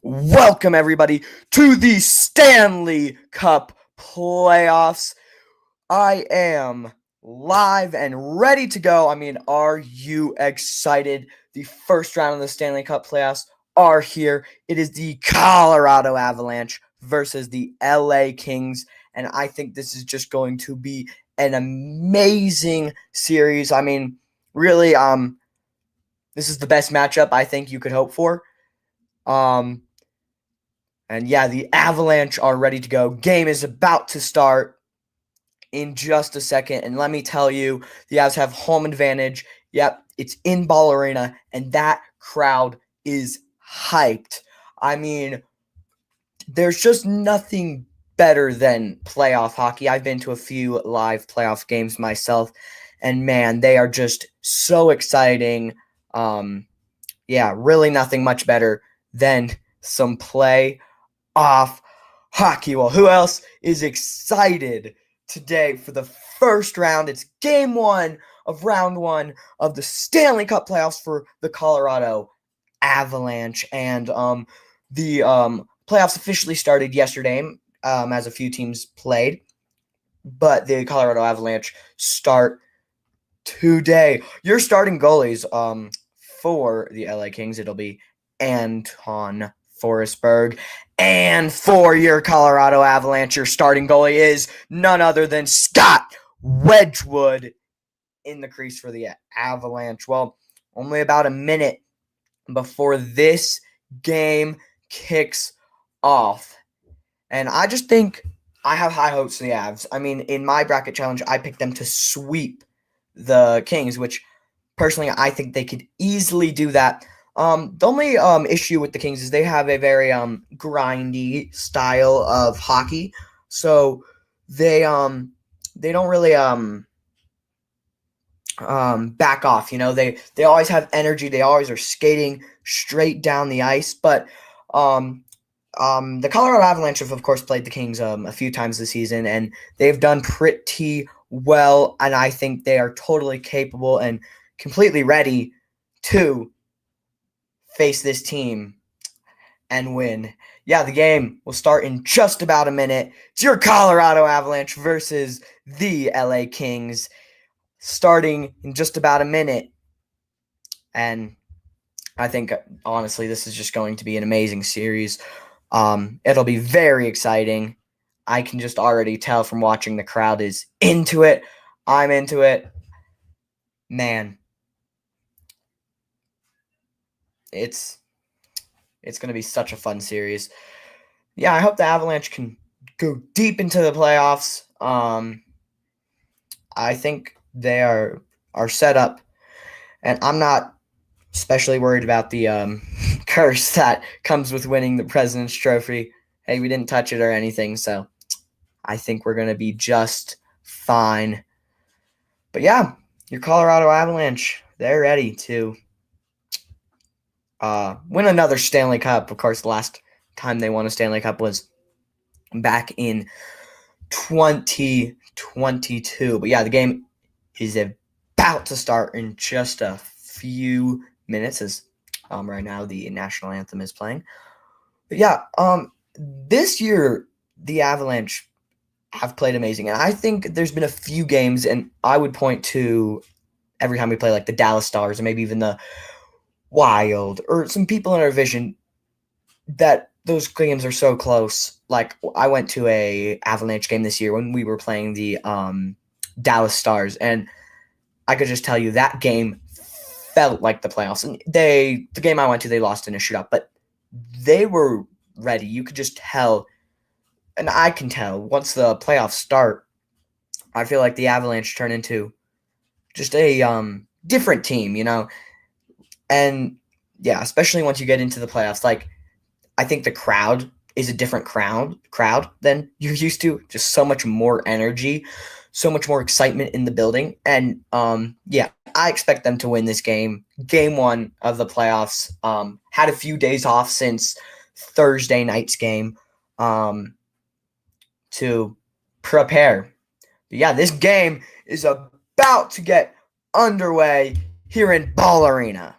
Welcome, everybody, to the Stanley Cup playoffs. I am live and ready to go. I mean, are you excited? The first round of the Stanley Cup playoffs are here. It is the Colorado Avalanche versus the LA Kings, and I think this is just going to be an amazing series. I mean, really, this is the best matchup I think you could hope for. And yeah, the Avalanche are ready to go. Game is about to start in just a second. And let me tell you, the Avs have home advantage. Yep, it's in Ball Arena, and that crowd is hyped. I mean, there's just nothing better than playoff hockey. I've been to a few live playoff games myself, and man, they are just so exciting. Yeah, really nothing much better than some play off hockey. Well, who else is excited today for the first round? It's game one of round one of the Stanley Cup playoffs for the Colorado Avalanche. And the playoffs officially started yesterday as a few teams played, but the Colorado Avalanche start today. Your starting goalies for the LA Kings, it'll be Anton Forsberg. And for your Colorado Avalanche, your starting goalie is none other than Scott Wedgwood in the crease for the Avalanche. Well, only about a minute before this game kicks off. And I just think I have high hopes for the Avs. I mean, in my bracket challenge, I picked them to sweep the Kings, which personally I think they could easily do that. The only issue with the Kings is they have a very grindy style of hockey, so they don't really back off. You know, they always have energy. They always are skating straight down the ice. But the Colorado Avalanche have, of course, played the Kings a few times this season, and they've done pretty well. And I think they are totally capable and completely ready to face this team and win. Yeah, the game will start in just about a minute. It's your Colorado Avalanche versus the LA Kings, starting in just about a minute. And I think, honestly, this is just going to be an amazing series. It'll be very exciting. I can just already tell from watching the crowd is into it. I'm into it. Man, it's going to be such a fun series. Yeah, I hope the Avalanche can go deep into the playoffs. I think they are set up, and I'm not especially worried about the curse that comes with winning the President's Trophy. Hey, we didn't touch it or anything, so I think we're going to be just fine. But yeah, your Colorado Avalanche, they're ready to win another Stanley Cup. Of course, the last time they won a Stanley Cup was back in 2022. But yeah, the game is about to start in just a few minutes as right now the national anthem is playing. But yeah, this year the Avalanche have played amazing, and I think there's been a few games, and I would point to every time we play like the Dallas Stars or maybe even the Wild or some people in our division, that those games are so close. Like, I went to a Avalanche game this year when we were playing the Dallas Stars, and I could just tell you that game felt like the playoffs. And the game I went to, they lost in a shootout, but they were ready. You could just tell, and I can tell once the playoffs start, I feel like the Avalanche turn into just a different team, you know. And yeah, especially once you get into the playoffs, like, I think the crowd is a different crowd than you're used to. Just so much more energy, so much more excitement in the building. And yeah, I expect them to win this game. Game one of the playoffs. Had a few days off since Thursday night's game to prepare. But yeah, this game is about to get underway here in Ball Arena.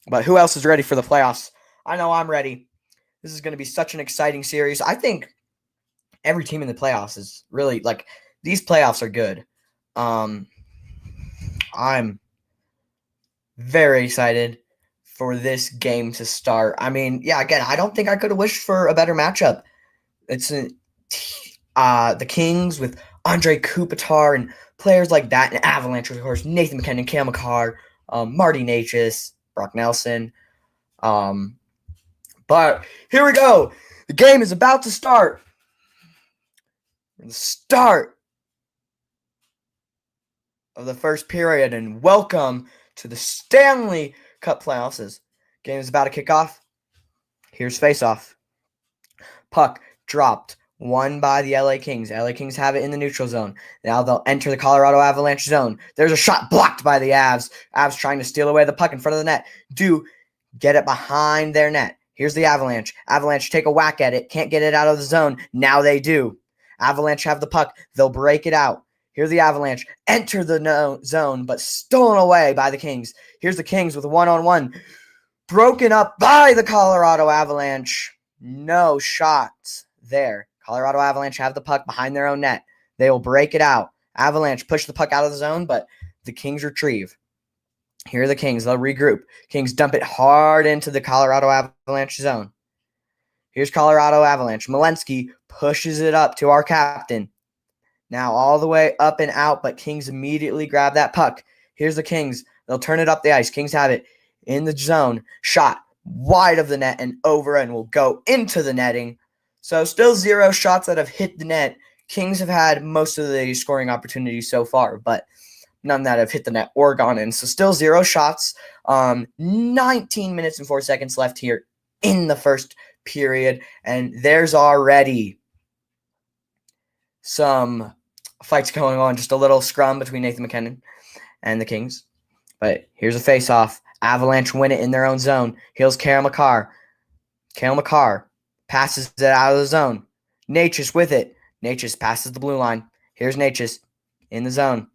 But who else is ready for the playoffs? I know I'm ready. This is going to be such an exciting series. I think every team in the playoffs is really like these playoffs are good. I'm very excited for this game to start. I mean, yeah, again, I don't think I could have wished for a better matchup. It's the Kings with Andre Kupitar and players like that, and Avalanche, of course, Nathan McKinnon, Cam McCarr, Marty Necas, Brock Nelson. But here we go. The game is about to start. The start of the first period, and welcome to the Stanley Cup playoffs. This game is about to kick off. Here's face-off. Puck dropped. Won by the LA Kings. LA Kings have it in the neutral zone. Now they'll enter the Colorado Avalanche zone. There's a shot blocked by the Avs. Avs trying to steal away the puck in front of the net. Do get it behind their net. Here's the Avalanche. Avalanche take a whack at it. Can't get it out of the zone. Now they do. Avalanche have the puck. They'll break it out. Here's the Avalanche. Enter the zone, but stolen away by the Kings. Here's the Kings with a one-on-one. Broken up by the Colorado Avalanche. No shots there. Colorado Avalanche have the puck behind their own net. They will break it out. Avalanche push the puck out of the zone, but the Kings retrieve. Here are the Kings. They'll regroup. Kings dump it hard into the Colorado Avalanche zone. Here's Colorado Avalanche. Malinsky pushes it up to our captain. Now all the way up and out, but Kings immediately grab that puck. Here's the Kings. They'll turn it up the ice. Kings have it in the zone. Shot wide of the net and over and will go into the netting. So still 0 shots that have hit the net. Kings have had most of the scoring opportunities so far, but none that have hit the net or gone in. So still 0 shots. 19 minutes and 4 seconds left here in the first period. And there's already some fights going on. Just a little scrum between Nathan McKinnon and the Kings. But here's a face-off. Avalanche win it in their own zone. Here's Cale McCarr. Cale McCarr passes it out of the zone. Necas with it. Necas passes the blue line. Here's Necas in the zone.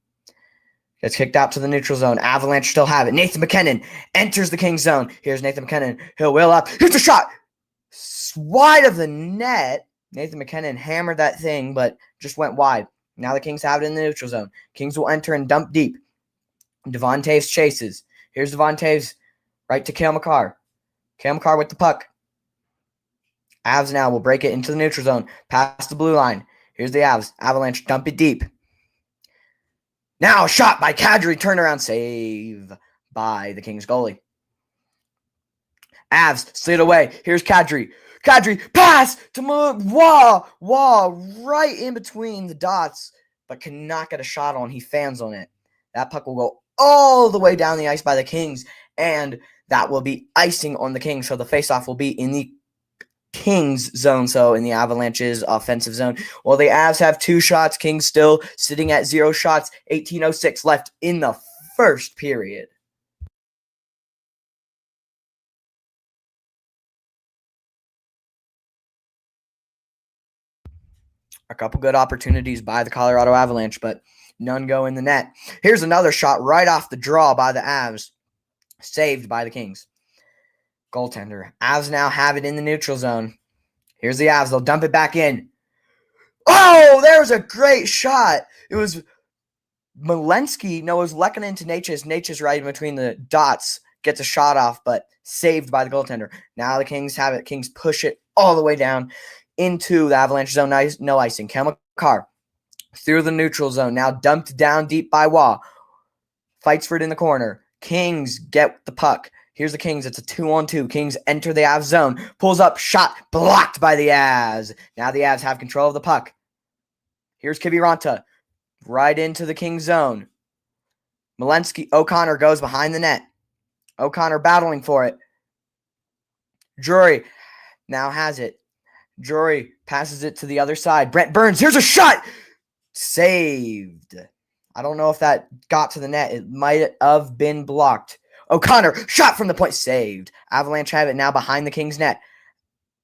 Gets kicked out to the neutral zone. Avalanche still have it. Nathan McKinnon enters the Kings zone. Here's Nathan McKinnon. He'll wheel up. Here's a shot. Wide of the net. Nathan McKinnon hammered that thing, but just went wide. Now the Kings have it in the neutral zone. Kings will enter and dump deep. Devon Taves chases. Here's Devon Taves right to Cale McCarr. Cale McCarr with the puck. Avs now will break it into the neutral zone. Past the blue line. Here's the Avs. Avalanche dump it deep. Now a shot by Kadri. Turnaround save by the Kings goalie. Avs slid away. Here's Kadri. Kadri pass to Wall right in between the dots, but cannot get a shot on. He fans on it. That puck will go all the way down the ice by the Kings, and that will be icing on the Kings. So the faceoff will be in the Kings zone, so in the Avalanche's offensive zone. Well, the Avs have 2 shots. Kings still sitting at 0 shots. 18:06 left in the first period. A couple good opportunities by the Colorado Avalanche, but none go in the net. Here's another shot right off the draw by the Avs. Saved by the Kings. Goaltender. Avs now have it in the neutral zone. Here's the Avs. They'll dump it back in. Oh, there's a great shot. It was Malinsky. No, it was Lehkonen to Necas. Necas right in between the dots. Gets a shot off, but saved by the goaltender. Now the Kings have it. Kings push it all the way down into the Avalanche zone. No icing. Cale McCarr through the neutral zone. Now dumped down deep by Waugh. Fights for it in the corner. Kings get the puck. Here's the Kings. It's a 2-on-2. Kings enter the Avs zone. Pulls up. Shot. Blocked by the Avs. Now the Avs have control of the puck. Here's Kiviranta. Right into the Kings zone. Malinsky. O'Connor goes behind the net. O'Connor battling for it. Drury now has it. Drury passes it to the other side. Brent Burns. Here's a shot. Saved. I don't know if that got to the net. It might have been blocked. O'Connor, shot from the point, saved. Avalanche have it now behind the Kings net.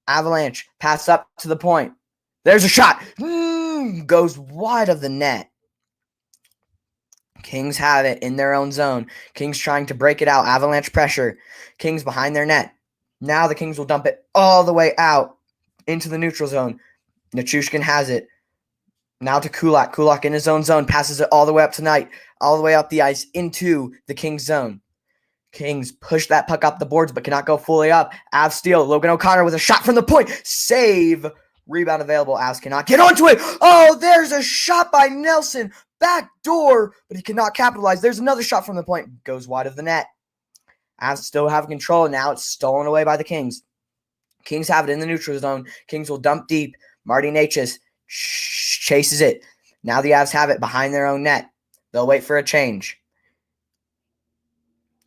Avalanche, pass up to the point. There's a shot. Goes wide of the net. Kings have it in their own zone. Kings trying to break it out. Avalanche pressure. Kings behind their net. Now the Kings will dump it all the way out into the neutral zone. Nichushkin has it. Now to Kulak. Kulak in his own zone. Passes it all the way up tonight. All the way up the ice into the Kings zone. Kings push that puck up the boards but cannot go fully up. Avs steal. Logan O'Connor with a shot from the point. Save. Rebound available. Avs cannot get onto it. Oh, there's a shot by Nelson. Back door, but he cannot capitalize. There's another shot from the point. Goes wide of the net. Avs still have control. Now it's stolen away by the Kings. Kings have it in the neutral zone. Kings will dump deep. Marty Necas chases it. Now the Avs have it behind their own net. They'll wait for a change.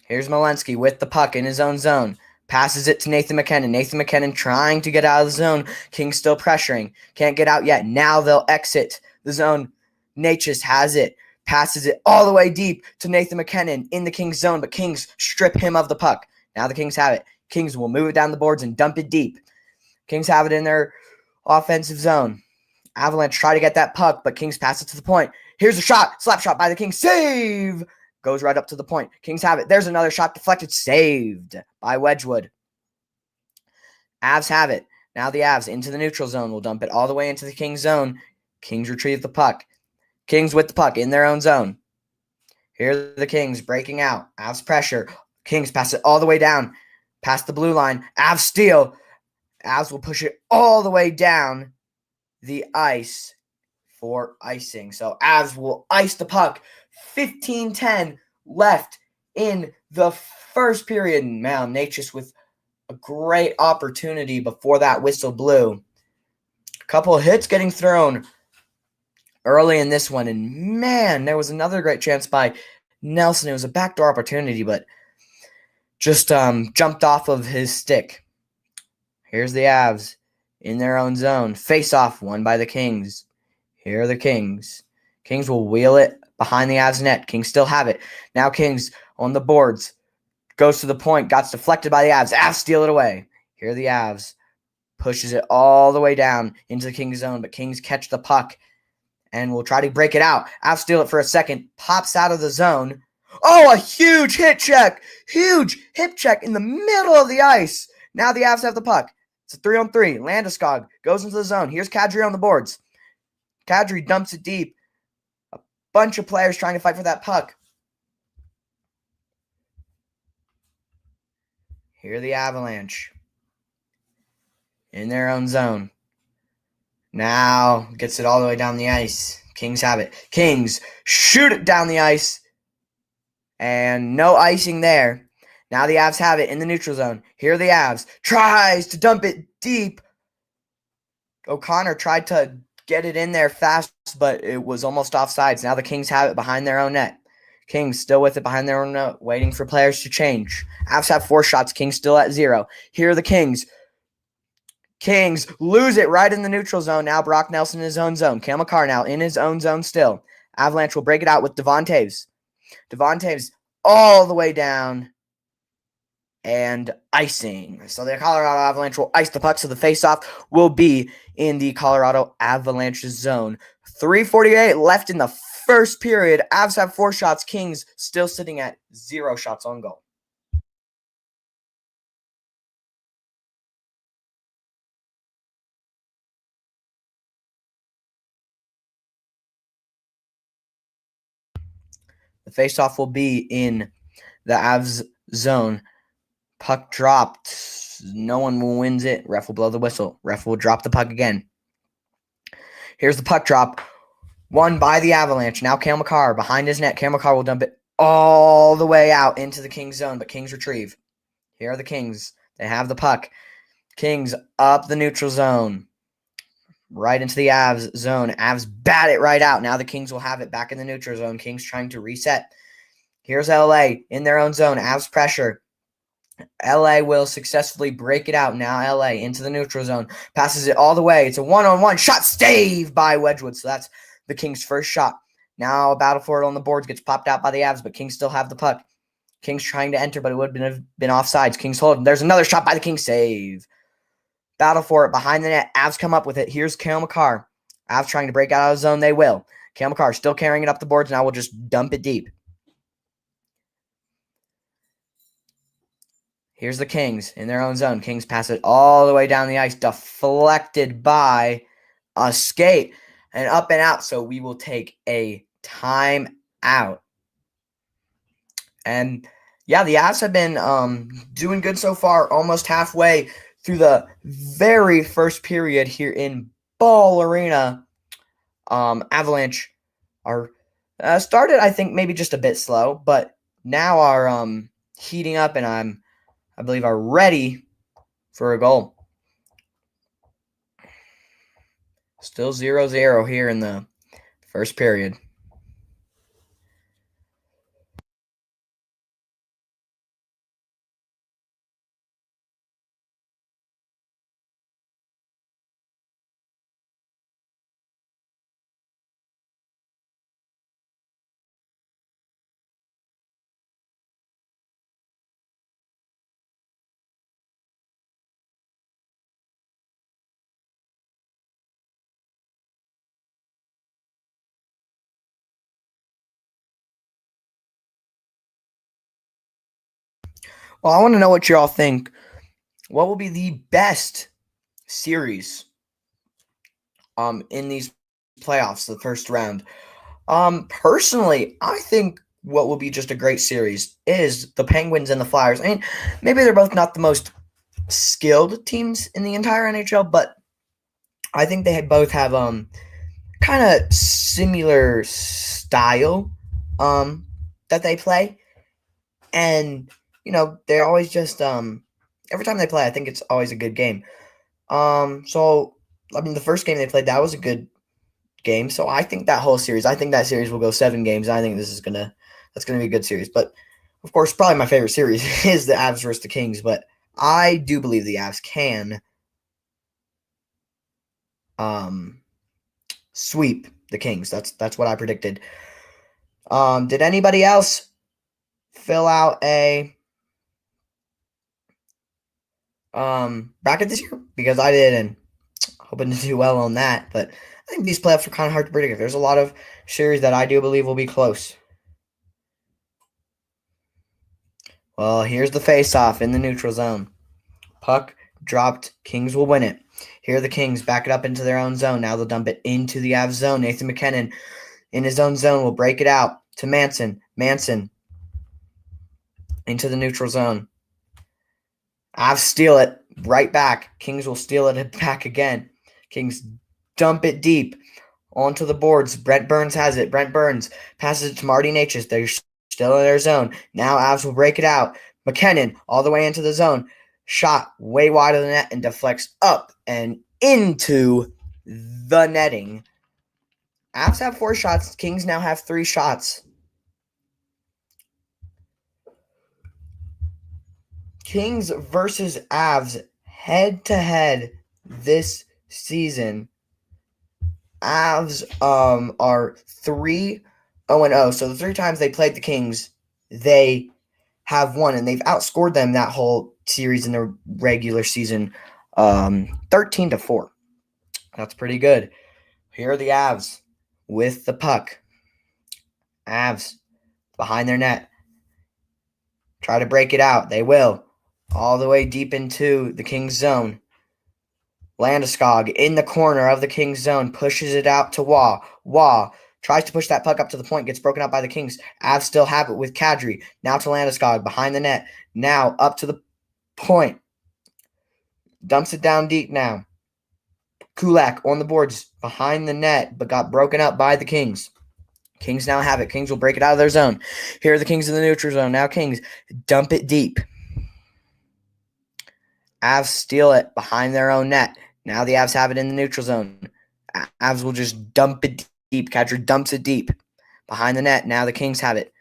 Here's Malinsky with the puck in his own zone. Passes it to Nathan McKinnon. Nathan McKinnon trying to get out of the zone. Kings still pressuring. Can't get out yet. Now they'll exit the zone. Necas has it. Passes it all the way deep to Nathan McKinnon in the Kings zone, but Kings strip him of the puck. Now the Kings have it. Kings will move it down the boards and dump it deep. Kings have it in their offensive zone. Avalanche try to get that puck, but Kings pass it to the point. Here's a shot. Slap shot by the Kings. Save! Goes right up to the point. Kings have it. There's another shot deflected. Saved by Wedgwood. Avs have it. Now the Avs into the neutral zone. Will dump it all the way into the Kings zone. Kings retrieve the puck. Kings with the puck in their own zone. Here are the Kings breaking out. Avs pressure. Kings pass it all the way down. Past the blue line. Avs steal. Avs will push it all the way down the ice for icing. So Avs will ice the puck. 15-10 left in the first period. Now Necas with a great opportunity before that whistle blew. A couple of hits getting thrown early in this one. And man, there was another great chance by Nelson. It was a backdoor opportunity, but just jumped off of his stick. Here's the Avs in their own zone. Face off, won by the Kings. Here are the Kings. Kings will wheel it behind the Avs net. Kings still have it. Now Kings on the boards. Goes to the point. Got deflected by the Avs. Avs steal it away. Here are the Avs. Pushes it all the way down into the Kings zone, but Kings catch the puck and will try to break it out. Avs steal it for a second. Pops out of the zone. Oh, a huge hit check. Huge hip check in the middle of the ice. Now the Avs have the puck. It's a 3-on-3. Landeskog goes into the zone. Here's Kadri on the boards. Kadri dumps it deep. A bunch of players trying to fight for that puck. Here are the Avalanche in their own zone. Now gets it all the way down the ice. Kings have it. Kings shoot it down the ice. And no icing there. Now the Avs have it in the neutral zone. Here are the Avs. Tries to dump it deep. O'Connor tried to get it in there fast, but it was almost offsides. Now the Kings have it behind their own net. Kings still with it behind their own net, waiting for players to change. Avs have 4 shots. Kings still at 0. Here are the Kings. Kings lose it right in the neutral zone. Now Brock Nelson in his own zone. Cale Makar now in his own zone still. Avalanche will break it out with Devon Taves. Devon Taves all the way down and icing. So the Colorado Avalanche will ice the puck, so the faceoff will be in the Colorado Avalanche zone. 3:48 left in the first period. Avs have 4 shots. Kings still sitting at 0 shots on goal. The faceoff will be in the Avs zone. Puck dropped. No one wins it. Ref will blow the whistle. Ref will drop the puck again. Here's the puck drop. Won by the Avalanche. Now Cale Makar behind his net. Cale Makar will dump it all the way out into the Kings zone, but Kings retrieve. Here are the Kings. They have the puck. Kings up the neutral zone. Right into the Avs zone. Avs bat it right out. Now the Kings will have it back in the neutral zone. Kings trying to reset. Here's LA in their own zone. Avs pressure. LA will successfully break it out. Now LA into the neutral zone. Passes it all the way. It's a 1-on-1 shot. Saved by Wedgwood. So that's the Kings' first shot. Now a battle for it on the boards. Gets popped out by the Avs, but Kings still have the puck. Kings trying to enter, but it would have been offsides. Kings hold. There's another shot by the Kings. Save. Battle for it behind the net. Avs come up with it. Here's Cale Makar. Avs trying to break out of the zone. They will. Cale Makar still carrying it up the boards. Now we'll just dump it deep. Here's the Kings in their own zone. Kings pass it all the way down the ice, deflected by a skate and up and out. So we will take a timeout. And yeah, the Avs have been doing good so far, almost halfway through the very first period here in Ball Arena. Avalanche are started, I think, maybe just a bit slow, but now are heating up, and I believe are ready for a goal. Still 0-0 here in the first period. Well, I want to know what you all think. What will be the best series in these playoffs, the first round? Personally, I think what will be just a great series is the Penguins and the Flyers. I mean, maybe they're both not the most skilled teams in the entire NHL, but I think they both have kind of similar style that they play. And they're always just every time they play, I think it's always a good game. So I mean, the first game they played, that was a good game. So I think that series will go 7 games. I think that's gonna be a good series. But of course, probably my favorite series is the Avs versus the Kings. But I do believe the Avs can sweep the Kings. That's what I predicted. Did anybody else fill out a bracket this year? Because I did, and hoping to do well on that. But I think these playoffs are kind of hard to predict. There's a lot of series that I do believe will be close. Well, here's the face-off in the neutral zone. Puck dropped. Kings will win it. Here are the Kings back it up into their own zone. Now they'll dump it into the Avs zone. Nathan MacKinnon in his own zone will break it out to Manson. Manson into the neutral zone. Avs steal it right back. Kings will steal it back again. Kings dump it deep onto the boards. Brent Burns has it. Brent Burns passes it to Marty Necas. They're still in their zone. Now Avs will break it out. McKinnon all the way into the zone. Shot way wide of the net and deflects up and into the netting. Avs have 4 shots. Kings now have 3 shots. Kings versus Avs head-to-head this season. Avs are 3-0-0. So the 3 times they played the Kings, they have won, and they've outscored them that whole series in the regular season 13-4. That's pretty good. Here are the Avs with the puck. Avs behind their net. Try to break it out. They will. All the way deep into the Kings zone. Landeskog in the corner of the Kings zone pushes it out to Waugh. Waugh tries to push that puck up to the point, gets broken up by the Kings. Avs still have it with Kadri. Now to Landeskog behind the net. Now up to the point. Dumps it down deep now. Kulak on the boards behind the net, but got broken up by the Kings. Kings now have it. Kings will break it out of their zone. Here are the Kings in the neutral zone. Now Kings dump it deep. Avs steal it behind their own net. Now the Avs have it in the neutral zone. Avs will just dump it deep. Kadri dumps it deep behind the net. Now the Kings have it.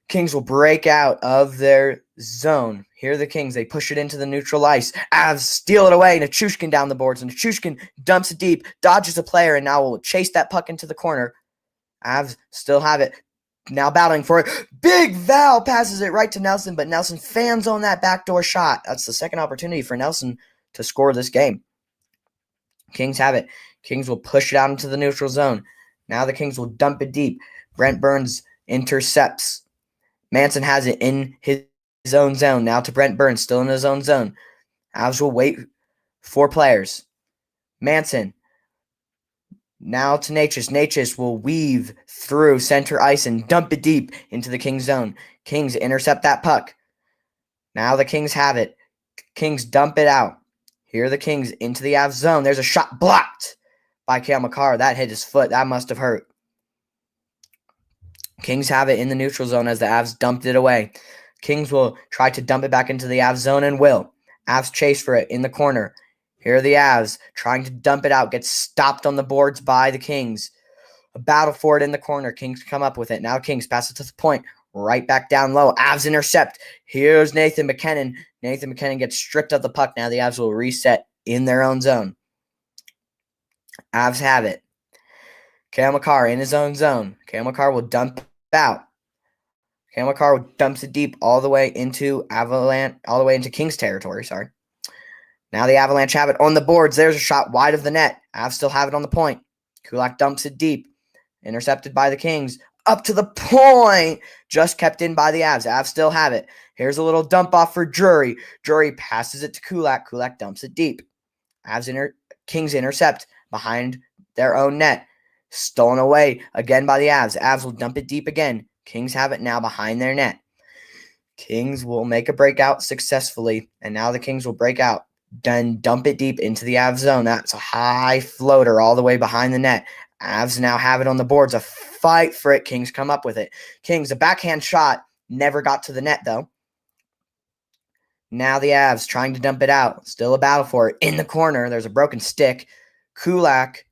Kings will break out of their zone. Here are the Kings. They push it into the neutral ice. Avs steal it away. Nichushkin down the boards. And Nichushkin dumps it deep. Dodges a player. And now will chase that puck into the corner. Avs still have it. Now battling for it. Big Val passes it right to Nelson. But Nelson fans on that backdoor shot. That's the second opportunity for Nelson to score this game. Kings have it. Kings will push it out into the neutral zone. Now the Kings will dump it deep. Brent Burns intercepts. Manson has it in his own zone. Now to Brent Burns, still in his own zone. Avs will wait for players. Manson. Now to Natchez. Natchez will weave through center ice and dump it deep into the Kings zone. Kings intercept that puck. Now the Kings have it. Kings dump it out. Here are the Kings into the Avs zone. There's a shot blocked by Cale Makar. That hit his foot. That must have hurt. Kings have it in the neutral zone as the Avs dumped it away. Kings will try to dump it back into the Avs zone and will. Avs chase for it in the corner. Here are the Avs trying to dump it out. Gets stopped on the boards by the Kings. A battle for it in the corner. Kings come up with it. Now Kings pass it to the point. Right back down low. Avs intercept. Here's Nathan MacKinnon. Nathan MacKinnon gets stripped of the puck. Now the Avs will reset in their own zone. Avs have it. Cale Makar in his own zone. Cale Makar will dump out. Cale Makar dumps it deep all the way into Avalanche, all the way into Kings territory. Sorry. Now the Avalanche have it on the boards. There's a shot wide of the net. Avs still have it on the point. Kulak dumps it deep. Intercepted by the Kings. Up to the point. Just kept in by the Avs. Avs still have it. Here's a little dump off for Drury. Drury passes it to Kulak. Kulak dumps it deep. Kings intercept behind their own net. Stolen away again by the Avs. Avs will dump it deep again. Kings have it now behind their net. Kings will make a breakout successfully. And now the Kings will break out. Then dump it deep into the Avs zone. That's a high floater all the way behind the net. Avs now have it on the boards. A fight for it. Kings come up with it. Kings, a backhand shot. Never got to the net, though. Now the Avs trying to dump it out. Still a battle for it. In the corner, there's a broken stick. Kulak.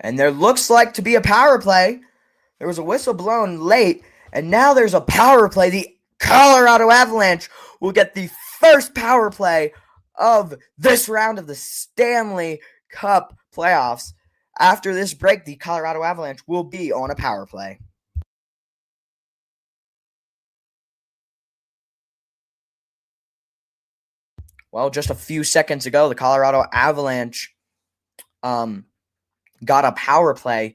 And there looks like to be a power play. There was a whistle blown late. And now there's a power play. The Colorado Avalanche will get the first power play of this round of the Stanley Cup playoffs. After this break, the Colorado Avalanche will be on a power play. Well, just a few seconds ago, the Colorado Avalanche got a power play.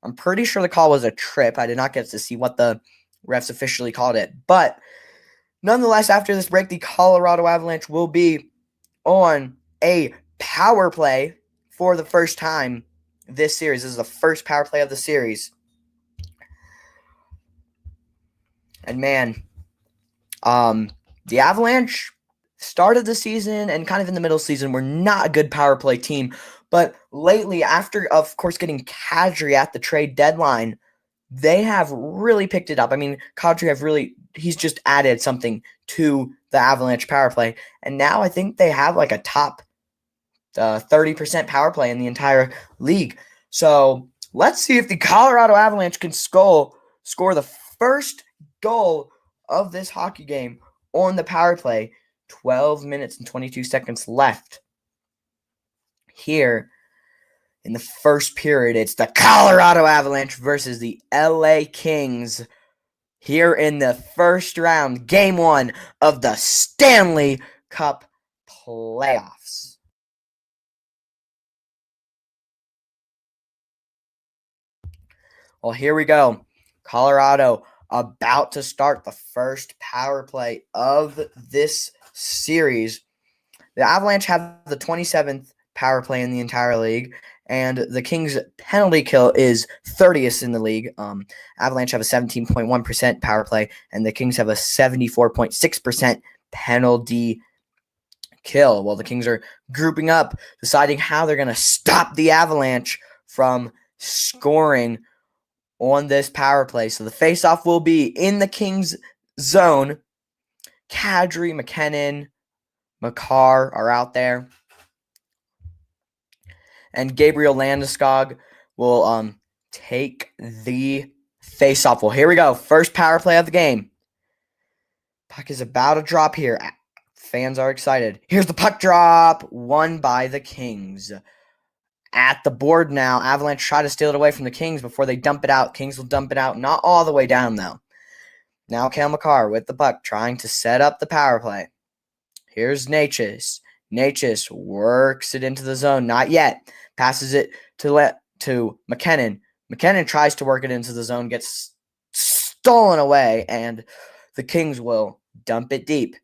I'm pretty sure the call was a trip. I did not get to see what the refs officially called it. But nonetheless, after this break, the Colorado Avalanche will be on a power play for the first time this series. This is the first power play of the series. And man, the Avalanche started the season and kind of in the middle of the season were not a good power play team. But lately, after, of course, getting Kadri at the trade deadline, they have really picked it up. I mean, Kadri he's just added something to the Avalanche power play. And now I think they have like a top 30% power play in the entire league. So let's see if the Colorado Avalanche can score the first goal of this hockey game on the power play. 12 minutes and 22 seconds left. Here in the first period, it's the Colorado Avalanche versus the LA Kings. Here in the first round, game 1 of the Stanley Cup playoffs. Well, here we go. Colorado about to start the first power play of this series. The Avalanche have the 27th power play in the entire league, and the Kings' penalty kill is 30th in the league. Avalanche have a 17.1% power play, and the Kings have a 74.6% penalty kill. Well, the Kings are grouping up, deciding how they're going to stop the Avalanche from scoring on this power play. So the faceoff will be in the Kings' zone. Kadri, MacKinnon, Makar are out there. And Gabriel Landeskog will take the face-off. Well, here we go. First power play of the game. Puck is about to drop here. Fans are excited. Here's the puck drop. Won by the Kings. At the board now. Avalanche try to steal it away from the Kings before they dump it out. Kings will dump it out. Not all the way down, though. Now Cale Makar with the puck trying to set up the power play. Here's Natchez. Natchez works it into the zone. Not yet. Passes it to McKinnon. McKinnon tries to work it into the zone, gets stolen away, and the Kings will dump it deep.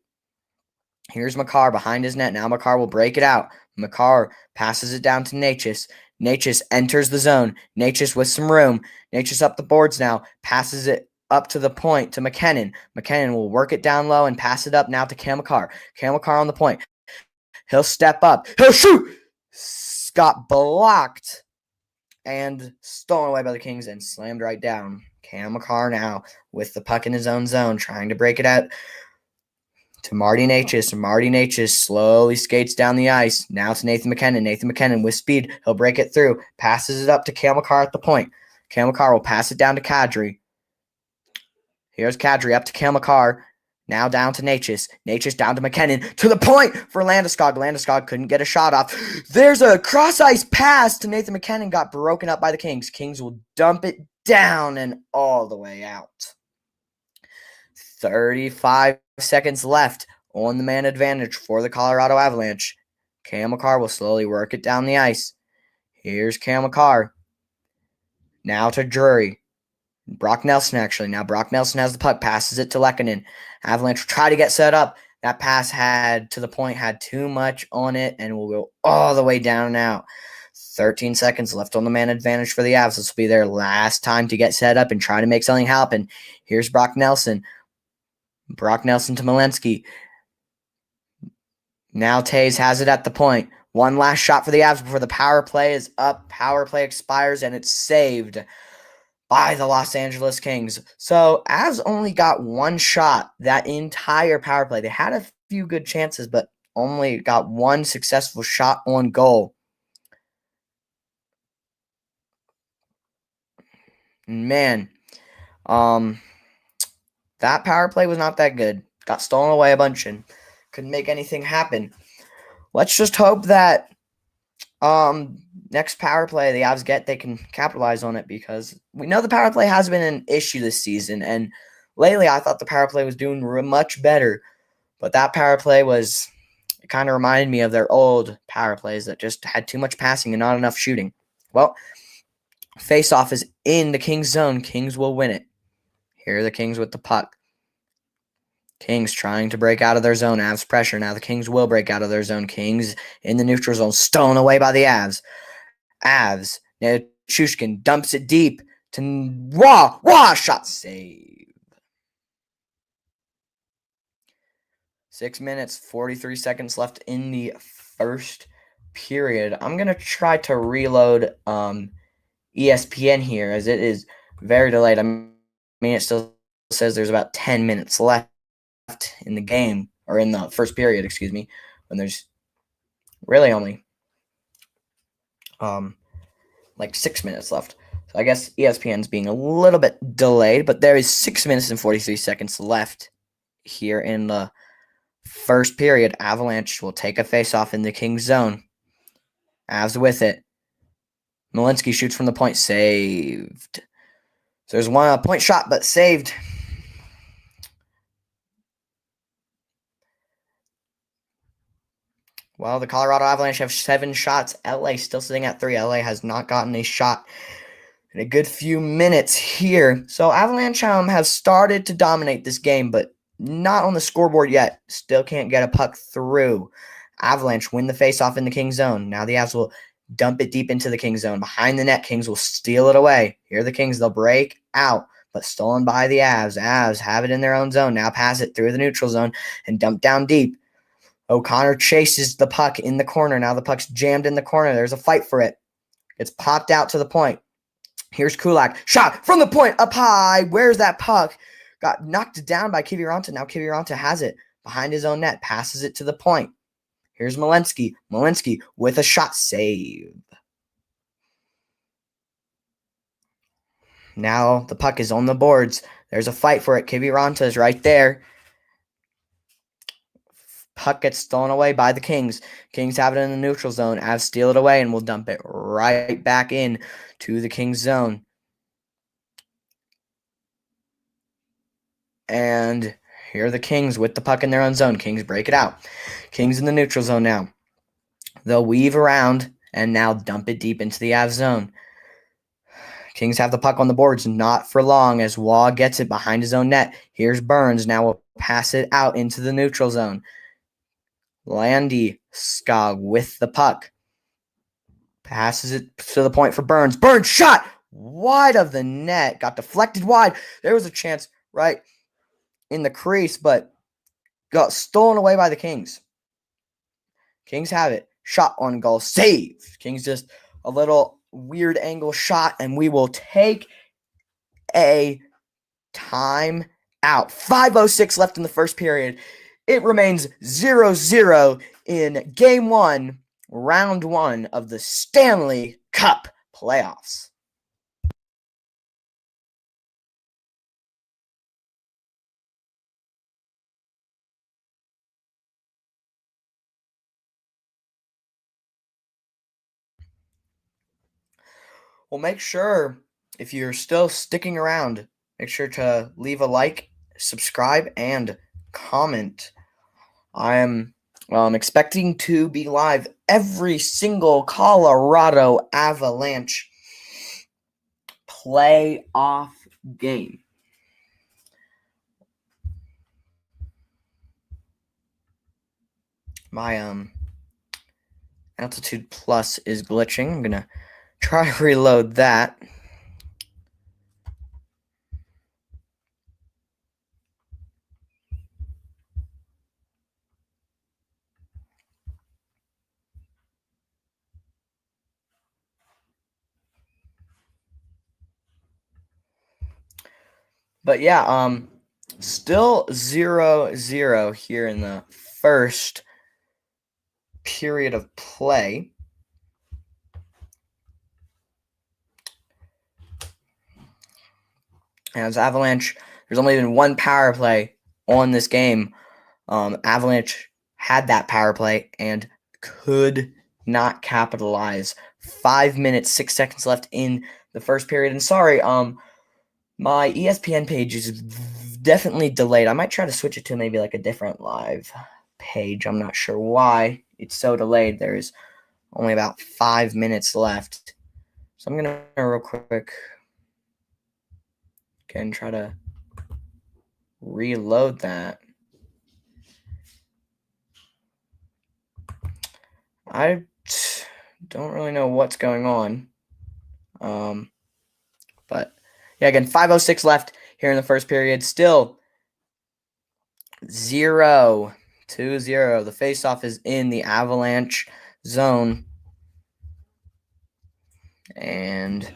Here's Makar behind his net. Now Makar will break it out. Makar passes it down to Natchez. Natchez enters the zone. Natchez with some room. Natchez up the boards now. Passes it up to the point to McKinnon. McKinnon will work it down low and pass it up now to Cam Makar. Cam Makar on the point. He'll step up. He'll shoot. Got blocked and stolen away by the Kings and slammed right down. Cam Makar now with the puck in his own zone, trying to break it out to Marty Natchez. Marty Natchez slowly skates down the ice. Now to Nathan McKinnon. Nathan McKinnon with speed. He'll break it through. Passes it up to Cam Makar at the point. Cam Makar will pass it down to Kadri. Here's Kadri up to Cam Makar. Now down to Natchez. Natchez down to McKinnon. To the point for Landeskog. Landeskog couldn't get a shot off. There's a cross-ice pass to Nathan McKinnon. Got broken up by the Kings. Kings will dump it down and all the way out. 35 seconds left on the man advantage for the Colorado Avalanche. Cam Makar will slowly work it down the ice. Here's Cam Makar. Now to Drury. Brock Nelson, actually. Now Brock Nelson has the puck, passes it to Lehkonen. Avalanche will try to get set up. That pass had too much on it and will go all the way down and out. 13 seconds left on the man advantage for the Avs. This will be their last time to get set up and try to make something happen. Here's Brock Nelson. Brock Nelson to Malinsky. Now Taves has it at the point. One last shot for the Avs before the power play is up. Power play expires and it's saved by the Los Angeles Kings. So Avs only got one shot that entire power play. They had a few good chances, but only got one successful shot on goal. Man, that power play was not that good. Got stolen away a bunch and couldn't make anything happen. Let's just hope that next power play the Avs get, they can capitalize on it, because we know the power play has been an issue this season, and lately I thought the power play was doing much better, but that power play it kind of reminded me of their old power plays that just had too much passing and not enough shooting. Well, face-off is in the Kings zone. Kings will win it. Here are the Kings with the puck. Kings trying to break out of their zone. Avs pressure. Now the Kings will break out of their zone. Kings in the neutral zone. Stolen away by the Avs. Avs. Now Shushkin dumps it deep to shot save. 6 minutes, 43 seconds left in the first period. I'm going to try to reload ESPN here, as it is very delayed. I mean, it still says there's about 10 minutes left in the game, or in the first period, excuse me, when there's really only like 6 minutes left. So I guess ESPN's being a little bit delayed, but there is 6 minutes and 43 seconds left here in the first period. Avalanche will take a face-off in the Kings zone. Avs with it. Malinsky shoots from the point, saved. So there's one point shot, but saved. Well, the Colorado Avalanche have 7 shots. LA still sitting at 3. LA has not gotten a shot in a good few minutes here. So Avalanche have started to dominate this game, but not on the scoreboard yet. Still can't get a puck through. Avalanche win the faceoff in the Kings zone. Now the Avs will dump it deep into the Kings zone. Behind the net, Kings will steal it away. Here are the Kings. They'll break out, but stolen by the Avs. Avs have it in their own zone. Now pass it through the neutral zone and dump down deep. O'Connor chases the puck in the corner. Now the puck's jammed in the corner. There's a fight for it. It's popped out to the point. Here's Kulak. Shot from the point up high. Where's that puck? Got knocked down by Kiviranta. Now Kiviranta has it behind his own net. Passes it to the point. Here's Malinsky. Malinsky with a shot save. Now the puck is on the boards. There's a fight for it. Kiviranta is right there. Puck gets stolen away by the Kings. Kings have it in the neutral zone. Avs steal it away and will dump it right back in to the Kings zone. And here are the Kings with the puck in their own zone. Kings break it out. Kings in the neutral zone now. They'll weave around and now dump it deep into the Avs zone. Kings have the puck on the boards, not for long, as Waugh gets it behind his own net. Here's Burns. Now we'll pass it out into the neutral zone. Landeskog with the puck. Passes it to the point for Burns. Burns shot wide of the net. Got deflected wide. There was a chance right in the crease, but got stolen away by the Kings. Kings have it. Shot on goal. Save. Kings just a little weird angle shot, and we will take a time out. 5:06 left in the first period. It remains 0-0 in Game 1, Round 1 of the Stanley Cup playoffs. Well, make sure, if you're still sticking around, make sure to leave a like, subscribe, and comment. I'm expecting to be live every single Colorado Avalanche playoff game. My Altitude Plus is glitching. I'm gonna try to reload that. But yeah, still 0-0 here in the first period of play. As Avalanche, there's only been one power play on this game. Avalanche had that power play and could not capitalize. 5 minutes, 6 seconds left in the first period. And sorry, my ESPN page is definitely delayed. I might try to switch it to maybe like a different live page. I'm not sure why it's so delayed. There's only about 5 minutes left. So I'm going to real quick again try to reload that. I don't really know what's going on. But yeah, again, 5:06 left here in the first period. Still 0-2-0. The faceoff is in the Avalanche zone. And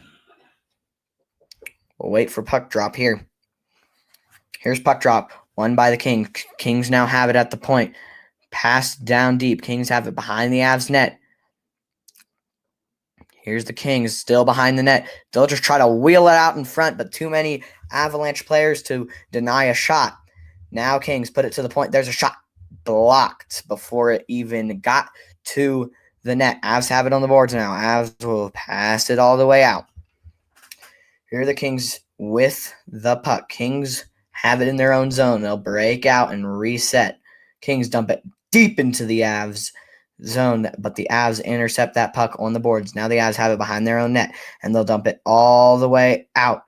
we'll wait for puck drop here. Here's puck drop. Won by the Kings. Kings now have it at the point. Passed down deep. Kings have it behind the Avs net. Here's the Kings still behind the net. They'll just try to wheel it out in front, but too many Avalanche players to deny a shot. Now Kings put it to the point. There's a shot blocked before it even got to the net. Avs have it on the boards now. Avs will pass it all the way out. Here are the Kings with the puck. Kings have it in their own zone. They'll break out and reset. Kings dump it deep into the Avs zone, but the Avs intercept that puck on the boards. Now the Avs have it behind their own net, and they'll dump it all the way out.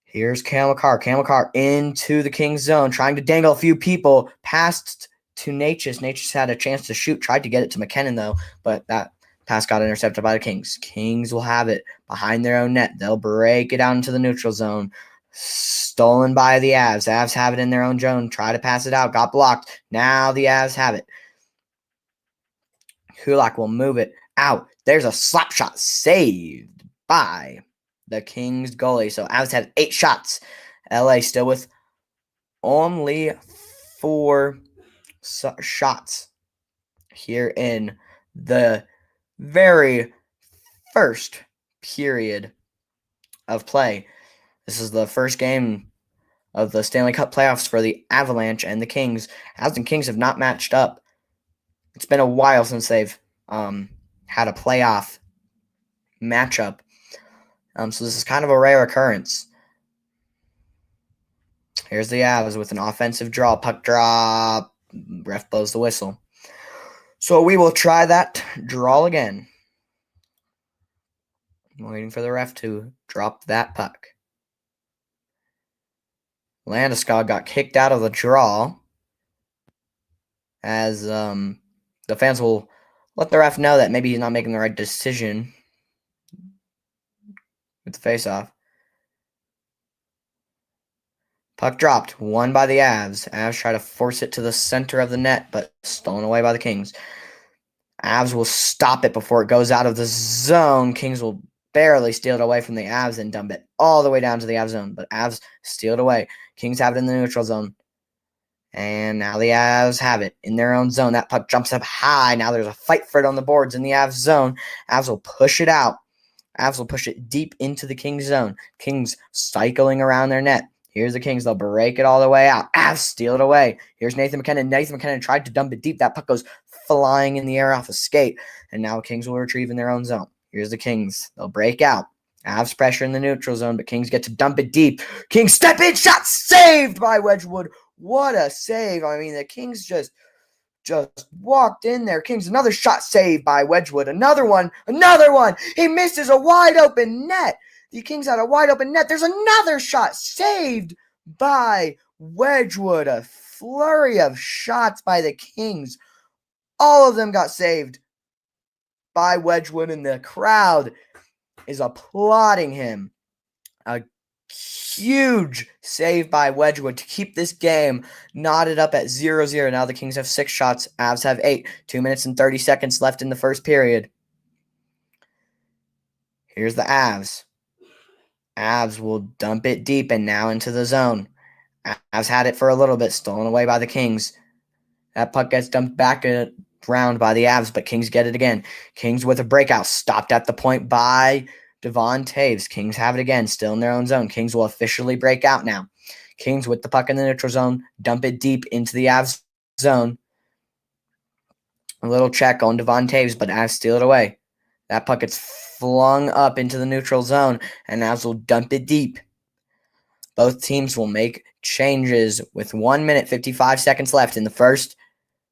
Here's Cale Makar. Cale Makar into the Kings zone, trying to dangle a few people. Passed to Natchez. Natchez had a chance to shoot, tried to get it to McKinnon, though, but that pass got intercepted by the Kings. Kings will have it behind their own net. They'll break it out into the neutral zone. Stolen by the Avs. Avs have it in their own zone. Try to pass it out. Got blocked. Now the Avs have it. Kulak will move it out. There's a slap shot saved by the Kings goalie. So Avs had 8 shots. LA still with only 4 shots here in the very first period of play. This is the first game of the Stanley Cup playoffs for the Avalanche and the Kings. Avs and Kings have not matched up. It's been a while since they've had a playoff matchup. So this is kind of a rare occurrence. Here's the Avs with an offensive draw. Puck drop. Ref blows the whistle. So we will try that draw again. I'm waiting for the ref to drop that puck. Landeskog got kicked out of the draw, as the fans will let the ref know that maybe he's not making the right decision with the faceoff. Puck dropped, won by the Avs. Avs try to force it to the center of the net, but stolen away by the Kings. Avs will stop it before it goes out of the zone. Kings will barely steal it away from the Avs and dump it all the way down to the Avs zone, but Avs steal it away. Kings have it in the neutral zone. And now the Avs have it in their own zone. That puck jumps up high. Now there's a fight for it on the boards in the Avs zone. Avs will push it out. Avs will push it deep into the Kings zone. Kings cycling around their net. Here's the Kings. They'll break it all the way out. Avs steal it away. Here's Nathan McKinnon. Nathan McKinnon tried to dump it deep. That puck goes flying in the air off a skate. And now Kings will retrieve in their own zone. Here's the Kings. They'll break out. Avs pressure in the neutral zone, but Kings get to dump it deep. Kings step in. Shot saved by Wedgwood. What a save. I mean, the Kings just walked in there. Kings, another shot saved by Wedgwood. Another one. He misses a wide open net. The Kings had a wide open net. There's another shot saved by Wedgwood. A flurry of shots by the Kings. All of them got saved by Wedgwood, and the crowd is applauding him. A huge save by Wedgwood to keep this game knotted up at 0-0. Now the Kings have 6 shots. Avs have 8. 2 minutes and 30 seconds left in the first period. Here's the Avs. Avs will dump it deep and now into the zone. Avs had it for a little bit, stolen away by the Kings. That puck gets dumped back around by the Avs, but Kings get it again. Kings with a breakout, stopped at the point by Devon Taves. Kings have it again, still in their own zone. Kings will officially break out now. Kings with the puck in the neutral zone, dump it deep into the Avs zone. A little check on Devon Taves, but Avs steal it away. That puck gets flung up into the neutral zone, and Avs will dump it deep. Both teams will make changes with 1 minute, 55 seconds left in the first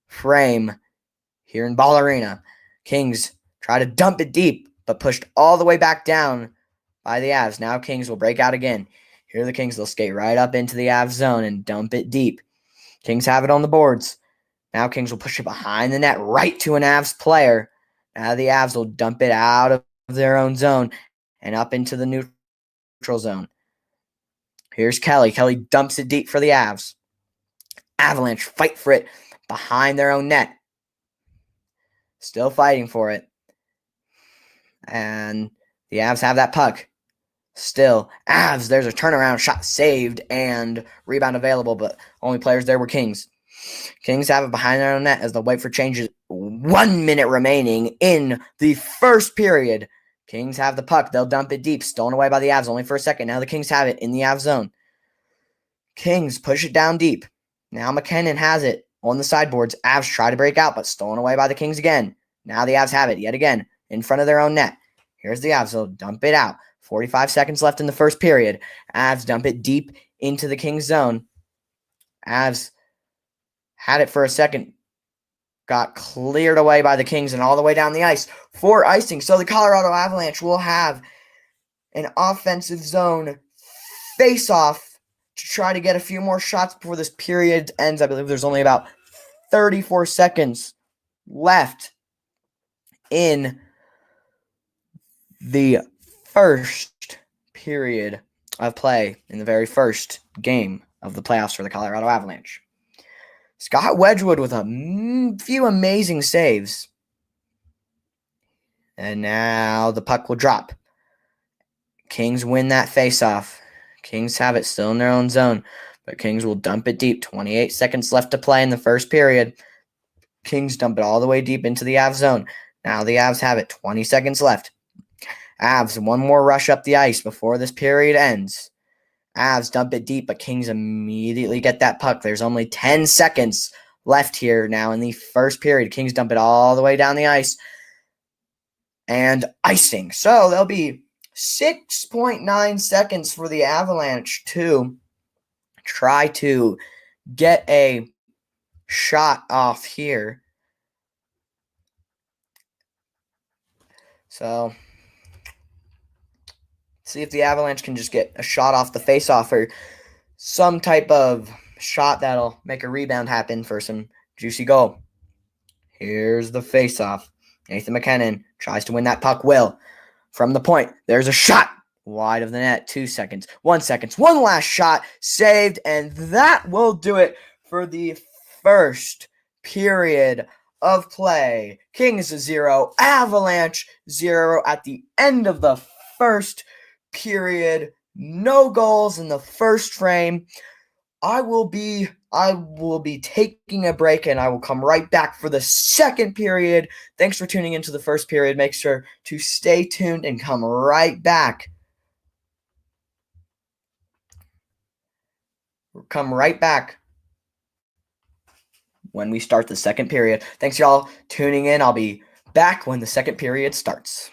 frame here in Ball Arena. Kings try to dump it deep, but pushed all the way back down by the Avs. Now Kings will break out again. Here are the Kings. They'll skate right up into the Avs zone and dump it deep. Kings have it on the boards. Now Kings will push it behind the net right to an Avs player. Now the Avs will dump it out of their own zone and up into the neutral zone. Here's Kelly. Kelly dumps it deep for the Avs. Avalanche fight for it behind their own net. Still fighting for it. And the Avs have that puck. Still, Avs, there's a turnaround shot saved and rebound available, but only players there were Kings. Kings have it behind their own net as they'll wait for changes. 1 minute remaining in the first period. Kings have the puck. They'll dump it deep. Stolen away by the Avs only for a second. Now the Kings have it in the Avs zone. Kings push it down deep. Now McKinnon has it on the sideboards. Avs try to break out, but stolen away by the Kings again. Now the Avs have it yet again in front of their own net. Here's the Avs. They'll dump it out. 45 seconds left in the first period. Avs dump it deep into the Kings zone. Avs had it for a second. Got cleared away by the Kings and all the way down the ice for icing. So the Colorado Avalanche will have an offensive zone face-off to try to get a few more shots before this period ends. I believe there's only about 34 seconds left in the first period of play, in the very first game of the playoffs for the Colorado Avalanche. Scott Wedgwood with a few amazing saves. And now the puck will drop. Kings win that faceoff. Kings have it still in their own zone, but Kings will dump it deep. 28 seconds left to play in the first period. Kings dump it all the way deep into the Avs zone. Now the Avs have it. 20 seconds left. Avs, one more rush up the ice before this period ends. Avs dump it deep, but Kings immediately get that puck. There's only 10 seconds left here now in the first period. Kings dump it all the way down the ice and icing. So there'll be 6.9 seconds for the Avalanche to try to get a shot off here. So, see if the Avalanche can just get a shot off the faceoff or some type of shot that'll make a rebound happen for some juicy goal. Here's the faceoff. Nathan McKinnon tries to win that puck. Will from the point. There's a shot wide of the net. 2 seconds. 1 second. One last shot saved, and that will do it for the first period of play. Kings 0, Avalanche 0 at the end of the first period. No goals in the first frame. I will be taking a break, and I will come right back for the second period. Thanks for tuning into the first period. Make sure to stay tuned and come right back. Come right back when we start the second period. Thanks y'all tuning in. I'll be back when the second period starts.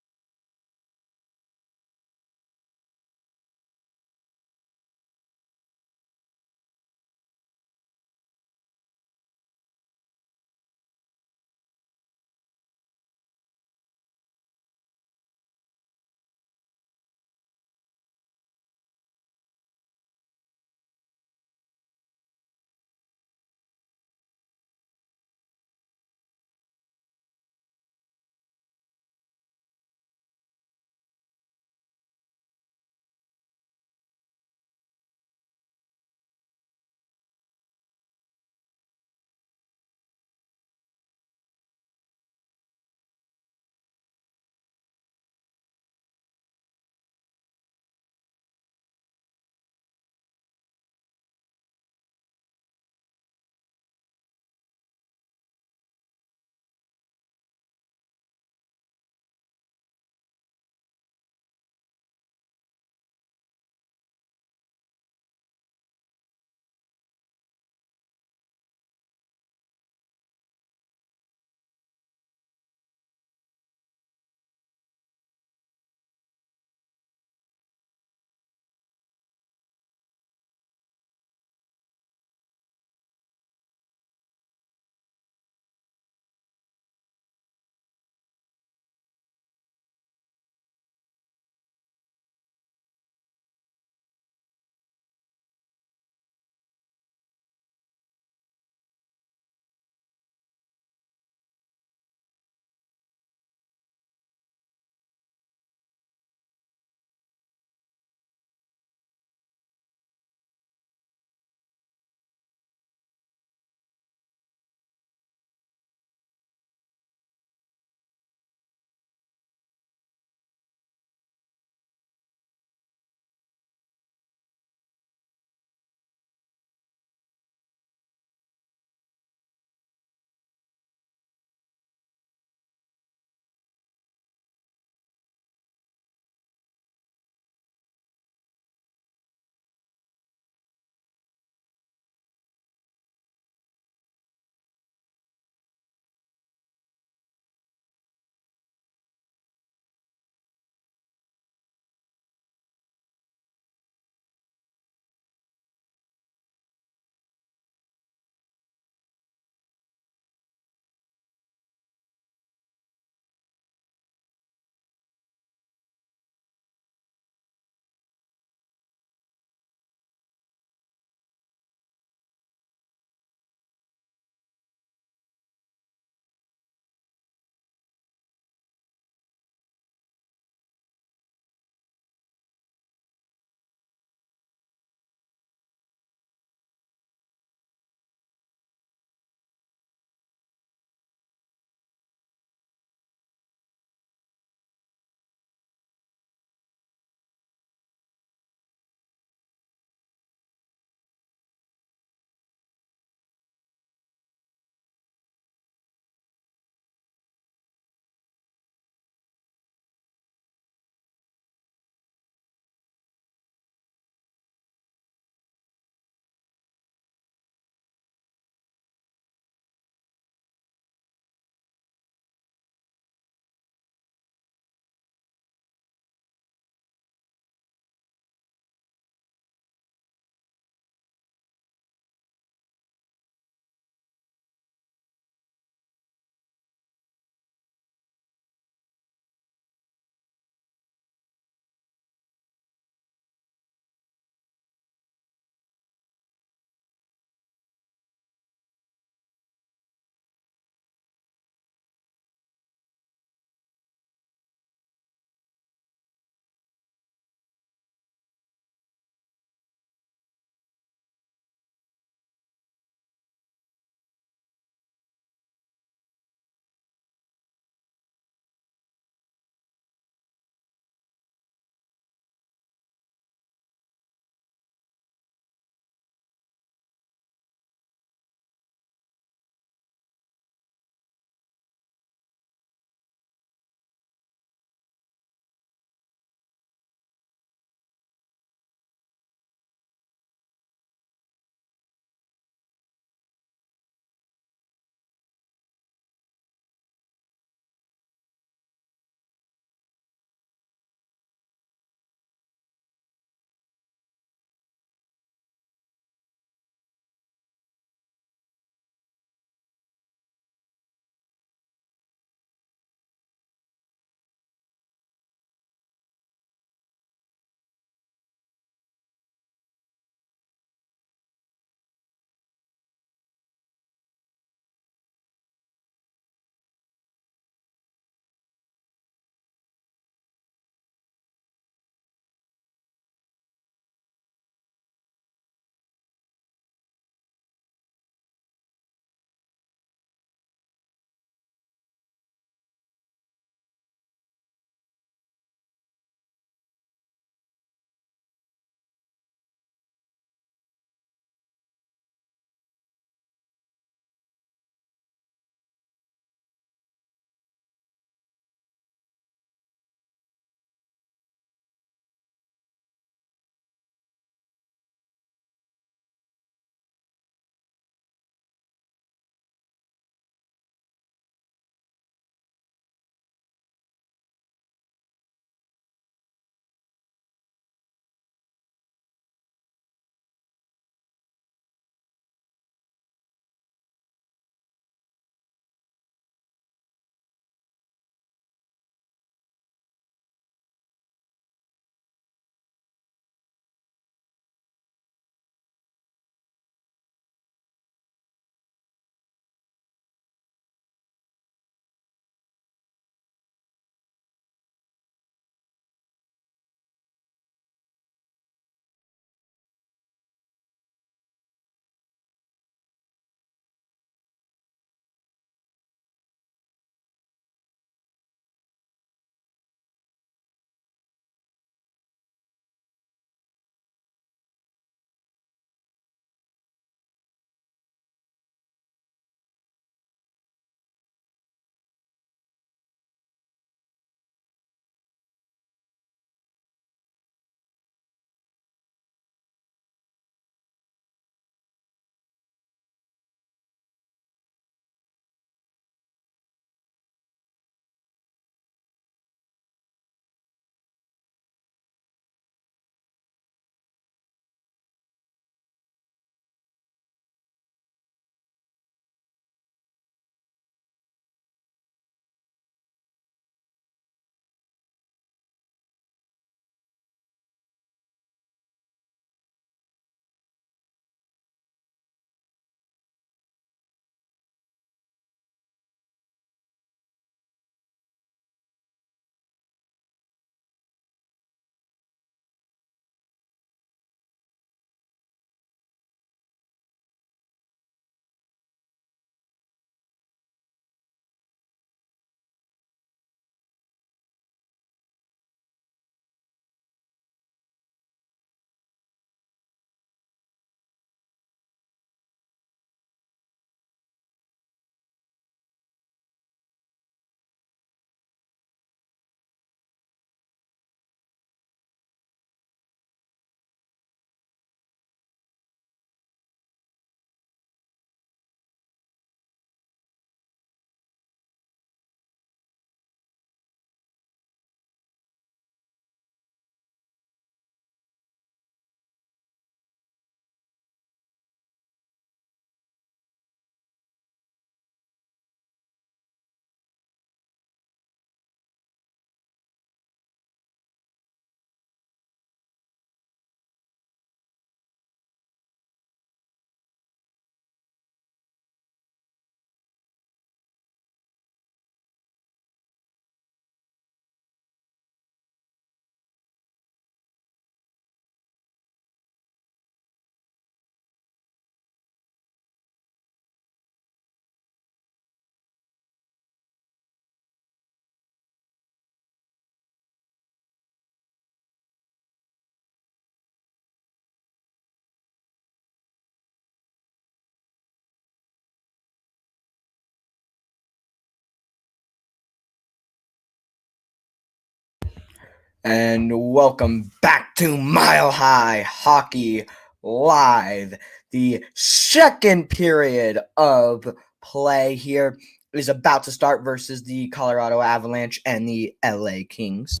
And welcome back to Mile High Hockey Live. The second period of play here is about to start versus the Colorado Avalanche and the LA Kings.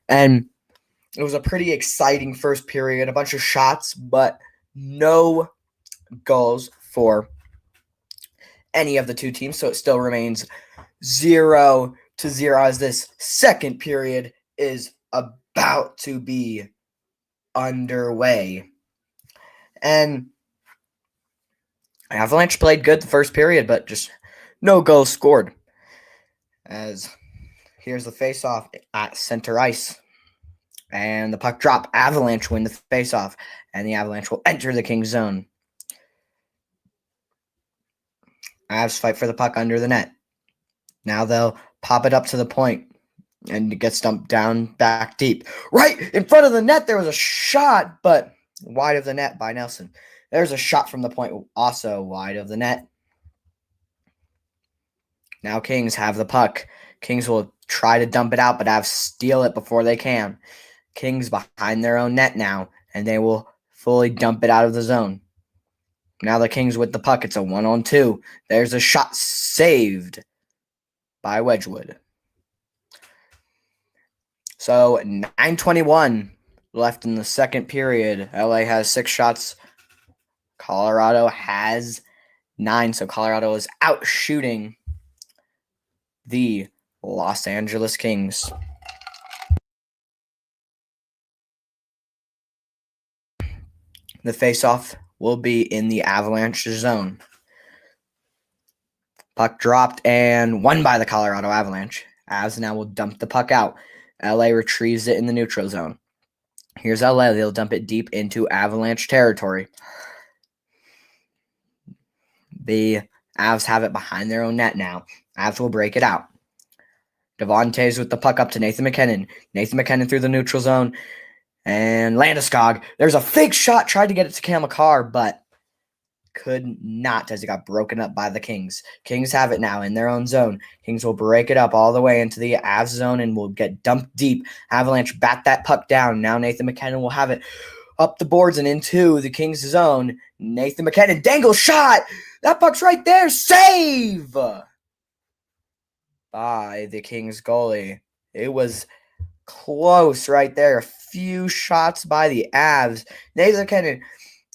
And it was a pretty exciting first period, a bunch of shots, but no goals for any of the two teams. So it still remains 0-0 as this second period is about to be underway. And Avalanche played good the first period, but just no goals scored. As here's the faceoff at center ice. And the puck drop. Avalanche win the faceoff. And the Avalanche will enter the Kings zone. Avs fight for the puck under the net. Now they'll pop it up to the point. And it gets dumped down back deep. Right in front of the net, there was a shot, but wide of the net by Nelson. There's a shot from the point, also wide of the net. Now Kings have the puck. Kings will try to dump it out, but Avs steal it before they can. Kings behind their own net now, and they will fully dump it out of the zone. Now the Kings with the puck. It's a 1-on-2. There's a shot saved by Wedgwood. So 9:21 left in the second period. LA has 6 shots. Colorado has 9. So Colorado is out shooting the Los Angeles Kings. The faceoff will be in the Avalanche zone. Puck dropped and won by the Colorado Avalanche. Avs now will dump the puck out. LA retrieves it in the neutral zone. Here's LA. They'll dump it deep into Avalanche territory. The Avs have it behind their own net now. Avs will break it out. Devontae's with the puck up to Nathan MacKinnon. Nathan MacKinnon through the neutral zone. And Landeskog. There's a fake shot. Tried to get it to Cam Makar, but could not as it got broken up by the Kings. Kings have it now in their own zone. Kings will break it up all the way into the Avs zone and will get dumped deep. Avalanche bat that puck down. Now Nathan MacKinnon will have it up the boards and into the Kings zone. Nathan MacKinnon dangle shot. That puck's right there. Save by the Kings goalie. It was close right there. A few shots by the Avs. Nathan MacKinnon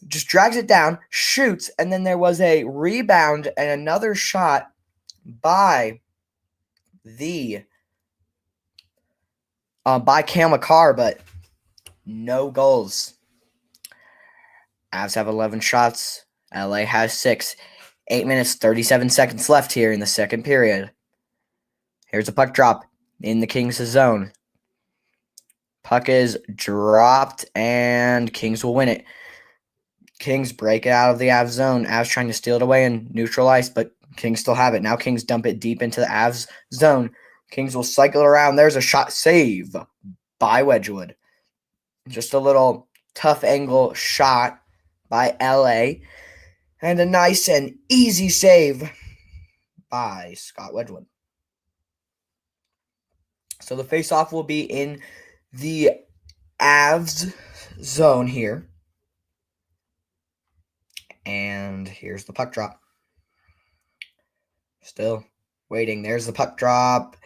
just drags it down, shoots, and then there was a rebound and another shot by Cam Makar, but no goals. Avs have 11 shots. LA has 6. 8 minutes, 37 seconds left here in the second period. Here's a puck drop in the Kings' zone. Puck is dropped, and Kings will win it. Kings break it out of the Avs zone. Avs trying to steal it away and neutral ice, but Kings still have it. Now Kings dump it deep into the Avs zone. Kings will cycle around. There's a shot save by Wedgwood. Just a little tough angle shot by LA. And a nice and easy save by Scott Wedgwood. So the faceoff will be in the Avs zone here. And here's the puck drop. Still waiting. There's the puck drop.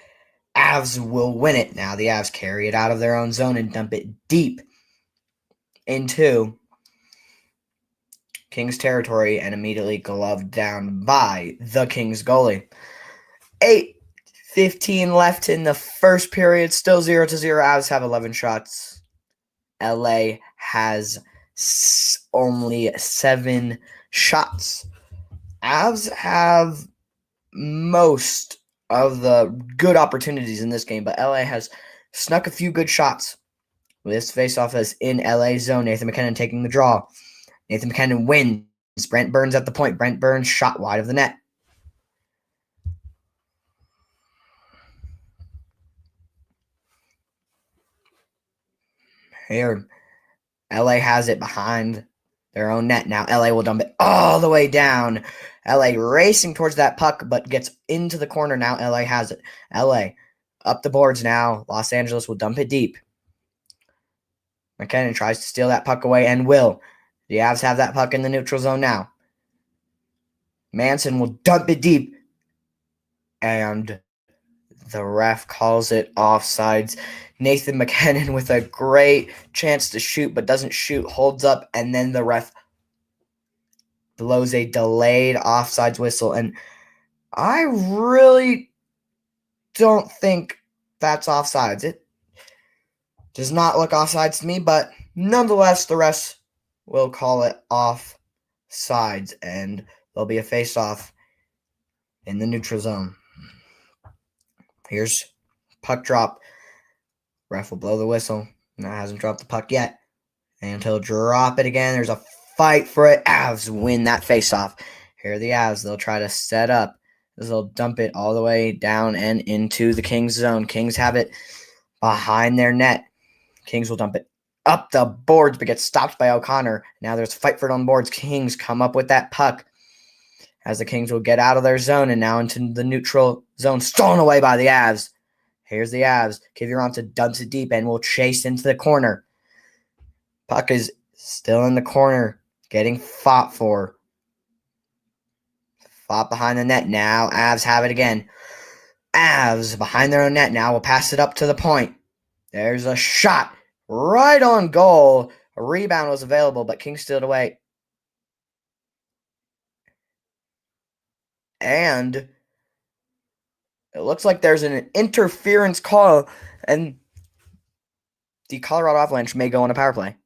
Avs will win it. Now the Avs carry it out of their own zone and dump it deep into Kings territory and immediately gloved down by the Kings goalie. 8:15 left in the first period. Still 0-0. Avs have 11 shots. LA has only 7 shots. Avs have most of the good opportunities in this game, but LA has snuck a few good shots. This faceoff is in LA zone. Nathan MacKinnon taking the draw. Nathan MacKinnon wins. Brent Burns at the point. Brent Burns shot wide of the net. Here, LA has it behind their own net. Now LA will dump it all the way down. LA racing towards that puck, but gets into the corner. Now LA has it. LA up the boards now. Los Angeles will dump it deep. McKinnon tries to steal that puck away and will. The Avs have that puck in the neutral zone now. Manson will dump it deep. And the ref calls it offsides. Nathan McKinnon with a great chance to shoot, but doesn't shoot, holds up, and then the ref blows a delayed offsides whistle. And I really don't think that's offsides. It does not look offsides to me, but nonetheless, the refs will call it offsides, and there'll be a face-off in the neutral zone. Here's puck drop. Ref will blow the whistle. No, hasn't dropped the puck yet. And he'll drop it again. There's a fight for it. Avs win that faceoff. Here are the Avs. They'll try to set up. They'll dump it all the way down and into the Kings zone. Kings have it behind their net. Kings will dump it up the boards, but gets stopped by O'Connor. Now there's a fight for it on the boards. Kings come up with that puck as the Kings will get out of their zone and now into the neutral zone. Stolen away by the Avs. Here's the Avs. Kiviranta dumps it deep and will chase into the corner. Puck is still in the corner, getting fought for. Fought behind the net. Now Avs have it again. Avs behind their own net now will pass it up to the point. There's a shot right on goal. A rebound was available, but Kings stealed away. And it looks like there's an interference call, and the Colorado Avalanche may go on a power play.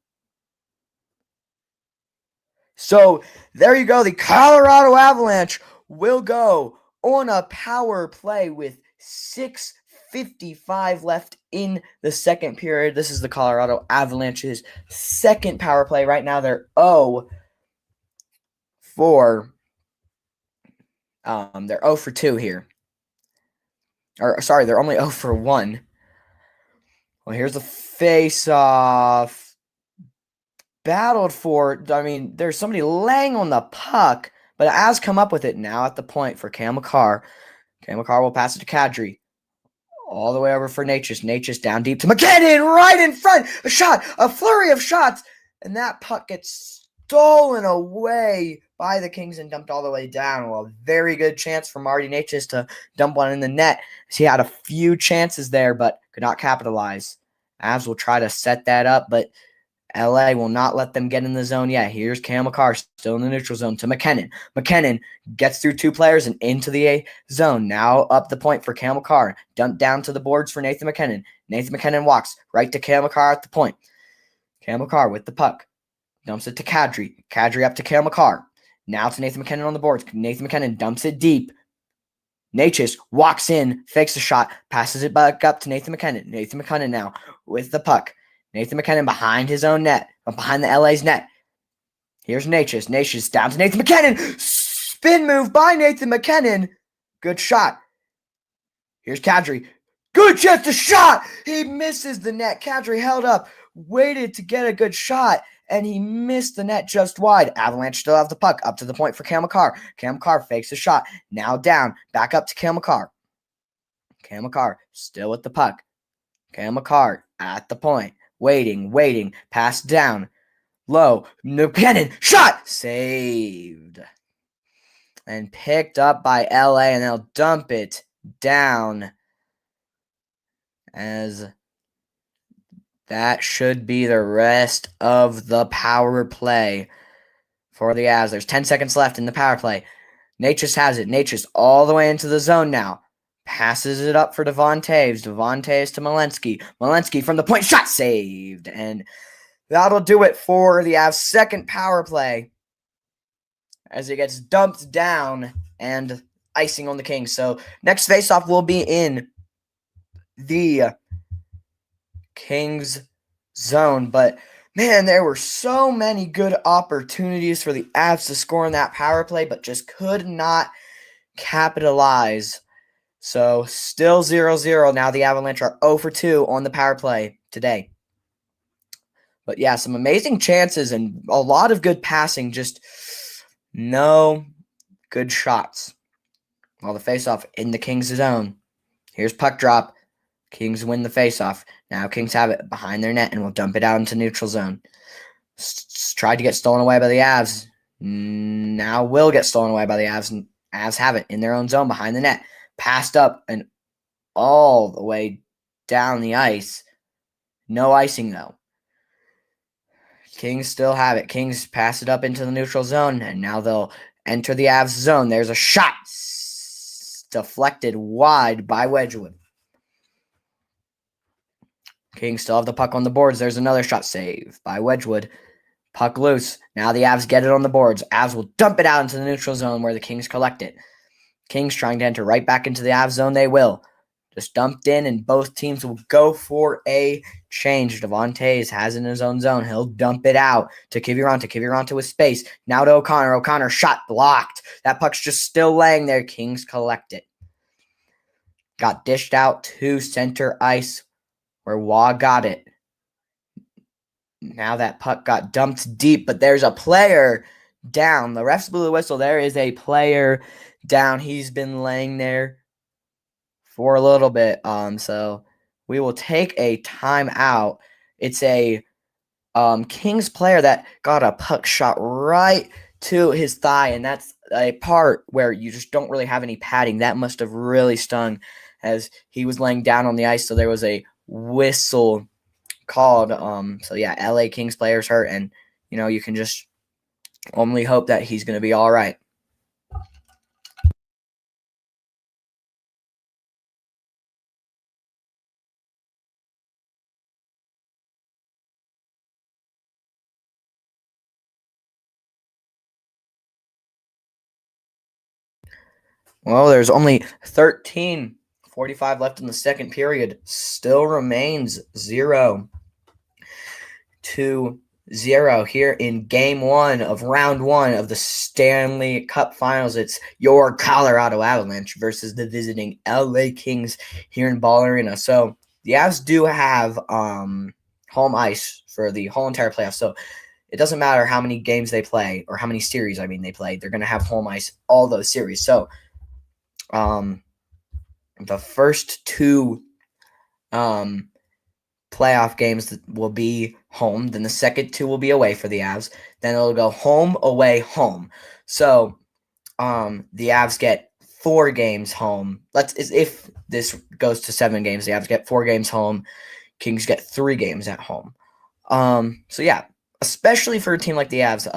So there you go. The Colorado Avalanche will go on a power play with 6:55 left in the second period. This is the Colorado Avalanche's second power play. Right now they're 0 for 2 here. Or sorry, they're only 0 for 1. Well, here's the face-off. Battled for, I mean, there's somebody laying on the puck, but Avs come up with it now at the point for Cale Makar. Cale Makar will pass it to Kadri. All the way over for Natchez. Natchez down deep to McKinnon right in front. A shot, a flurry of shots, and that puck gets stolen away by the Kings and dumped all the way down. Well, a very good chance for Marty Natchez to dump one in the net. He had a few chances there, but could not capitalize. Avs will try to set that up, but LA will not let them get in the zone yet. Here's Cale Makar still in the neutral zone to McKinnon. McKinnon gets through 2 players and into the A zone. Now up the point for Cale Makar. Dumped down to the boards for Nathan McKinnon. Nathan McKinnon walks right to Cale Makar at the point. Cale Makar with the puck. Dumps it to Kadri. Kadri up to Cale Makar. Now to Nathan McKinnon on the boards. Nathan McKinnon dumps it deep. Natchez walks in, fakes the shot, passes it back up to Nathan McKinnon. Nathan McKinnon now with the puck. Nathan McKinnon behind his own net, behind the LA's net. Here's Natchez. Natchez down to Nathan McKinnon. Spin move by Nathan McKinnon. Good shot. Here's Kadri. Good chance to shot. He misses the net. Kadri held up, waited to get a good shot, and he missed the net just wide. Avalanche still have the puck up to the point for Cale Makar. Cale Makar fakes a shot. Now down. Back up to Cale Makar. Cale Makar still with the puck. Cale Makar at the point. Waiting. Pass down. Low. McKinnon. Shot. Saved. And picked up by LA, and they'll dump it down as that should be the rest of the power play for the Avs. There's 10 seconds left in the power play. Natchez has it. Natchez all the way into the zone now. Passes it up for Devon Toews. Devon Toews to Malinsky. Malinsky from the point. Shot saved. And that'll do it for the Avs' second power play as it gets dumped down and icing on the Kings. So next faceoff will be in the Kings zone. But, man, there were so many good opportunities for the Avs to score in that power play, but just could not capitalize. So still 0-0. Now the Avalanche are 0 for 2 on the power play today. But yeah, some amazing chances and a lot of good passing, just no good shots. Well, the faceoff in the Kings zone. Here's puck drop. Kings win the faceoff. Now Kings have it behind their net and will dump it out into neutral zone. Tried to get stolen away by the Avs. Now will get stolen away by the Avs. And Avs have it in their own zone behind the net. Passed up and all the way down the ice. No icing, though. Kings still have it. Kings pass it up into the neutral zone, and now they'll enter the Avs zone. There's a shot deflected wide by Wedgwood. Kings still have the puck on the boards. There's another shot saved by Wedgwood. Puck loose. Now the Avs get it on the boards. Avs will dump it out into the neutral zone where the Kings collect it. Kings trying to enter right back into the Avs zone. They will. Just dumped in, and both teams will go for a change. Devontae has in his own zone. He'll dump it out to Kiviranta. Kiviranta with space. Now to O'Connor. O'Connor shot blocked. That puck's just still laying there. Kings collect it. Got dished out to center ice where Waugh got it. Now that puck got dumped deep, but there's a player down. The refs blew the whistle. There is a player down. He's been laying there for a little bit. So we will take a timeout. It's a Kings player that got a puck shot right to his thigh, and that's a part where you just don't really have any padding. That must have really stung as he was laying down on the ice. So there was a whistle called. So yeah, LA Kings player's hurt, and you can just only hope that he's going to be all right. Well, there's only 13:45 left in the second period. Still remains 0-0 here in game 1 of round 1 of the Stanley Cup Finals. It's your Colorado Avalanche versus the visiting LA Kings here in Ball Arena. So the Avs do have home ice for the whole entire playoffs. So it doesn't matter how many games they play or how many series, they play. They're going to have home ice all those series. So the first 2 playoff games will be home. Then the second 2 will be away for the Avs. Then it'll go home, away, home. So the Avs get 4 games home. If this goes to 7 games, the Avs get 4 games home. Kings get 3 games at home. So yeah, especially for a team like the Avs,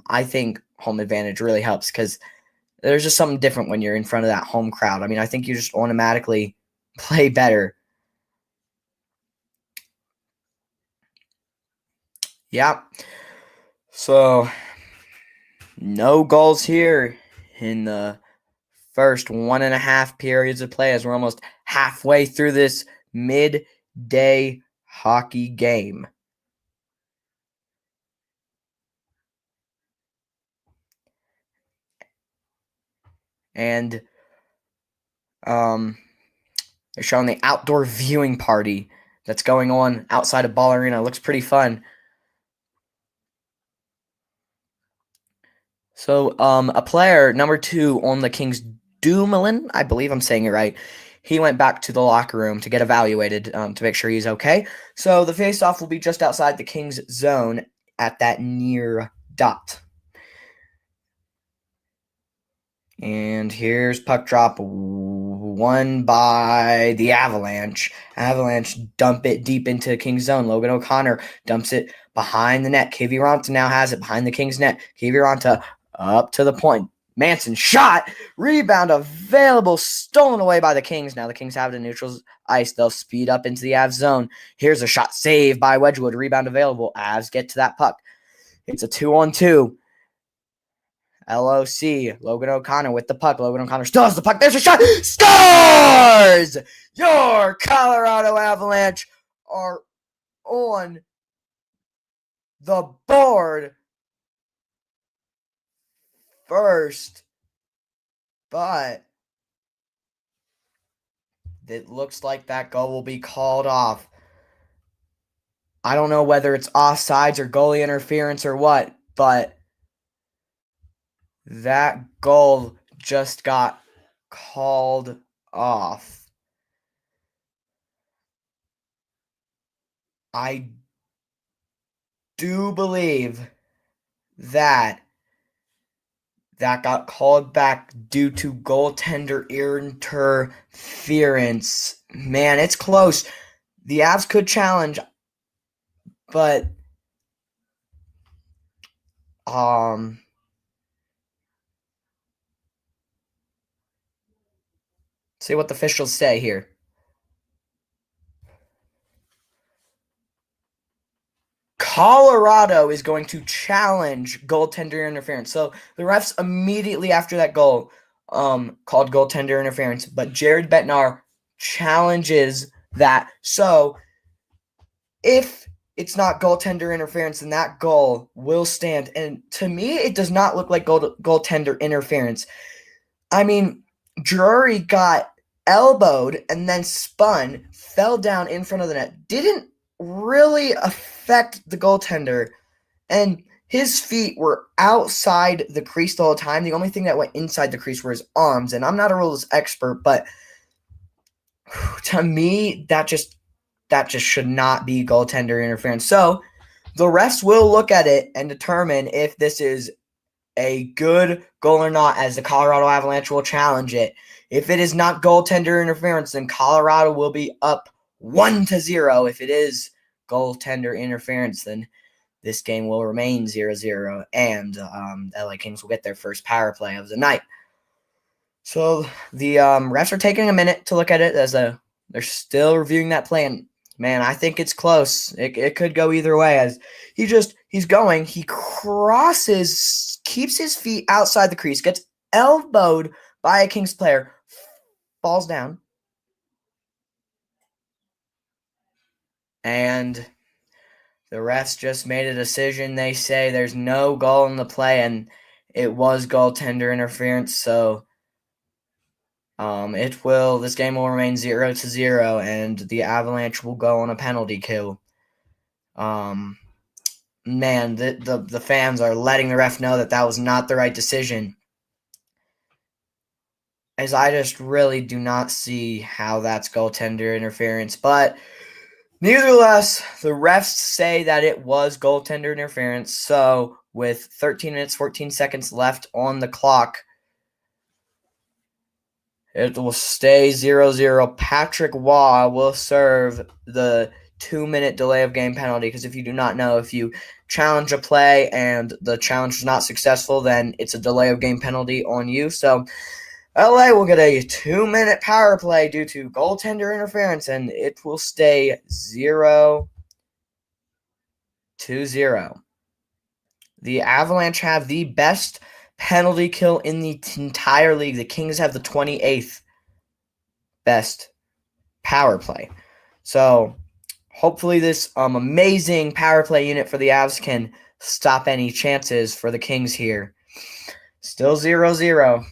I think home advantage really helps because there's just something different when you're in front of that home crowd. I think you just automatically play better. Yeah. So, no goals here in the first 1.5 periods of play as we're almost halfway through this midday hockey game. And they're showing the outdoor viewing party that's going on outside of Ball Arena. It looks pretty fun. So a player, number 2 on the Kings, Dumoulin, I believe I'm saying it right, he went back to the locker room to get evaluated to make sure he's okay. So the faceoff will be just outside the Kings zone at that near dot. And here's puck drop, won by the Avalanche. Avalanche dump it deep into King's zone. Logan O'Connor dumps it behind the net. Kiviranta now has it behind the King's net. Kiviranta up to the point. Manson shot. Rebound available. Stolen away by the Kings. Now the Kings have it in neutral ice. They'll speed up into the Avs zone. Here's a shot saved by Wedgwood. Rebound available. Avs get to that puck. It's a 2-on-2. LOC, Logan O'Connor with the puck. Logan O'Connor still has the puck. There's a shot. Scores! Your Colorado Avalanche are on the board first, but it looks like that goal will be called off. I don't know whether it's offsides or goalie interference or what, but that goal just got called off. I do believe that got called back due to goaltender interference. Man, it's close. The Avs could challenge, but see what the officials say here. Colorado is going to challenge goaltender interference. So the refs immediately after that goal called goaltender interference, but Jared Bednar challenges that. So if it's not goaltender interference, then that goal will stand. And to me, it does not look like goaltender interference. I mean, Drury got elbowed and then spun, fell down in front of the net. Didn't really affect the goaltender. And his feet were outside the crease the whole time. The only thing that went inside the crease were his arms. And I'm not a rules expert, but to me, that just should not be goaltender interference. So the refs will look at it and determine if this is a good goal or not, as the Colorado Avalanche will challenge it. If it is not goaltender interference, then Colorado will be up 1-0. If it is goaltender interference, then this game will remain 0-0, and LA Kings will get their first power play of the night. So the refs are taking a minute to look at it as they're still reviewing that play. And man, I think it's close. It could go either way. As he's going, he crosses, keeps his feet outside the crease, gets elbowed by a Kings player, falls down, and the refs just made a decision. They say there's no goal in the play, and it was goaltender interference. So this game will remain 0-0, and the Avalanche will go on a penalty kill. Man, the fans are letting the ref know that was not the right decision, as I just really do not see how that's goaltender interference. But nevertheless, the refs say that it was goaltender interference. So with 13 minutes, 14 seconds left on the clock, it will stay 0-0. Patrick Waugh will serve the 2-minute delay of game penalty, because if you do not know, if you challenge a play and the challenge is not successful, then it's a delay of game penalty on you. So LA will get a 2-minute power play due to goaltender interference, and it will stay 0-0. The Avalanche have the best penalty kill in the entire league. The Kings have the 28th best power play. So hopefully this amazing power play unit for the Avs can stop any chances for the Kings here. Still 0-0.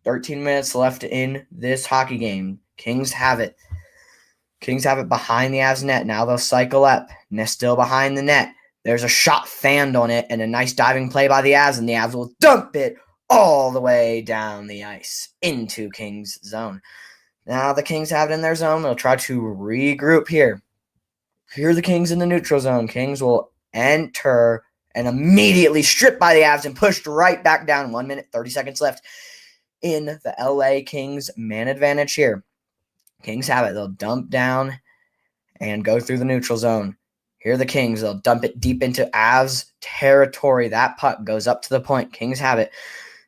13 minutes left in this hockey game. Kings have it. Kings have it behind the Avs net. Now they'll cycle up. And they're still behind the net. There's a shot fanned on it and a nice diving play by the Avs, and the Avs will dump it all the way down the ice into Kings zone. Now the Kings have it in their zone. They'll try to regroup here. Here are the Kings in the neutral zone. Kings will enter and immediately stripped by the Avs and pushed right back down. 1 minute, 30 seconds left in the LA Kings man advantage here. Kings have it. They'll dump down and go through the neutral zone. Here are the Kings. They'll dump it deep into Avs territory. That puck goes up to the point. Kings have it.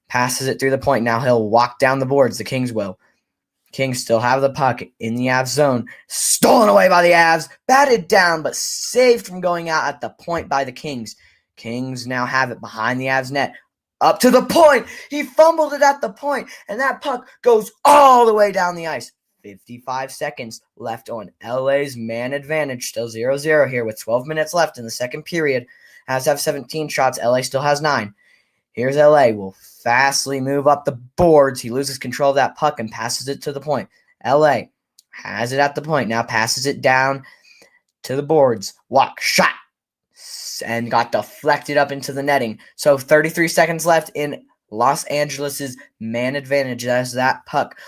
Passes it through the point. Now he'll walk down the boards. The Kings will. Kings still have the puck in the Avs zone. Stolen away by the Avs. Batted down, but saved from going out at the point by the Kings. Kings now have it behind the Avs net. Up to the point. He fumbled it at the point, and that puck goes all the way down the ice. 55 seconds left on LA's man advantage. Still 0-0 here with 12 minutes left in the second period. Avs have 17 shots. LA still has 9. Here's LA. Will fastly move up the boards. He loses control of that puck and passes it to the point. LA has it at the point. Now passes it down to the boards. Walk, shot, and got deflected up into the netting. So 33 seconds left in Los Angeles' man advantage as that puck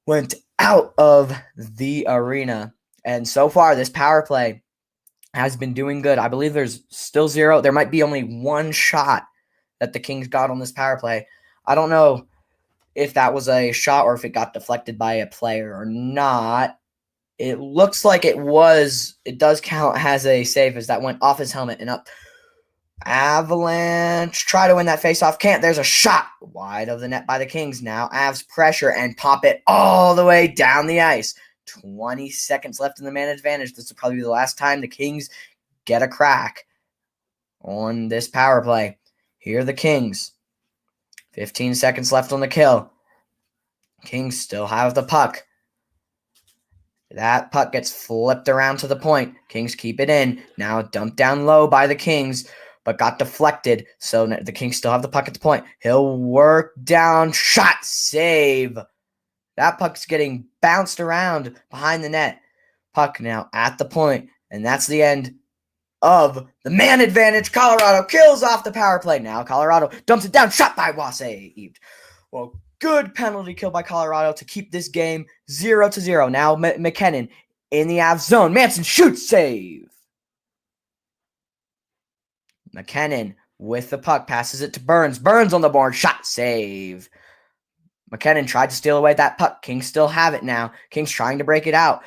went out of the arena. And so far, this power play has been doing good. I believe there's still 0. There might be only 1 shot that the Kings got on this power play. I don't know if that was a shot or if it got deflected by a player or not. It looks like it was. It does count as a save as that went off his helmet and up. Avalanche try to win that faceoff. Can't. There's a shot wide of the net by the Kings now. Avs pressure and pop it all the way down the ice. 20 seconds left in the man advantage. This will probably be the last time the Kings get a crack on this power play. Here are the Kings. 15 seconds left on the kill. Kings still have the puck. That puck gets flipped around to the point. Kings keep it in. Now dumped down low by the Kings, but got deflected. So the Kings still have the puck at the point. He'll work down. Shot. Save. That puck's getting bounced around behind the net. Puck now at the point. And that's the end of the man advantage. Colorado kills off the power play. Now Colorado dumps it down. Shot by saved. Well, good penalty kill by Colorado to keep this game 0-0. Now McKinnon in the Avs zone. Manson shoots. Save. McKinnon with the puck. Passes it to Burns. Burns on the board. Shot. Save. McKinnon tried to steal away that puck. Kings still have it now. Kings trying to break it out.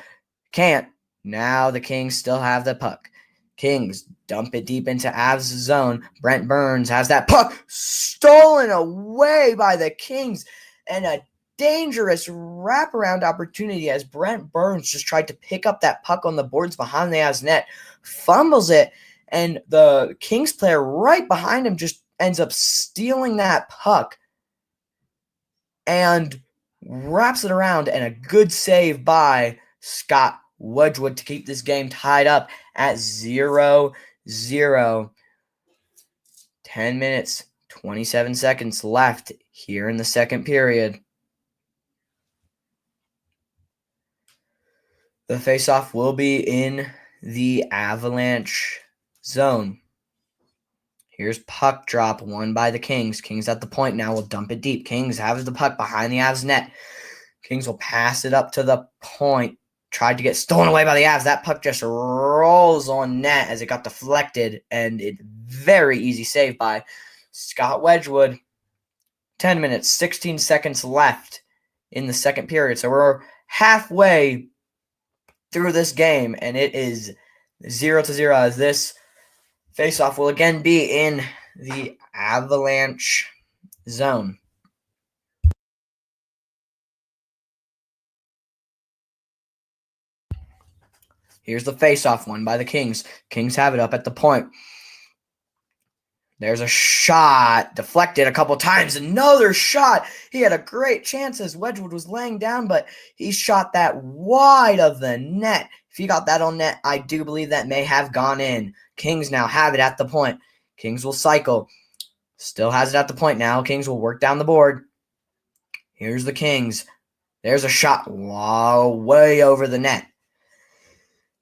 Can't. Now the Kings still have the puck. Kings dump it deep into Avs zone. Brent Burns has that puck stolen away by the Kings. And a dangerous wraparound opportunity as Brent Burns just tried to pick up that puck on the boards behind the Avs net. Fumbles it. And the Kings player right behind him just ends up stealing that puck and wraps it around, and a good save by Scott Wedgwood to keep this game tied up at 0-0. 10 minutes, 27 seconds left here in the second period. The faceoff will be in the Avalanche zone. Here's puck drop, won by the Kings. Kings at the point now will dump it deep. Kings have the puck behind the Avs net. Kings will pass it up to the point. Tried to get stolen away by the Avs. That puck just rolls on net as it got deflected, and it very easy save by Scott Wedgwood. 10 minutes, 16 seconds left in the second period. So we're halfway through this game, and it is 0-0 as this faceoff will again be in the Avalanche zone. Here's the faceoff won by the Kings. Kings have it up at the point. There's a shot deflected a couple times. Another shot. He had a great chance as Wedgwood was laying down, but he shot that wide of the net. If he got that on net, I do believe that may have gone in. Kings now have it at the point. Kings will cycle. Still has it at the point now. Kings will work down the board. Here's the Kings. There's a shot way over the net.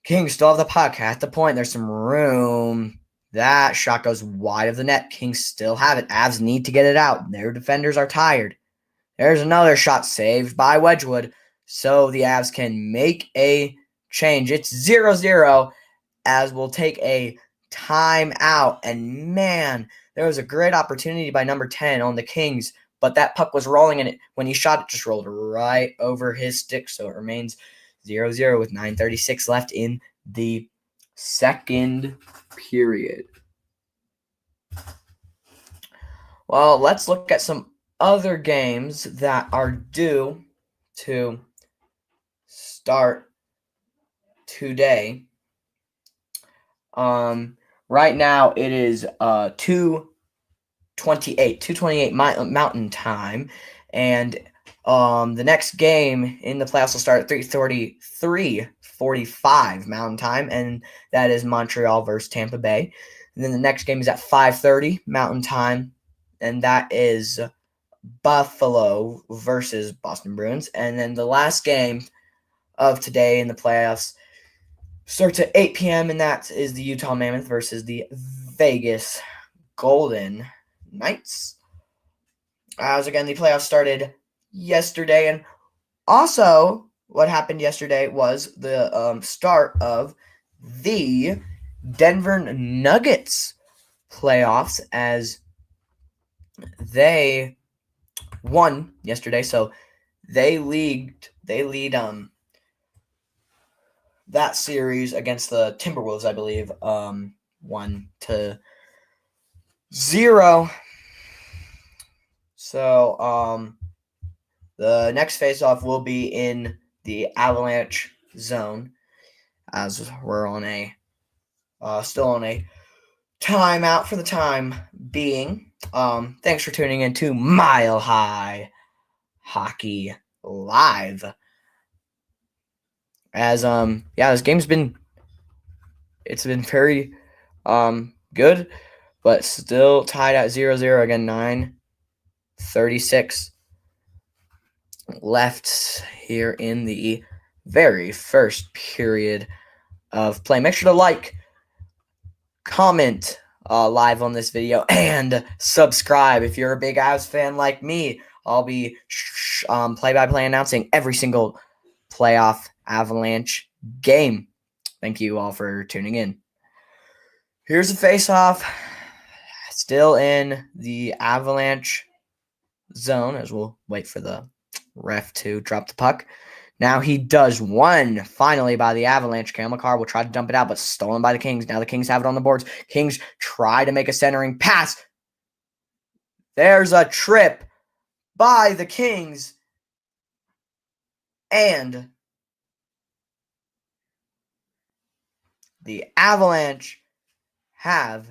Kings still have the puck at the point. There's some room. That shot goes wide of the net. Kings still have it. Avs need to get it out. Their defenders are tired. There's another shot saved by Wedgwood, so the Avs can make a change. It's 0-0 as we'll take a timeout. And man, there was a great opportunity by number 10 on the Kings, but that puck was rolling, and when he shot, it just rolled right over his stick, so it remains 0-0 with 9:36 left in the second period. Well, let's look at some other games that are due to start today. Right now it is 2:28 Mountain Time, and the next game in the playoffs will start at 3:45 Mountain Time, and that is Montreal versus Tampa Bay. And then the next game is at 5:30 Mountain Time, and that is Buffalo versus Boston Bruins. And then the last game of today in the playoffs starts at 8 p.m., and that is the Utah Mammoth versus the Vegas Golden Knights. As again, the playoffs started yesterday, and also what happened yesterday was the start of the Denver Nuggets playoffs as they won yesterday. So they lead that series against the Timberwolves, I believe, 1-0. So the next faceoff will be in the Avalanche zone, as we're on a still on a timeout for the time being. Thanks for tuning in to Mile High Hockey Live. As this game's been very good, but still tied at 0-0 again. 9:36 left here in the very first period of play. Make sure to like, comment live on this video, and subscribe if you're a big Avs fan like me. I'll be play-by-play announcing every single playoff Avalanche game. Thank you all for tuning in. Here's a face-off, still in the Avalanche zone, as we'll wait for the ref to drop the puck. Now he does one, finally, by the Avalanche. Cale Makar will try to dump it out, but stolen by the Kings. Now the Kings have it on the boards. Kings try to make a centering pass. There's a trip by the Kings. And the Avalanche have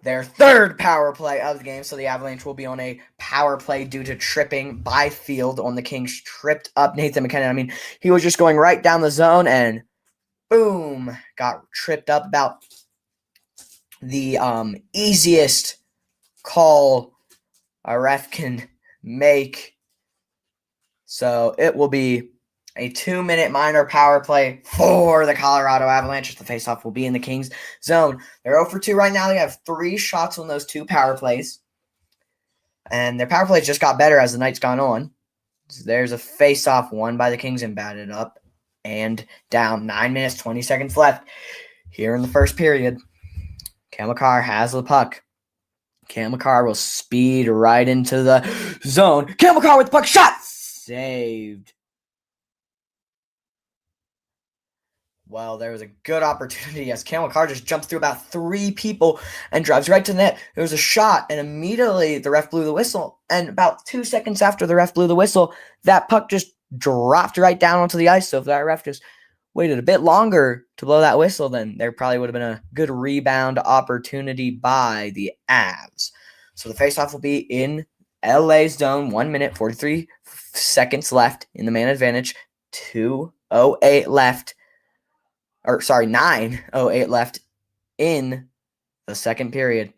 their third power play of the game. So the Avalanche will be on a power play due to tripping by Field on the Kings. Tripped up Nathan McKinnon. I mean, he was just going right down the zone and boom, got tripped up. About the easiest call a ref can make. So it will be a 2-minute minor power play for the Colorado Avalanche. The faceoff will be in the Kings zone. They're 0 for 2 right now. They have 3 shots on those 2 power plays. And their power plays just got better as the night's gone on. So there's a faceoff won by the Kings and batted up and down. 9 minutes, 20 seconds left here in the first period. Cale Makar has the puck. Cale Makar will speed right into the zone. Cale Makar with the puck. Shot! Saved. Well, there was a good opportunity as Cale Makar just jumps through about 3 people and drives right to the net. There was a shot, and immediately the ref blew the whistle. And about 2 seconds after the ref blew the whistle, that puck just dropped right down onto the ice. So if that ref just waited a bit longer to blow that whistle, then there probably would have been a good rebound opportunity by the Avs. So the faceoff will be in LA's zone. 1 minute, 43 seconds left in the man advantage. 2:08 left. 9:08 left in the second period.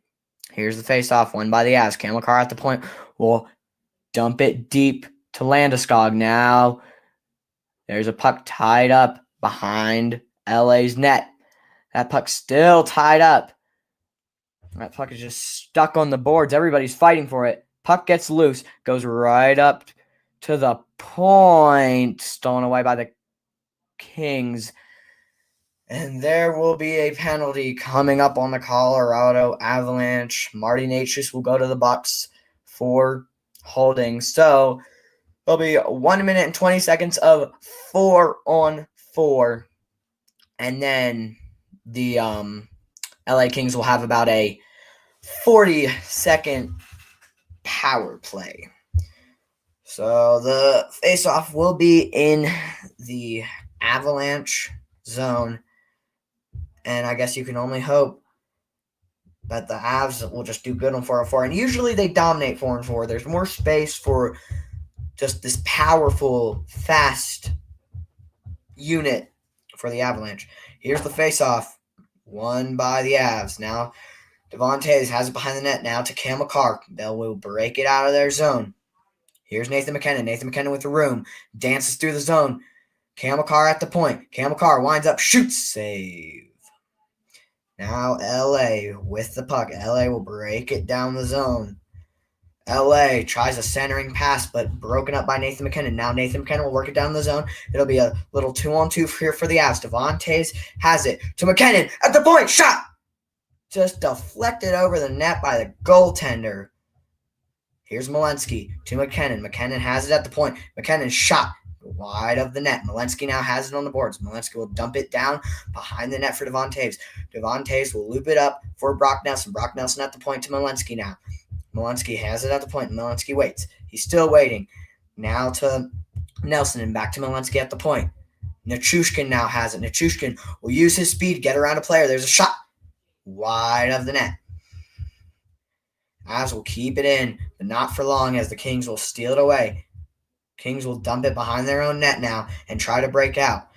Here's the faceoff won by the Avs. Cale Makar at the point will dump it deep to Landeskog. Now there's a puck tied up behind LA's net. That puck's still tied up. That puck is just stuck on the boards. Everybody's fighting for it. Puck gets loose, goes right up to the point. Stolen away by the Kings. And there will be a penalty coming up on the Colorado Avalanche. Marty Necas will go to the box for holding. So there'll be 1 minute and 20 seconds of 4-on-4. And then the LA Kings will have about a 40-second power play. So the faceoff will be in the Avalanche zone. And I guess you can only hope that the Avs will just do good on 4-on-4. And usually they dominate 4-on-4. There's more space for just this powerful, fast unit for the Avalanche. Here's the faceoff, won by the Avs. Now Devon Toews has it behind the net. Now to Cale Makar. They will break it out of their zone. Here's Nathan McKinnon. Nathan McKinnon with the room. Dances through the zone. Cale Makar at the point. Cale Makar winds up, shoots, save. Now LA with the puck. LA will break it down the zone LA tries a centering pass, but broken up by Nathan McKinnon. Now Nathan McKinnon will work it down the zone. It'll be a little 2-on-2 here for the Avs. Devontae's has it to McKinnon at the point. Shot! Just deflected over the net by the goaltender. Here's Malinsky to McKinnon. McKinnon has it at the point. McKinnon shot wide of the net. Malinsky now has it on the boards. Malinsky will dump it down behind the net for Devon Toews. Devon Toews will loop it up for Brock Nelson. Brock Nelson at the point to Malinsky now. Malinsky has it at the point. Malinsky waits. He's still waiting. Now to Nelson and back to Malinsky at the point. Nichushkin now has it. Nichushkin will use his speed to get around a player. There's a shot wide of the net. Avs will keep it in, but not for long as the Kings will steal it away. Kings will dump it behind their own net now and try to break out.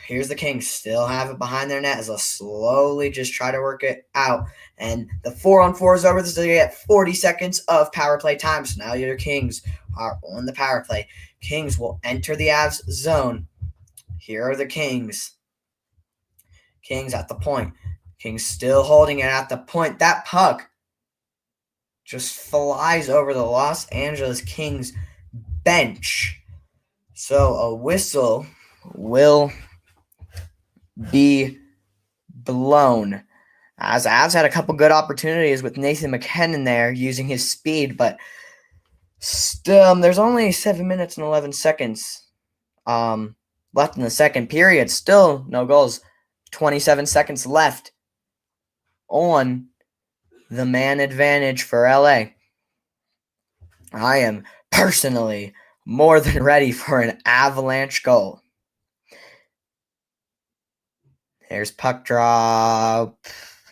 Here's the Kings. Still have it behind their net as they'll slowly just try to work it out. And the 4-on-4 is over. This is going to get 40 seconds of power play time. So now your Kings are on the power play. Kings will enter the Avs zone. Here are the Kings. Kings at the point. Kings still holding it at the point. That puck just flies over the Los Angeles Kings bench. So a whistle will be blown. As Avs had a couple good opportunities with Nathan McKinnon there using his speed, but still, there's only 7 minutes and 11 seconds left in the second period. Still no goals. 27 seconds left on the man advantage for LA. I am personally more than ready for an Avalanche goal. There's puck drop.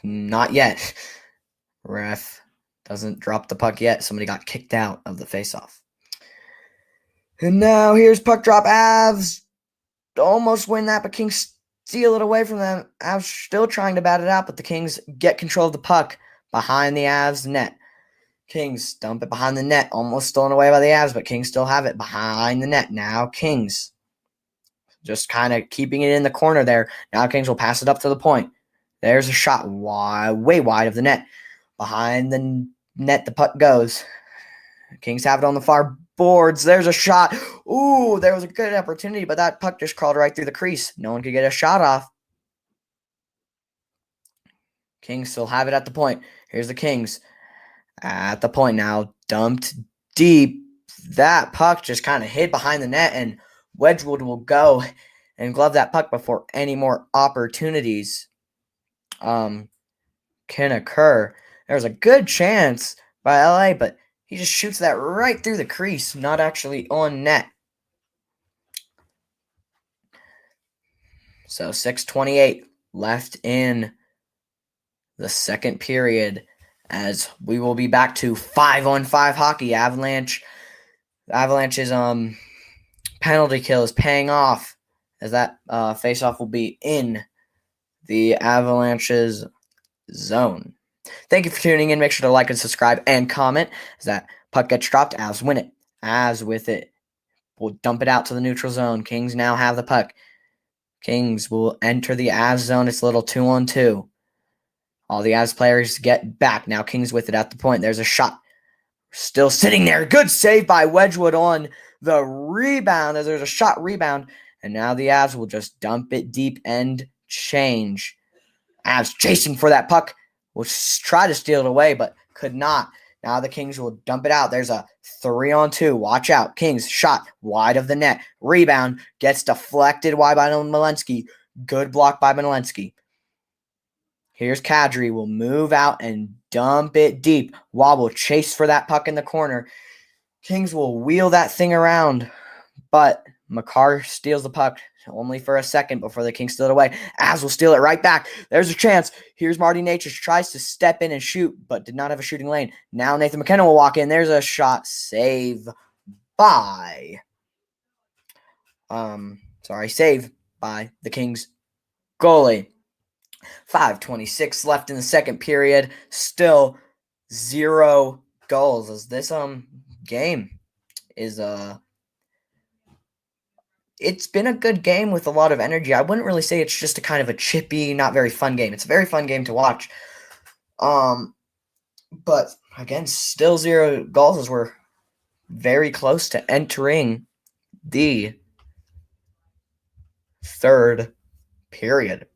Not yet. Ref doesn't drop the puck yet. Somebody got kicked out of the faceoff. And now here's puck drop. Avs almost win that, but Kings steal it away from them. Avs still trying to bat it out, but the Kings get control of the puck behind the Avs net. Kings dump it behind the net, almost stolen away by the Avs, but Kings still have it behind the net. Now Kings just kind of keeping it in the corner there. Now Kings will pass it up to the point. There's a shot way wide of the net. Behind the net, the puck goes. Kings have it on the far boards. There's a shot. Ooh, there was a good opportunity, but that puck just crawled right through the crease. No one could get a shot off. Kings still have it at the point. Here's the Kings at the point now. Dumped deep. That puck just kind of hid behind the net, and Wedgwood will go and glove that puck before any more opportunities can occur. There's a good chance by LA, but he just shoots that right through the crease, not actually on net. So 6:28 left in the second period as we will be back to 5-on-5 hockey. Avalanche's penalty kill is paying off as that faceoff will be in the Avalanche's zone. Thank you for tuning in. Make sure to like and subscribe and comment as that puck gets dropped. Avs win it. Avs with it will dump it out to the neutral zone. Kings now have the puck. Kings will enter the Avs zone. It's a little 2-on-2. All the Avs players get back. Now Kings with it at the point. There's a shot. Still sitting there. Good save by Wedgwood on the rebound as there's a shot rebound. And now the Avs will just dump it deep and change. Avs chasing for that puck. Will try to steal it away, but could not. Now the Kings will dump it out. There's a 3-on-2. Watch out. Kings shot wide of the net. Rebound gets deflected wide by Malinsky. Good block by Malinsky. Here's Kadri. Will move out and dump it deep. Wobble chase for that puck in the corner. Kings will wheel that thing around, but Makar steals the puck only for a second before the Kings steal it away. Avs will steal it right back. There's a chance. Here's Marty Natchez. Tries to step in and shoot, but did not have a shooting lane. Now Nathan McKinnon will walk in. There's a shot. Save by the Kings goalie. 5:26 left in the second period. Still 0 goals as this game is it's been a good game with a lot of energy. I wouldn't really say it's just a kind of a chippy, not very fun game. It's a very fun game to watch. But Again, still 0 goals as we're very close to entering the third period.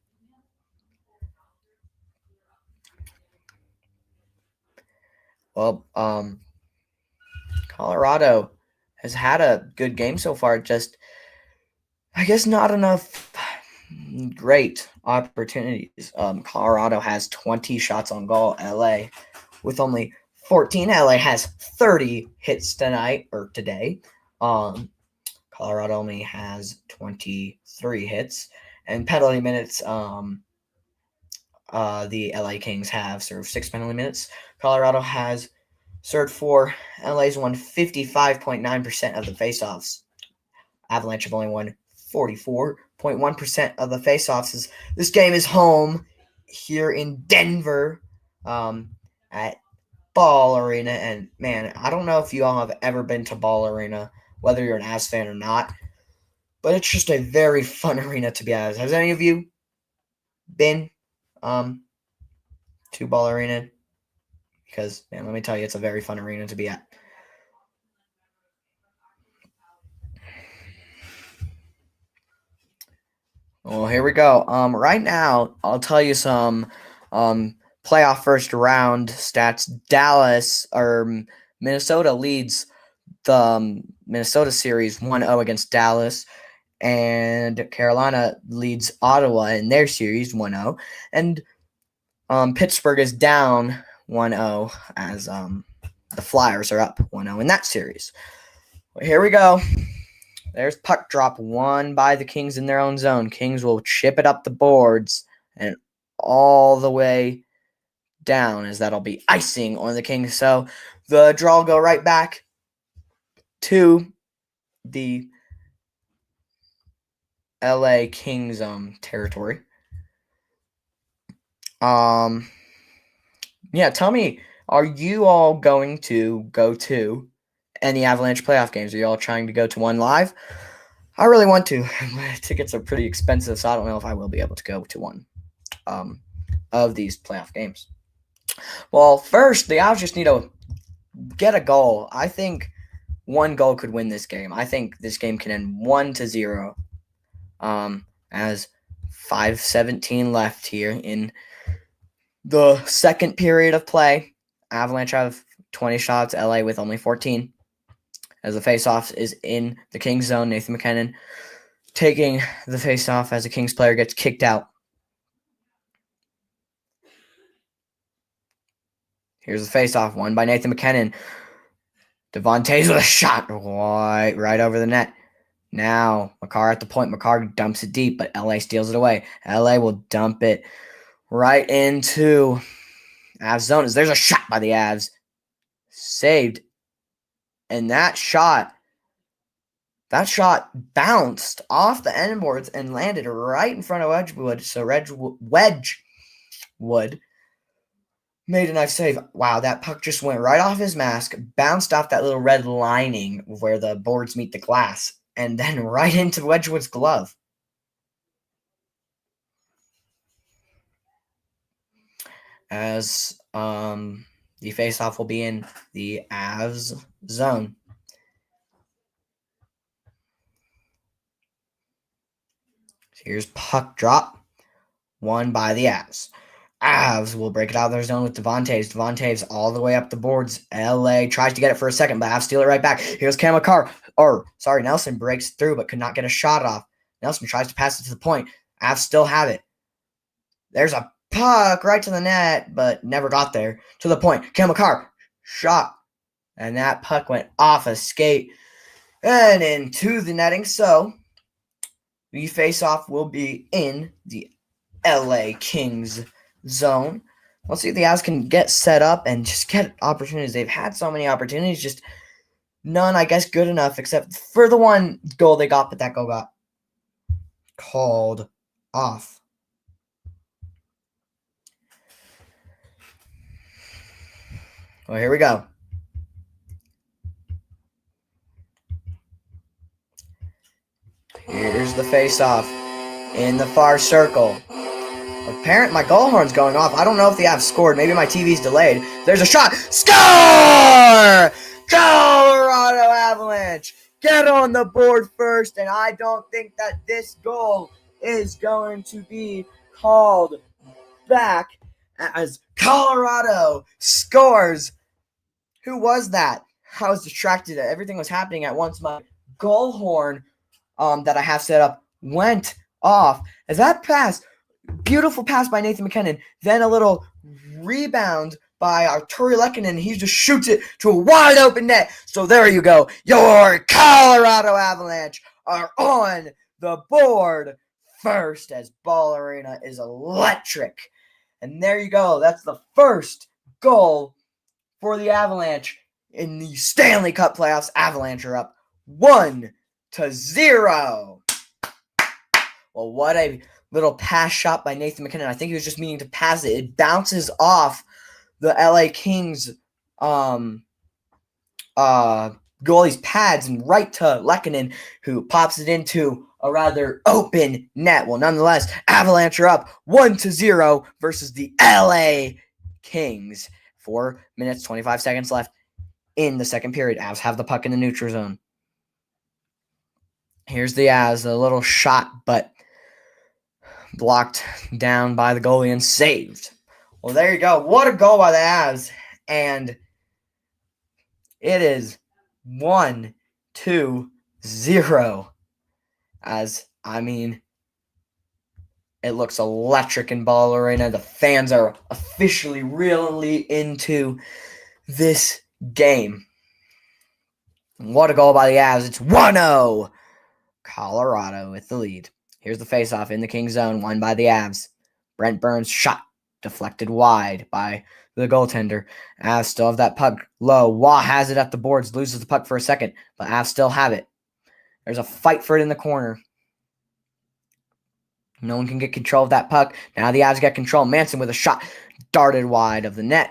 Well, Colorado has had a good game so far. Just, I guess, not enough great opportunities. Colorado has 20 shots on goal. LA with only 14. LA has 30 hits tonight or today. Colorado only has 23 hits. And penalty minutes, the LA Kings have served 6 penalty minutes. Colorado has served 4. LA's won 55.9% of the faceoffs. Avalanche have only won 44.1% of the faceoffs. This game is home here in Denver at Ball Arena. And, man, I don't know if you all have ever been to Ball Arena, whether you're an Avs fan or not, but it's just a very fun arena to be at. Has any of you been to Ball Arena? Because, man, let me tell you, it's a very fun arena to be at. Well, here we go. Right now, I'll tell you some playoff first round stats. Minnesota leads the Minnesota series 1-0 against Dallas, and Carolina leads Ottawa in their series 1-0, and Pittsburgh is down 1-0 as the Flyers are up 1-0 in that series. Well, here we go. There's puck drop won by the Kings in their own zone. Kings will chip it up the boards and all the way down, as that'll be icing on the Kings. So the draw will go right back to the LA Kings territory. Yeah, tell me, are you all going to go to any Avalanche playoff games? Are you all trying to go to one live? I really want to. My tickets are pretty expensive, so I don't know if I will be able to go to one of these playoff games. Well, first, the Avs just need to get a goal. I think one goal could win this game. I think this game can end 1-0 as 5:17 left here in the second period of play. Avalanche have 20 shots, LA with only 14. As the faceoff is in the Kings zone, Nathan MacKinnon taking the faceoff as a Kings player gets kicked out. Here's the faceoff, won by Nathan MacKinnon. Devontae's with a shot right over the net. Now, Makar at the point. Makar dumps it deep, but LA steals it away. LA will dump it right into Avs zone. There's a shot by the Avs. Saved. And that shot bounced off the end boards and landed right in front of Wedgwood. So Wedgwood made a nice save. Wow, that puck just went right off his mask, bounced off that little red lining where the boards meet the glass, and then right into Wedgwood's glove. As the faceoff will be in the Avs zone. Here's puck drop, won by the Avs. Avs will break it out of their zone with Devontae's. Devontae's all the way up the boards. LA tries to get it for a second, but Avs steal it right back. Here's Nelson breaks through but could not get a shot off. Nelson tries to pass it to the point. Avs still have it. There's a puck right to the net, but never got there. To the point. Cam Makar shot. And that puck went off a skate and into the netting. So the face-off will be in the LA Kings zone. Let's see if the Avs can get set up and just get opportunities. They've had so many opportunities, just none, I guess, good enough, except for the one goal they got, but that goal got called off. Well, here we go. Here's the face-off in the far circle. Apparently, my goal horn's going off. I don't know if the Avs scored. Maybe my TV's delayed. There's a shot. Score! Colorado Avalanche get on the board first, and I don't think that this goal is going to be called back as Colorado scores. Who was that? I was distracted. Everything was happening at once. My goal horn that I have set up went off as that pass. Beautiful pass by Nathan MacKinnon. Then a little rebound by Arturi Lehkonen. He just shoots it to a wide open net. So there you go. Your Colorado Avalanche are on the board first as Ball Arena is electric. And there you go. That's the first goal for the Avalanche in the Stanley Cup playoffs. Avalanche are up 1-0. Well, what a little pass shot by Nathan MacKinnon. I think he was just meaning to pass it. It bounces off the LA Kings goalie's pads and right to Lehkonen, who pops it into a rather open net. Well, nonetheless, Avalanche are up 1-0 versus the LA Kings. 4 minutes, 25 seconds left in the second period. Avs have the puck in the neutral zone. Here's the Avs, a little shot, but blocked down by the goalie and saved. Well, there you go. What a goal by the Avs. And it is 1-0. It looks electric in Ball Arena. The fans are officially really into this game. What a goal by the Avs. It's 1-0. Colorado with the lead. Here's the faceoff in the Kings zone, won by the Avs. Brent Burns shot, deflected wide by the goaltender. Avs still have that puck low. Waugh has it at the boards, loses the puck for a second, but Avs still have it. There's a fight for it in the corner. No one can get control of that puck. Now the Avs get control. Manson with a shot darted wide of the net.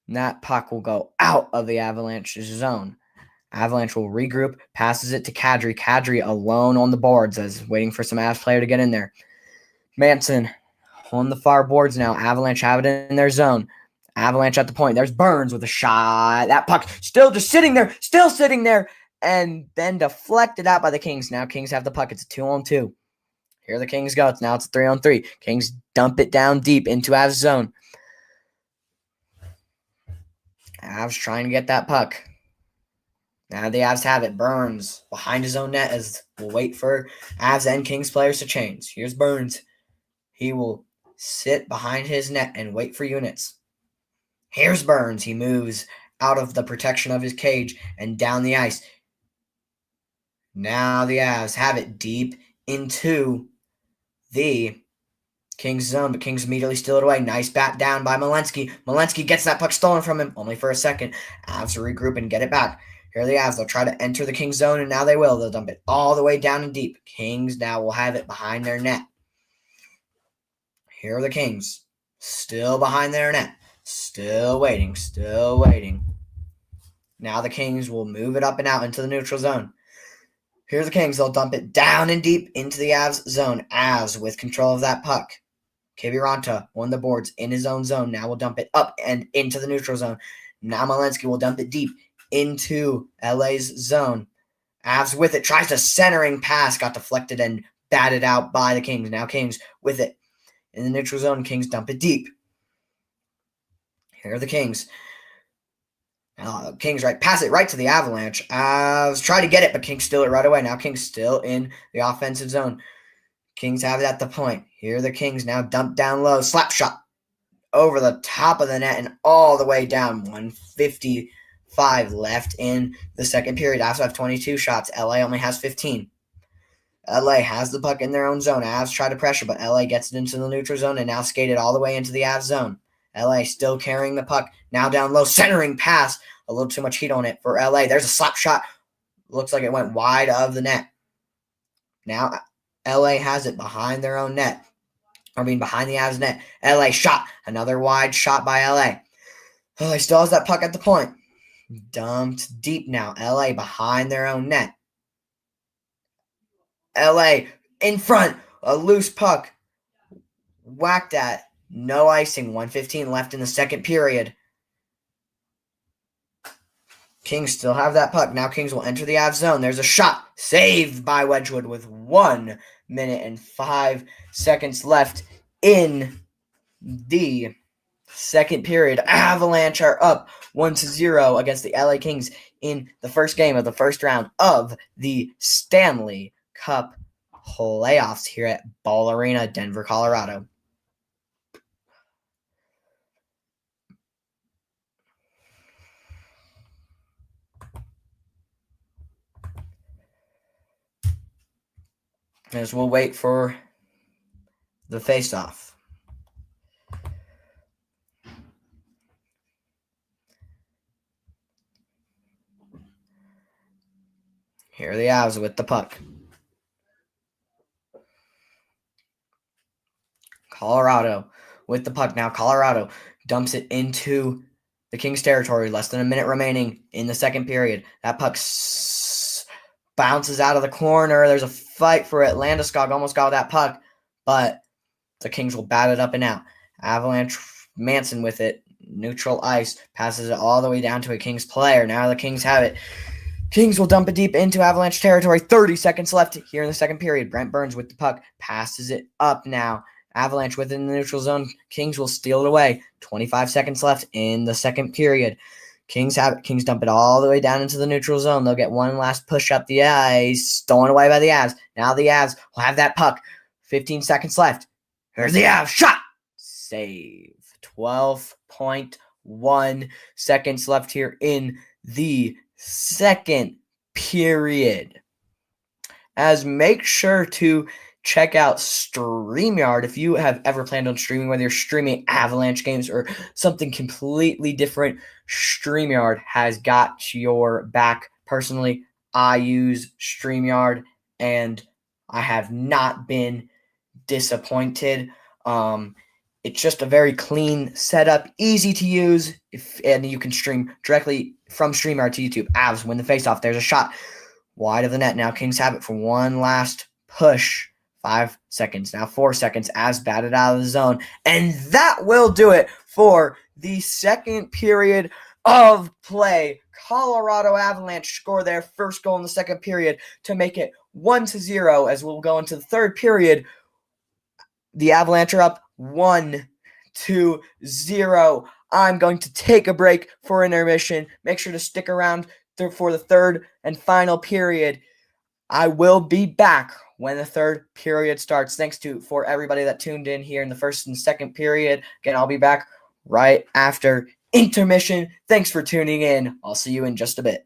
And that puck will go out of the Avalanche zone. Avalanche will regroup, passes it to Kadri. Kadri alone on the boards as waiting for some Avs player to get in there. Manson on the far boards now. Avalanche have it in their zone. Avalanche at the point. There's Burns with a shot. That puck still sitting there, and then deflected out by the Kings. Now Kings have the puck. It's a 2-on-2. Here the Kings go. Now it's a 3-on-3. Kings dump it down deep into Avs zone. Avs trying to get that puck. Now the Avs have it. Burns behind his own net as we'll wait for Avs and Kings players to change. Here's Burns. He will sit behind his net and wait for units. Here's Burns. He moves out of the protection of his cage and down the ice. Now the Avs have it deep into the Kings zone, but Kings immediately steal it away. Nice bat down by Malinsky. Malinsky gets that puck stolen from him, only for a second. Avs regroup and get it back. Here are the Avs. They'll try to enter the Kings zone, and now they will. They'll dump it all the way down and deep. Kings now will have it behind their net. Here are the Kings. Still behind their net. Still waiting. Now the Kings will move it up and out into the neutral zone. Here's the Kings. They'll dump it down and deep into the Avs zone. Avs with control of that puck. Kiviranta won the boards in his own zone. Now we'll dump it up and into the neutral zone. Now Malinsky will dump it deep into LA's zone. Avs with it. Tries a centering pass. Got deflected and batted out by the Kings. Now Kings with it. In the neutral zone, Kings dump it deep. Here are the Kings. Kings pass it right to the Avalanche. Avs try to get it, but Kings steal it right away. Now Kings still in the offensive zone. Kings have it at the point. Here are the Kings now dump down low. Slap shot over the top of the net and all the way down. 1:55 left in the second period. Avs have 22 shots. LA only has 15. LA has the puck in their own zone. Avs try to pressure, but LA gets it into the neutral zone and now skated all the way into the Avs zone. LA still carrying the puck. Now down low. Centering pass. A little too much heat on it for LA. There's a slap shot. Looks like it went wide of the net. Now LA has it behind their own net. Behind the Avs net. LA shot. Another wide shot by LA. LA still has that puck at the point. Dumped deep now. LA behind their own net. LA in front. A loose puck. whacked at. No icing. 1:15 left in the second period. Kings still have that puck. Now Kings will enter the Avs zone. There's a shot. Saved by Wedgwood with 1 minute and 5 seconds left in the second period. Avalanche are up 1-0 against the LA Kings in the first game of the first round of the Stanley Cup playoffs here at Ball Arena, Denver, Colorado. As we'll wait for the face-off. Here are the Avs with the puck. Colorado with the puck now. Colorado dumps it into the Kings territory. Less than a minute remaining in the second period. That puck bounces out of the corner. There's a fight for it. Landeskog almost got that puck, but the Kings will bat it up and out. Avalanche Manson with it. Neutral ice. Passes it all the way down to a Kings player. Now the Kings have it. Kings will dump it deep into Avalanche territory. 30 seconds left here in the second period. Brent Burns with the puck. Passes it up now. Avalanche within the neutral zone. Kings will steal it away. 25 seconds left in the second period. Kings dump it all the way down into the neutral zone. They'll get one last push up the ice. Stolen away by the Avs. Now the Avs will have that puck. 15 seconds left. Here's the Avs. Shot. Save. 12.1 seconds left here in the second period. As make sure to check out StreamYard if you have ever planned on streaming, whether you're streaming Avalanche games or something completely different. StreamYard has got your back. Personally, I use StreamYard and I have not been disappointed. It's just a very clean setup, easy to use, and you can stream directly from StreamYard to YouTube. Avs win the faceoff. There's a shot wide of the net. Now Kings have it for one last push. 5 seconds. Now 4 seconds. Avs batted out of the zone. And that will do it for the second period of play. Colorado Avalanche score their first goal in the second period to make it 1-0 as we'll go into the third period. The Avalanche are up 1-0. I'm going to take a break for intermission. Make sure to stick around for the third and final period. I will be back when the third period starts. Thanks for everybody that tuned in here in the first and second period. Again, I'll be back right after intermission. Thanks for tuning in. I'll see you in just a bit.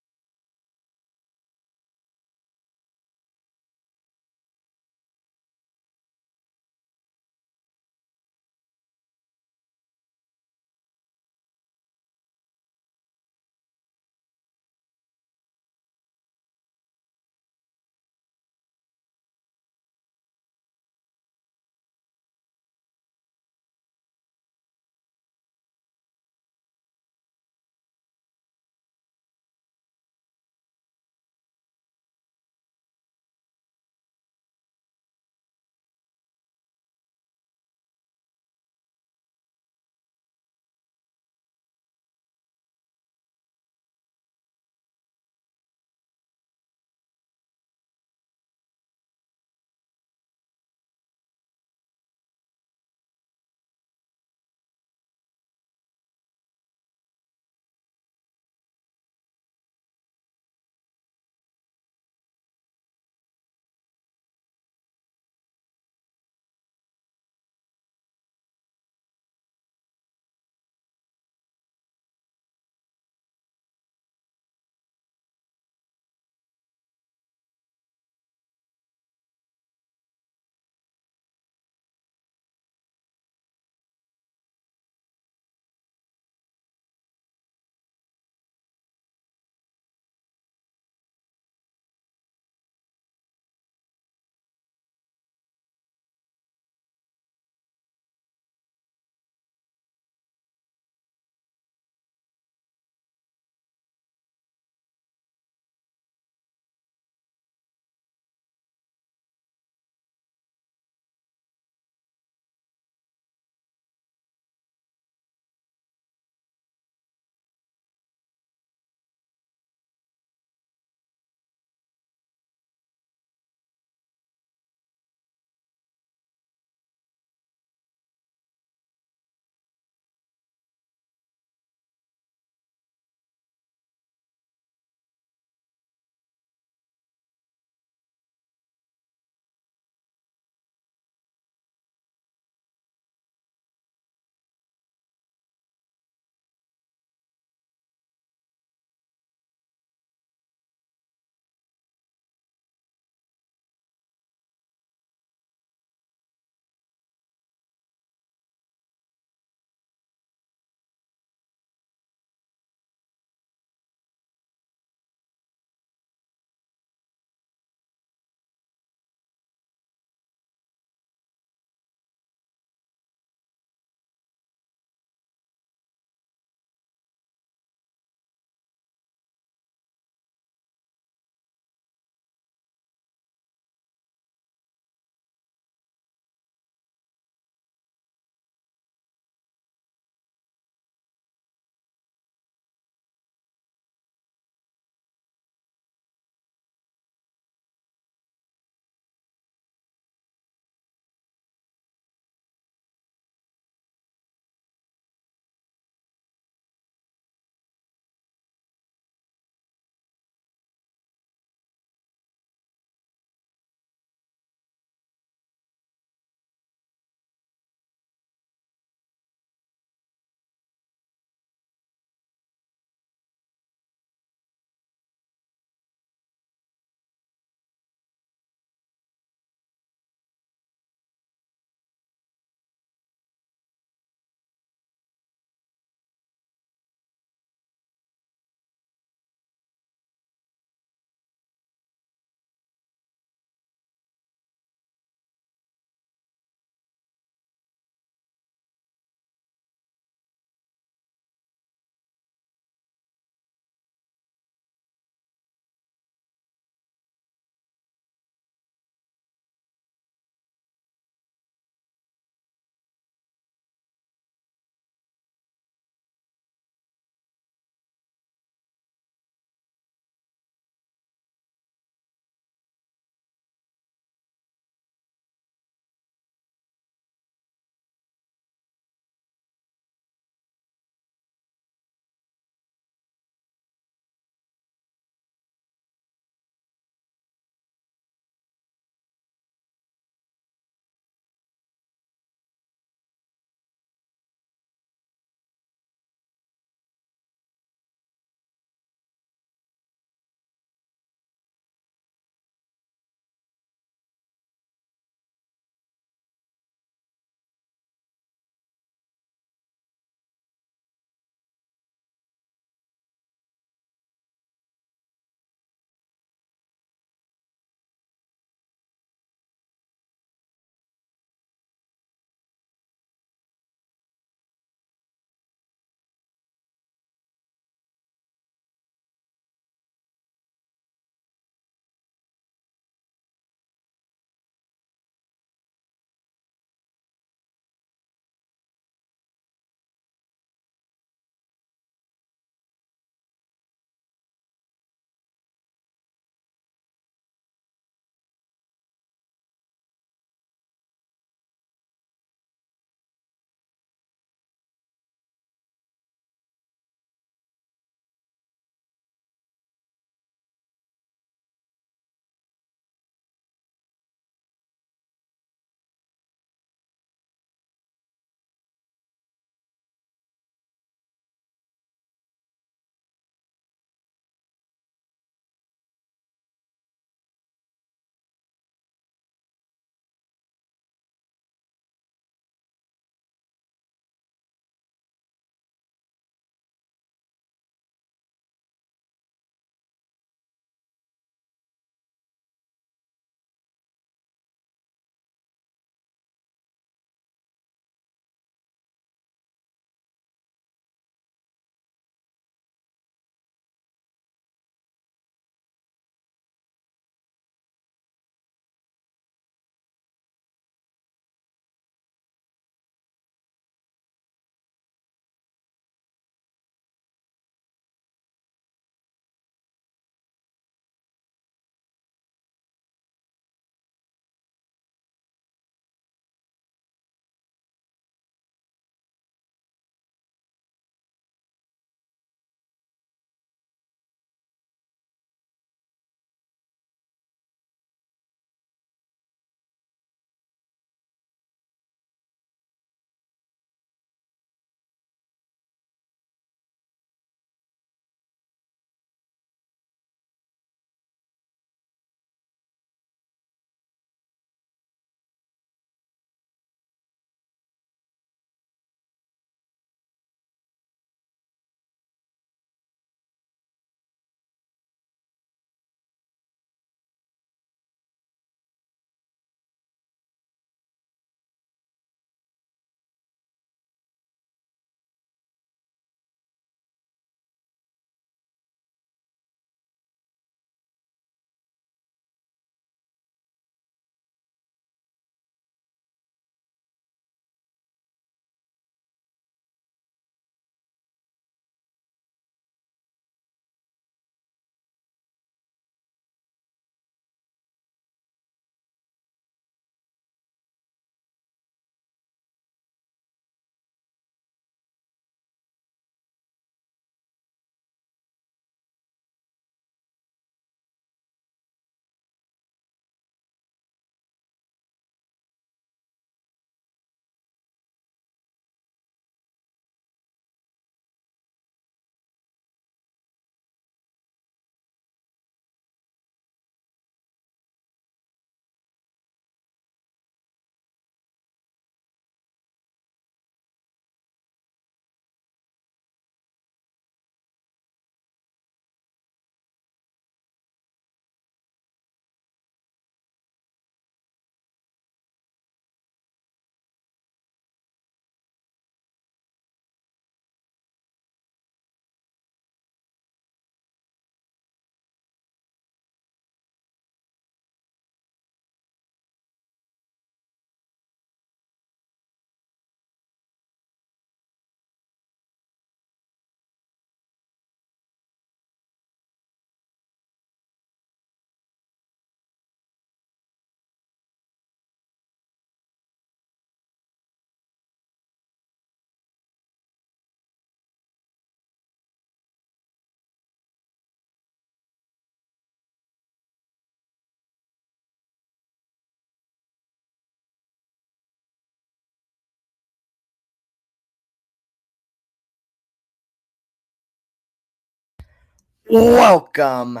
Welcome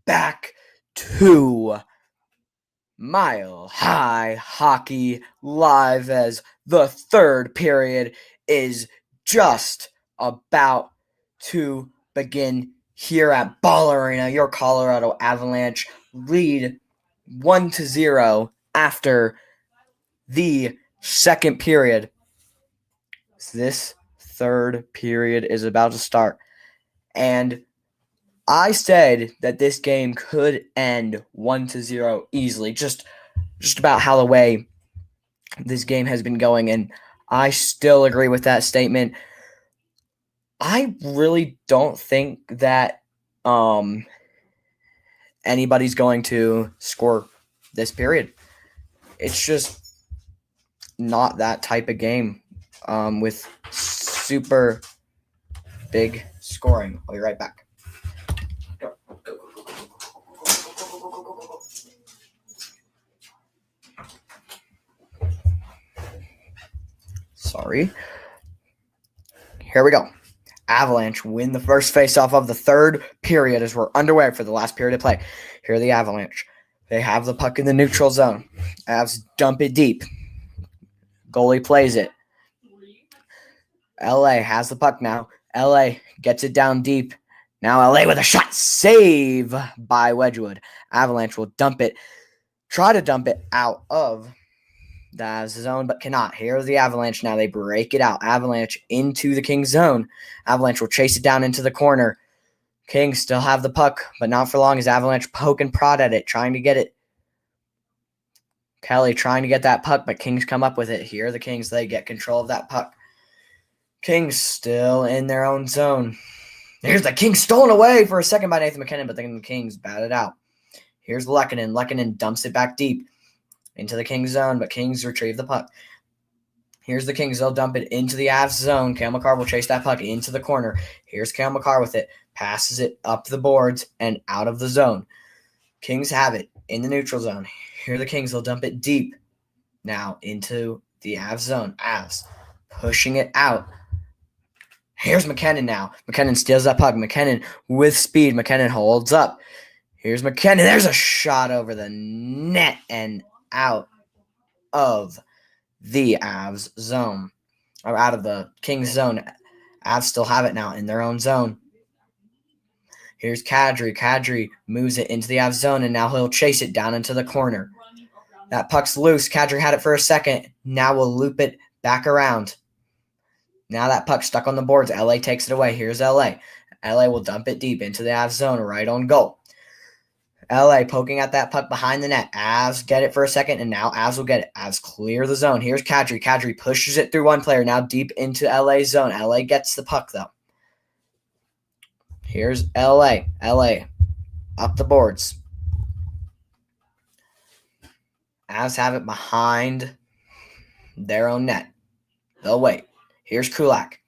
back to Mile High Hockey live as the third period is just about to begin here at Ball Arena. Your Colorado Avalanche lead 1-0 after the second period. This third period is about to start, and I said that this game could end 1-0 easily, just about how the way this game has been going, and I still agree with that statement. I really don't think that anybody's going to score this period. It's just not that type of game with super big scoring. I'll be right back. Sorry. Here we go. Avalanche win the first faceoff of the third period as we're underway for the last period of play. Here are the Avalanche. They have the puck in the neutral zone. Avs dump it deep. Goalie plays it. LA has the puck now. LA gets it down deep. Now LA with a shot. Save by Wedgwood. Avalanche will dump it. Try to dump it out of the Avs zone, but cannot. Here's the Avalanche now. They break it out. Avalanche into the Kings zone. Avalanche will chase it down into the corner. Kings still have the puck, but not for long as Avalanche poke and prod at it, trying to get it. Kelly trying to get that puck, but Kings come up with it. Here are the Kings. They get control of that puck. Kings still in their own zone. Here's the Kings stolen away for a second by Nathan MacKinnon, but then the Kings bat it out. Here's Lehkonen. Lehkonen dumps it back deep into the Kings zone, but Kings retrieve the puck. Here's the Kings. They'll dump it into the Avs zone. Cale Makar will chase that puck into the corner. Here's Cale Makar with it. Passes it up the boards and out of the zone. Kings have it in the neutral zone. Here are the Kings. They'll dump it deep now into the Avs zone. Avs pushing it out. Here's MacKinnon now. MacKinnon steals that puck. MacKinnon with speed. MacKinnon holds up. Here's MacKinnon. There's a shot over the net and out of the Avs zone. Or out of the Kings zone. Avs still have it now in their own zone. Here's Kadri. Kadri moves it into the Avs zone, and now he'll chase it down into the corner. That puck's loose. Kadri had it for a second. Now we'll loop it back around. Now that puck's stuck on the boards. LA takes it away. Here's LA. LA will dump it deep into the Avs zone right on goal. LA poking at that puck behind the net. Avs get it for a second, and now Avs will get it. Avs clear the zone. Here's Kadri. Kadri pushes it through one player, now deep into LA's zone. LA gets the puck, though. Here's LA. LA up the boards. Avs have it behind their own net. They'll wait. Here's Kulak.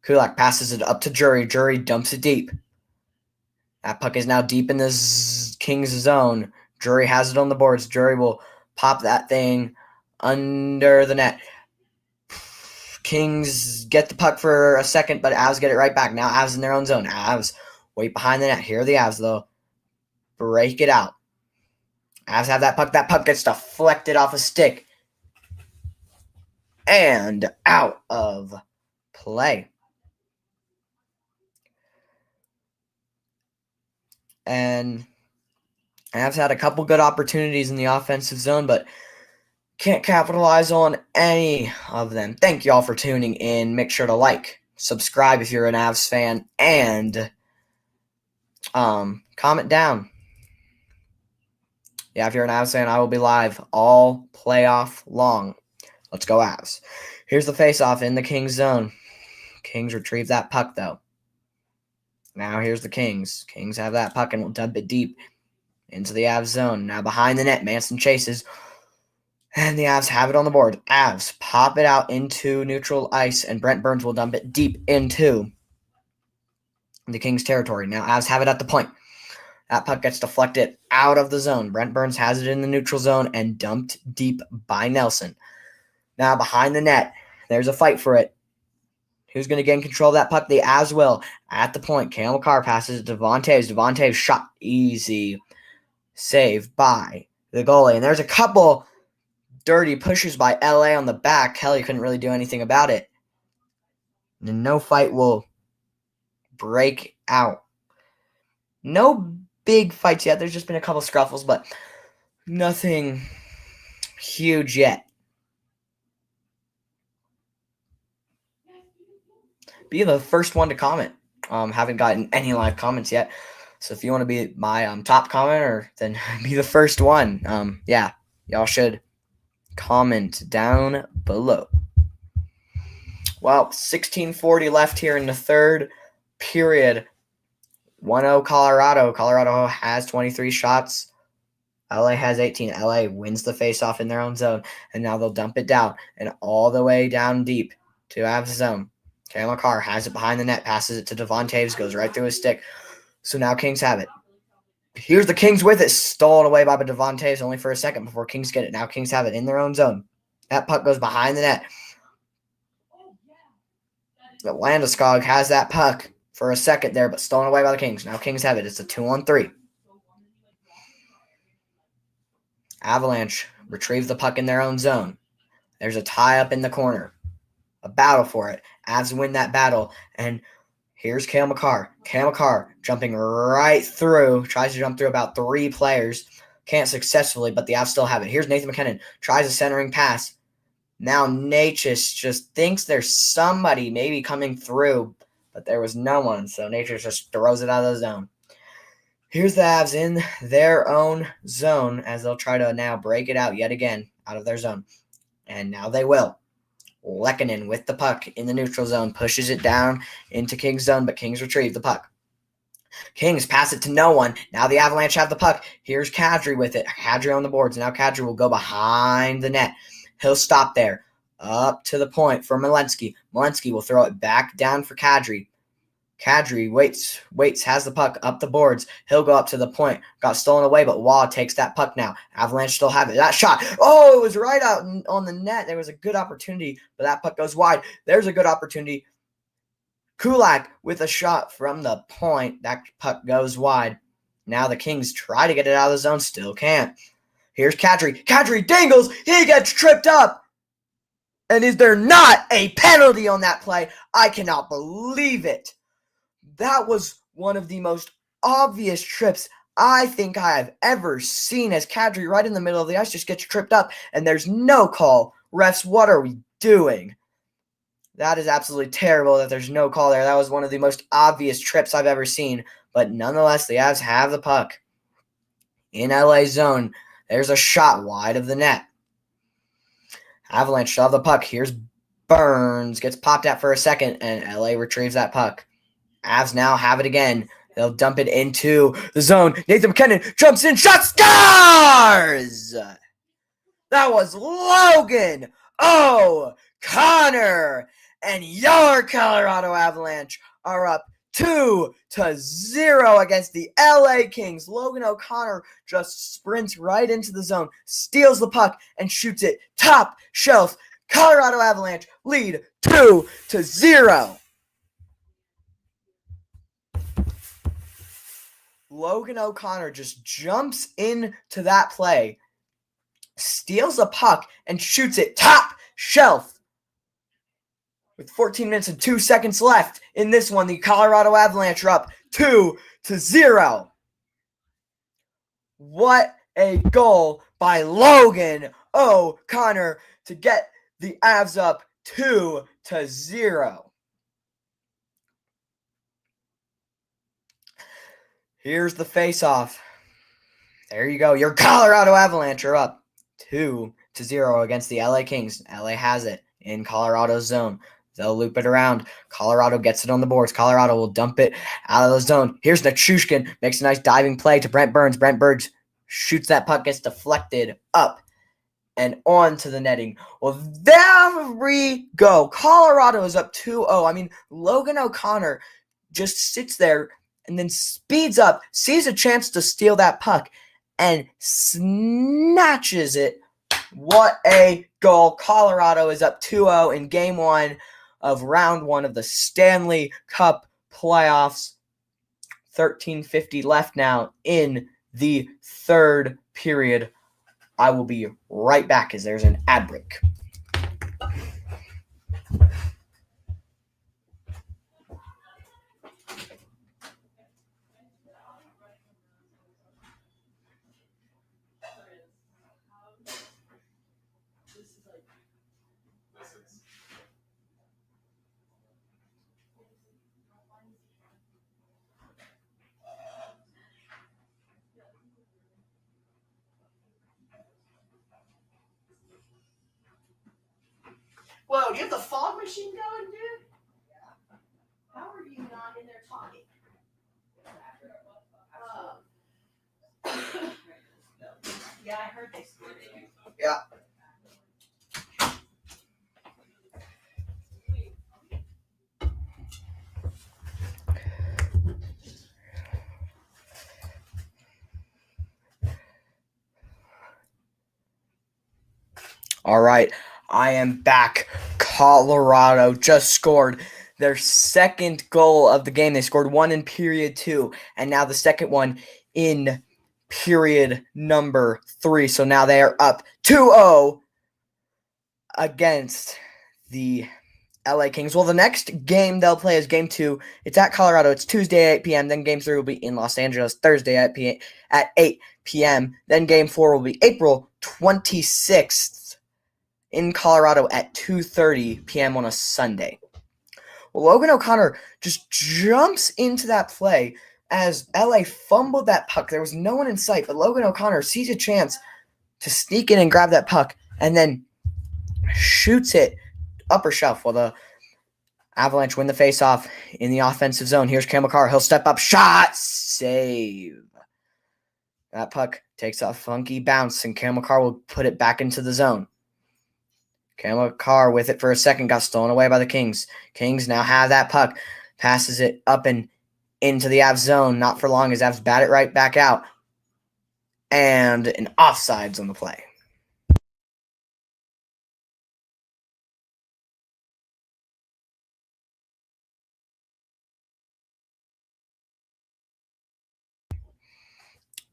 Kulak passes it up to Jury. Jury dumps it deep. That puck is now deep in the Kings zone. Jury has it on the boards. Jury will pop that thing under the net. Kings get the puck for a second, but Avs get it right back. Now Avs in their own zone. Avs wait behind the net. Here are the Avs, though. Break it out. Avs have that puck. That puck gets deflected off a stick. And out of play. And Avs had a couple good opportunities in the offensive zone, but can't capitalize on any of them. Thank you all for tuning in. Make sure to like, subscribe if you're an Avs fan, and comment down. Yeah, if you're an Avs fan, I will be live all playoff long. Let's go Avs. Here's the faceoff in the Kings zone. Kings retrieve that puck, though. Now here's the Kings. Kings have that puck and will dump it deep into the Avs zone. Now behind the net, Manson chases. And the Avs have it on the board. Avs pop it out into neutral ice, and Brent Burns will dump it deep into the Kings territory. Now Avs have it at the point. That puck gets deflected out of the zone. Brent Burns has it in the neutral zone and dumped deep by Nelson. Now behind the net, there's a fight for it. Who's going to gain control of that puck? The Avs will. At the point, Cale Makar passes it to Devontae's. Devontae's shot. Easy save by the goalie. And there's a couple dirty pushes by LA on the back. Kelly couldn't really do anything about it. And no fight will break out. No big fights yet. There's just been a couple scruffles, but nothing huge yet. Be the first one to comment. Haven't gotten any live comments yet. So if you want to be my top commenter, then be the first one. Yeah, y'all should comment down below. Well, 16:40 left here in the third period. 1-0 Colorado. Colorado has 23 shots. LA has 18. LA wins the faceoff in their own zone, and now they'll dump it down and all the way down deep to Avs zone. Cale Makar has it behind the net, passes it to Devontae's, goes right through his stick. So now Kings have it. Here's the Kings with it, stolen away by Devontae's only for a second before Kings get it. Now Kings have it in their own zone. That puck goes behind the net. Landeskog has that puck for a second there, but stolen away by the Kings. Now Kings have it. It's a 2-on-3. Avalanche retrieve the puck in their own zone. There's a tie up in the corner. A battle for it. Avs win that battle. And here's Cale Makar. Cale Makar jumping right through. Tries to jump through about 3 players. Can't successfully, but the Avs still have it. Here's Nathan McKinnon. Tries a centering pass. Now Natchez just thinks there's somebody maybe coming through, but there was no one. So Natchez just throws it out of the zone. Here's the Avs in their own zone as they'll try to now break it out yet again out of their zone. And now they will. Lehkonen with the puck in the neutral zone pushes it down into Kings zone, but Kings retrieve the puck. Kings pass it to no one. Now the Avalanche have the puck. Here's Kadri with it. Kadri on the boards. Now Kadri will go behind the net. He'll stop there. Up to the point for Malinsky. Malinsky will throw it back down for Kadri. Kadri waits, has the puck up the boards. He'll go up to the point. Got stolen away, but Waugh takes that puck now. Avalanche still have it. That shot. Oh, it was right out on the net. There was a good opportunity, but that puck goes wide. There's a good opportunity. Kulak with a shot from the point. That puck goes wide. Now the Kings try to get it out of the zone. Still can't. Here's Kadri. Kadri dangles. He gets tripped up. And is there not a penalty on that play? I cannot believe it. That was one of the most obvious trips I think I have ever seen, as Kadri right in the middle of the ice just gets tripped up and there's no call. Refs, what are we doing? That is absolutely terrible that there's no call there. That was one of the most obvious trips I've ever seen. But nonetheless, the Avs have the puck in LA zone. There's a shot wide of the net. Avalanche still have the puck. Here's Burns. Gets popped at for a second, and LA retrieves that puck. Avs now have it again. They'll dump it into the zone. Nathan McKinnon jumps in, shot, scores! That was Logan O'Connor. And your Colorado Avalanche are up 2-0 against the LA Kings. Logan O'Connor just sprints right into the zone, steals the puck, and shoots it top shelf. Colorado Avalanche lead 2-0. Logan O'Connor just jumps into that play, steals a puck, and shoots it top shelf. With 14 minutes and 2 seconds left in this one, the Colorado Avalanche are up 2-0. What a goal by Logan O'Connor to get the Avs up 2-0. Here's the face-off. There you go. Your Colorado Avalanche are up 2-0 against the LA Kings. LA has it in Colorado's zone. They'll loop it around. Colorado gets it on the boards. Colorado will dump it out of the zone. Here's Nichushkin. Makes a nice diving play to Brent Burns. Brent Burns shoots that puck, gets deflected up and onto the netting. Well, there we go. Colorado is up 2-0. I mean, Logan O'Connor just sits there and then speeds up, sees a chance to steal that puck, and snatches it. What a goal. Colorado is up 2-0 in game one of round 1 of the Stanley Cup playoffs. 13:50 left now in the third period. I will be right back as there's an ad break. Whoa, do you have the fog machine going, dude? Yeah. How are you not in there talking? Yeah, I heard they scored it. Yeah. All right, I am back. Colorado just scored their second goal of the game. They scored one in period 2, and now the second one in period number 3. So now they are up 2-0 against the LA Kings. Well, the next game they'll play is game 2. It's at Colorado. It's Tuesday at 8 p.m. Then game 3 will be in Los Angeles Thursday at 8 p.m. Then game 4 will be April 26th in Colorado at 2:30 p.m. on a Sunday. Well, Logan O'Connor just jumps into that play as LA fumbled that puck. There was no one in sight, but Logan O'Connor sees a chance to sneak in and grab that puck and then shoots it upper shelf while the Avalanche win the faceoff in the offensive zone. Here's Cam Makar. He'll step up, shot, save. That puck takes a funky bounce, and Cam Makar will put it back into the zone. Cam Makar with it for a second, got stolen away by the Kings. Kings now have that puck, passes it up and into the Avs zone. Not for long as Avs bat it right back out. And an offsides on the play.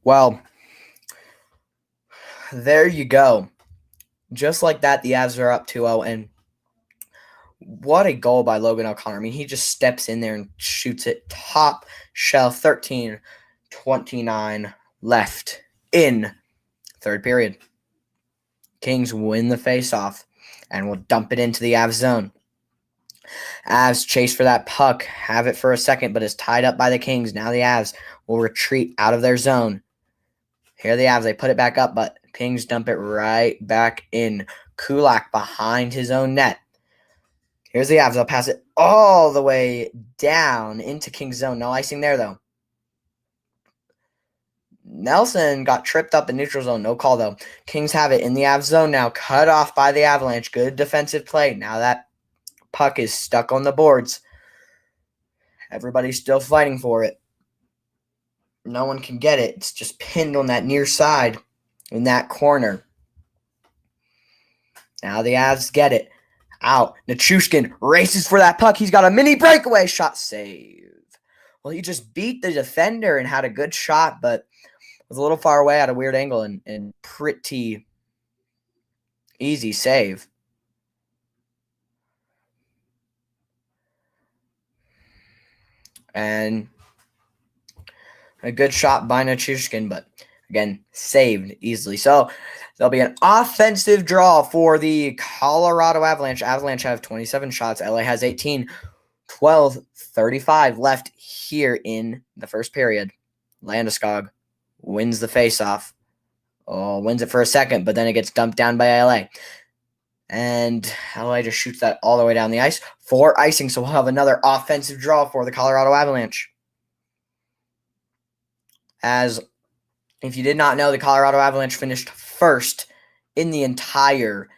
Well, there you go. Just like that, the Avs are up 2-0, and what a goal by Logan O'Connor. I mean, he just steps in there and shoots it top shelf. 13:29 left in third period. Kings win the faceoff and will dump it into the Avs zone. Avs chase for that puck, have it for a second, but is tied up by the Kings. Now the Avs will retreat out of their zone. Here are the Avs. They put it back up, but Kings dump it right back in. Kulak behind his own net. Here's the Avs. They'll pass it all the way down into Kings zone. No icing there, though. Nelson got tripped up in neutral zone. No call, though. Kings have it in the Avs zone now. Cut off by the Avalanche. Good defensive play. Now that puck is stuck on the boards. Everybody's still fighting for it. No one can get it. It's just pinned on that near side in that corner. Now the Avs get it. Out. Nichushkin races for that puck. He's got a mini breakaway shot. Save. Well, he just beat the defender and had a good shot, but was a little far away at a weird angle and pretty easy save. And a good shot by Nichushkin, but again, saved easily. So there'll be an offensive draw for the Colorado Avalanche. Avalanche have 27 shots. LA has 18. 12:35 left here in the first period. Landeskog wins the faceoff. Wins it for a second, but then it gets dumped down by LA. And LA just shoots that all the way down the ice for icing. So we'll have another offensive draw for the Colorado Avalanche. As if you did not know, the Colorado Avalanche finished first in the entire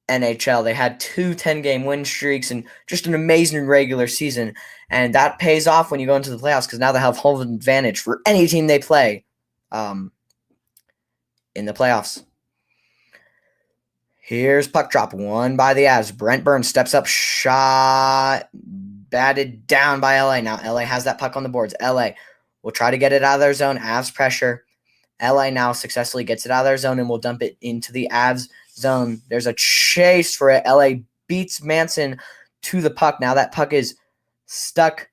NHL. They had 2 10-game win streaks and just an amazing regular season. And that pays off when you go into the playoffs because now they have home advantage for any team they play in the playoffs. Here's puck drop, won by the Avs. Brent Burns steps up, shot, batted down by LA. Now LA has that puck on the boards. LA will try to get it out of their zone. Avs pressure. LA now successfully gets it out of their zone and will dump it into the Avs zone. There's a chase for it. LA beats Manson to the puck. Now that puck is stuck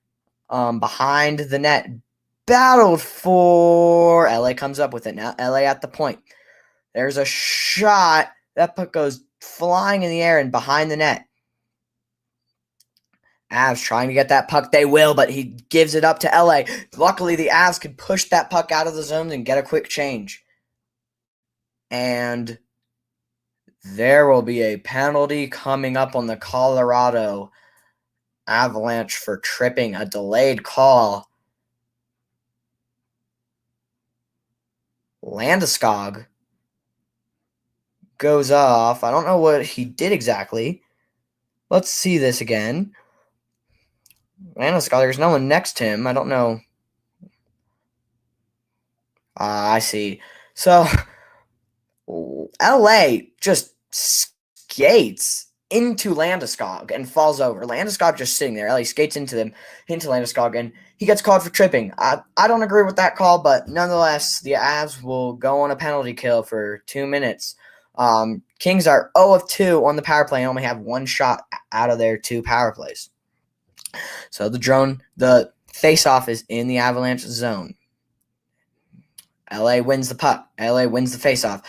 behind the net. Battled for. LA comes up with it. Now LA at the point. There's a shot. That puck goes flying in the air and behind the net. Avs trying to get that puck. They will, but he gives it up to LA. Luckily, the Avs could push that puck out of the zone and get a quick change. And there will be a penalty coming up on the Colorado Avalanche for tripping. A delayed call. Landeskog goes off. I don't know what he did exactly. Let's see this again. Landeskog, there's no one next to him. I don't know. I see. So, LA just skates into Landeskog and falls over. Landeskog just sitting there. LA skates into Landeskog, and he gets called for tripping. I don't agree with that call, but nonetheless, the Avs will go on a penalty kill for 2 minutes. Kings are 0 of 2 on the power play and only have one shot out of their 2 power plays. So the face-off is in the Avalanche zone. LA wins the puck. LA wins the face-off.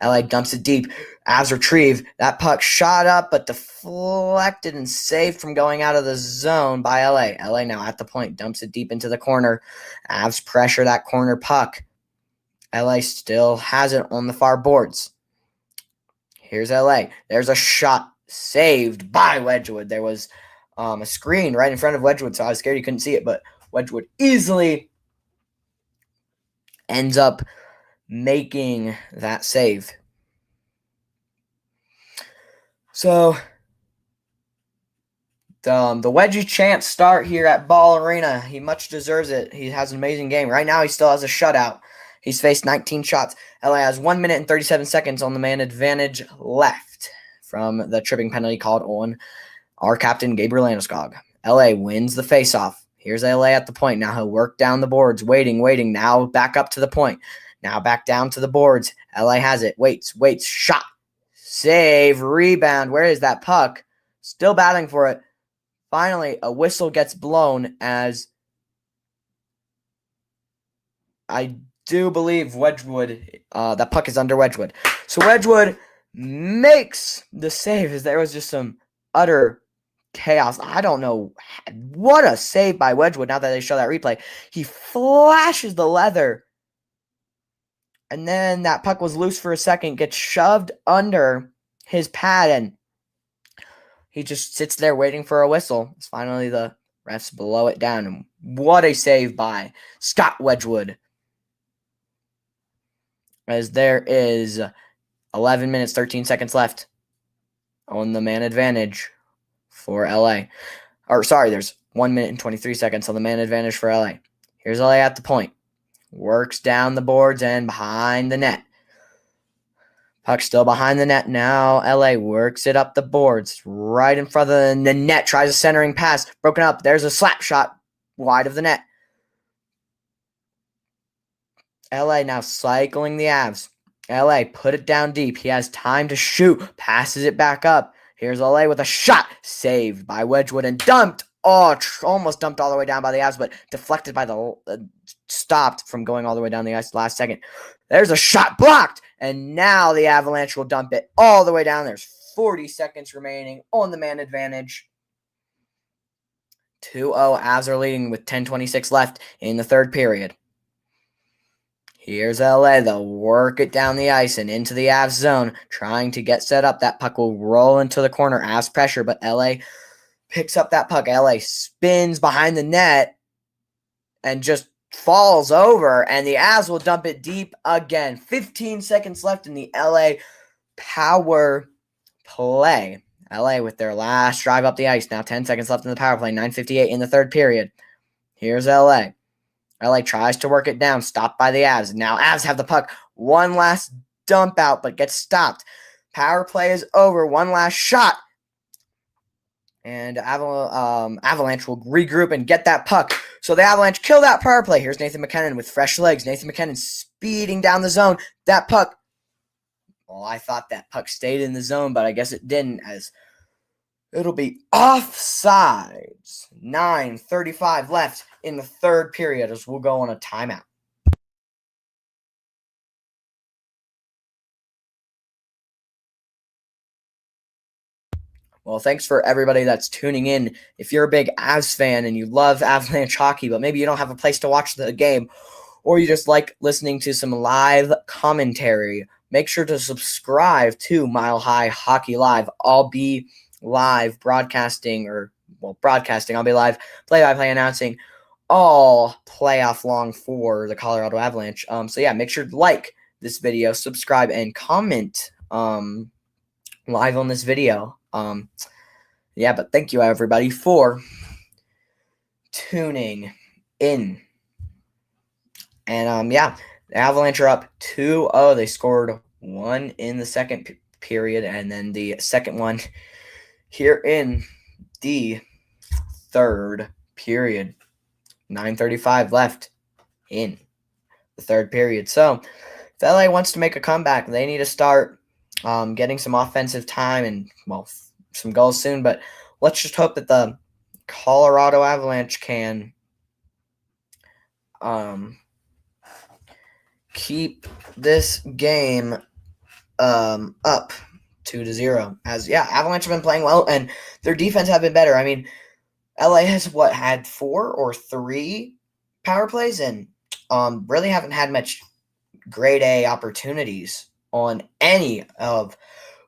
LA dumps it deep. Avs retrieve. That puck shot up, but deflected and saved from going out of the zone by LA. LA now at the point. Dumps it deep into the corner. Avs pressure that corner puck. LA still has it on the far boards. Here's LA. There's a shot saved by Wedgwood. There was a screen right in front of Wedgwood, so I was scared you couldn't see it, but Wedgwood easily ends up making that save. So the Wedgie chance start here at Ball Arena. He much deserves it. He has an amazing game. Right now he still has a shutout. He's faced 19 shots. LA has 1 minute and 37 seconds on the man advantage left from the tripping penalty called on our captain, Gabriel Landeskog. LA wins the faceoff. Here's LA at the point. Now he'll work down the boards. Waiting. Now back up to the point. Now back down to the boards. LA has it. Waits. Shot. Save. Rebound. Where is that puck? Still battling for it. Finally, a whistle gets blown as I do believe Wedgwood, that puck is under Wedgwood. So Wedgwood makes the save as there was just some utter chaos. I don't know what a save by Wedgwood now that they show that replay. He flashes the leather. And then that puck was loose for a second, gets shoved under his pad, and he just sits there waiting for a whistle. It's finally the refs blow it down. And what a save by Scott Wedgwood. As there is 11 minutes, 13 seconds left on the man advantage for LA. There's 1 minute and 23 seconds on the man advantage for LA. Here's LA at the point. Works down the boards and behind the net. Puck still behind the net now. LA works it up the boards. Right in front of the net. Tries a centering pass. Broken up. There's a slap shot wide of the net. LA now cycling the Avs. LA put it down deep. He has time to shoot. Passes it back up. Here's LA with a shot. Saved by Wedgwood and dumped. Almost dumped all the way down by the Avs, but deflected by stopped from going all the way down the ice last second. There's a shot blocked. And now the Avalanche will dump it all the way down. There's 40 seconds remaining on the man advantage. 2-0. Avs are leading with 10:26 left in the third period. Here's LA. They'll work it down the ice and into the Avs zone, trying to get set up. That puck will roll into the corner. Avs pressure, but LA picks up that puck. LA spins behind the net and just falls over, and the Avs will dump it deep again. 15 seconds left in the LA power play. LA with their last drive up the ice. Now 10 seconds left in the power play. 9:58 in the third period. Here's LA. LA tries to work it down, stopped by the Avs. Now Avs have the puck. One last dump out, but gets stopped. Power play is over. One last shot. And Avalanche will regroup and get that puck. So the Avalanche kill that power play. Here's Nathan MacKinnon with fresh legs. Nathan MacKinnon speeding down the zone. That puck, well, I thought that puck stayed in the zone, but I guess it didn't, as it'll be offsides. 9:35 left in the third period as we'll go on a timeout. Well, thanks for everybody that's tuning in. If you're a big Avs fan and you love Avalanche hockey, but maybe you don't have a place to watch the game, or you just like listening to some live commentary, make sure to subscribe to Mile High Hockey Live. I'll be live broadcasting. I'll be live play-by-play announcing all playoff long for the Colorado Avalanche. So yeah, make sure to like this video, subscribe, and comment live on this video. Yeah, but thank you everybody for tuning in. And yeah, the Avalanche are up 2-0. They scored one in the second period, and then the second one here in the third period. 9:35 left in the third period. So if LA wants to make a comeback, they need to start getting some offensive time and, well, some goals soon. But let's just hope that the Colorado Avalanche can keep this game up 2-0. As yeah, Avalanche have been playing well and their defense have been better. I mean, LA has had 4 or 3 power plays and really haven't had much grade A opportunities on any of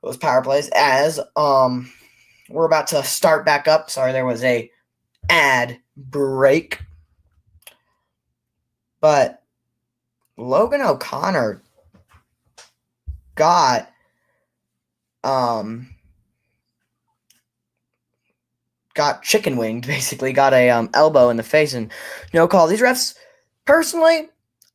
those power plays, as we're about to start back up. Sorry, there was a ad break. But Logan O'Connor got chicken winged, basically. Got a elbow in the face and no call. These refs, personally,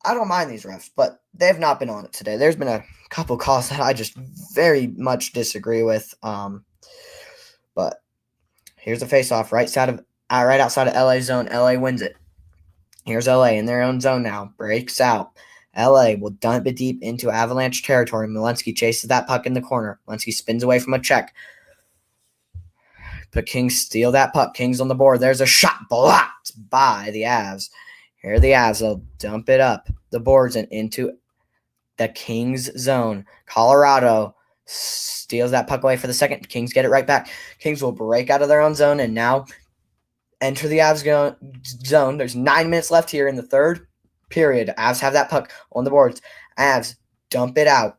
I don't mind these refs, but they have not been on it today. There's been a couple calls that I just very much disagree with. But here's the face-off right outside of LA zone. LA wins it. Here's LA in their own zone now. Breaks out. LA will dump it deep into Avalanche territory. Malinsky chases that puck in the corner. Malinsky spins away from a check. But Kings steal that puck. Kings on the board. There's a shot blocked by the Avs. Here are the Avs. They'll dump it up the boards and into the Kings zone. Colorado steals that puck away for the second. Kings get it right back. Kings will break out of their own zone and now enter the Avs zone. There's 9 minutes left here in the third period. Avs have that puck on the boards. Avs dump it out.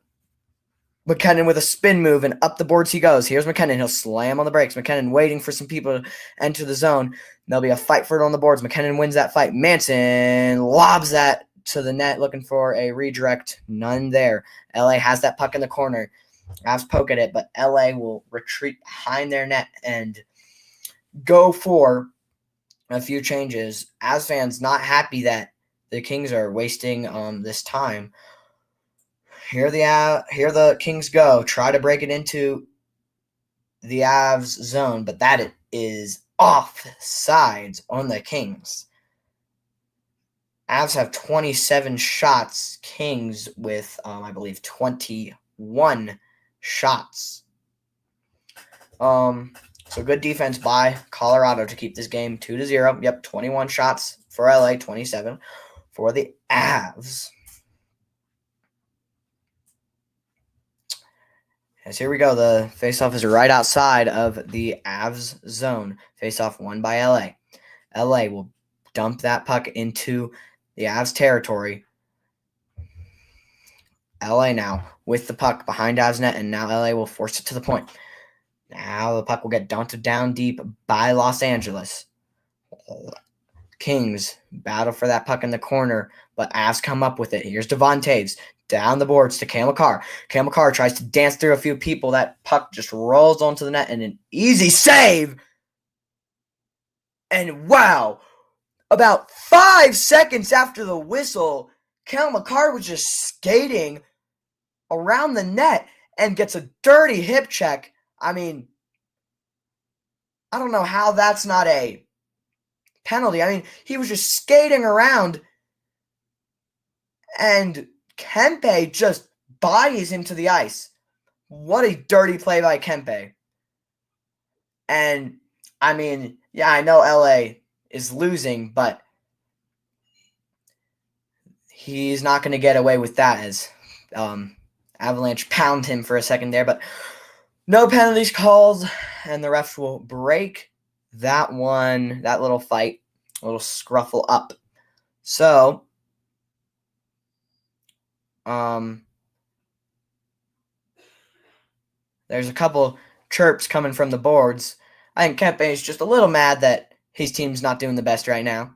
MacKinnon with a spin move, and up the boards he goes. Here's MacKinnon. He'll slam on the brakes. MacKinnon waiting for some people to enter the zone. There'll be a fight for it on the boards. MacKinnon wins that fight. Manson lobs that to the net, looking for a redirect. None there. LA has that puck in the corner. Avs poke at it, but LA will retreat behind their net and go for a few changes. Avs fans not happy that the Kings are wasting this time. Here the Kings go. Try to break it into the Avs zone, but that is offsides on the Kings. Avs have 27 shots. Kings with, I believe, 21 shots. So good defense by Colorado to keep this game 2-0. Yep, 21 shots for LA, 27 for the Avs. As here we go. The faceoff is right outside of the Avs zone. Faceoff won by LA. LA will dump that puck into the Avs territory. LA now with the puck behind Avs net, and now LA will force it to the point. Now the puck will get dumped down deep by Los Angeles. Kings battle for that puck in the corner, but Avs come up with it. Here's Devon Taves down the boards to Cale Makar. Cale Makar tries to dance through a few people. That puck just rolls onto the net and an easy save. And wow, about 5 seconds after the whistle, Cale Makar was just skating around the net and gets a dirty hip check. I mean, I don't know how that's not a penalty. I mean, he was just skating around, and Kempe just bodies him to the ice. What a dirty play by Kempe. And, I mean, yeah, I know LA is losing, but he's not going to get away with that as Avalanche pound him for a second there. But no penalties called, and the refs will break that little fight, a little scruffle up. So, there's a couple chirps coming from the boards. I think Kempe is just a little mad that his team's not doing the best right now,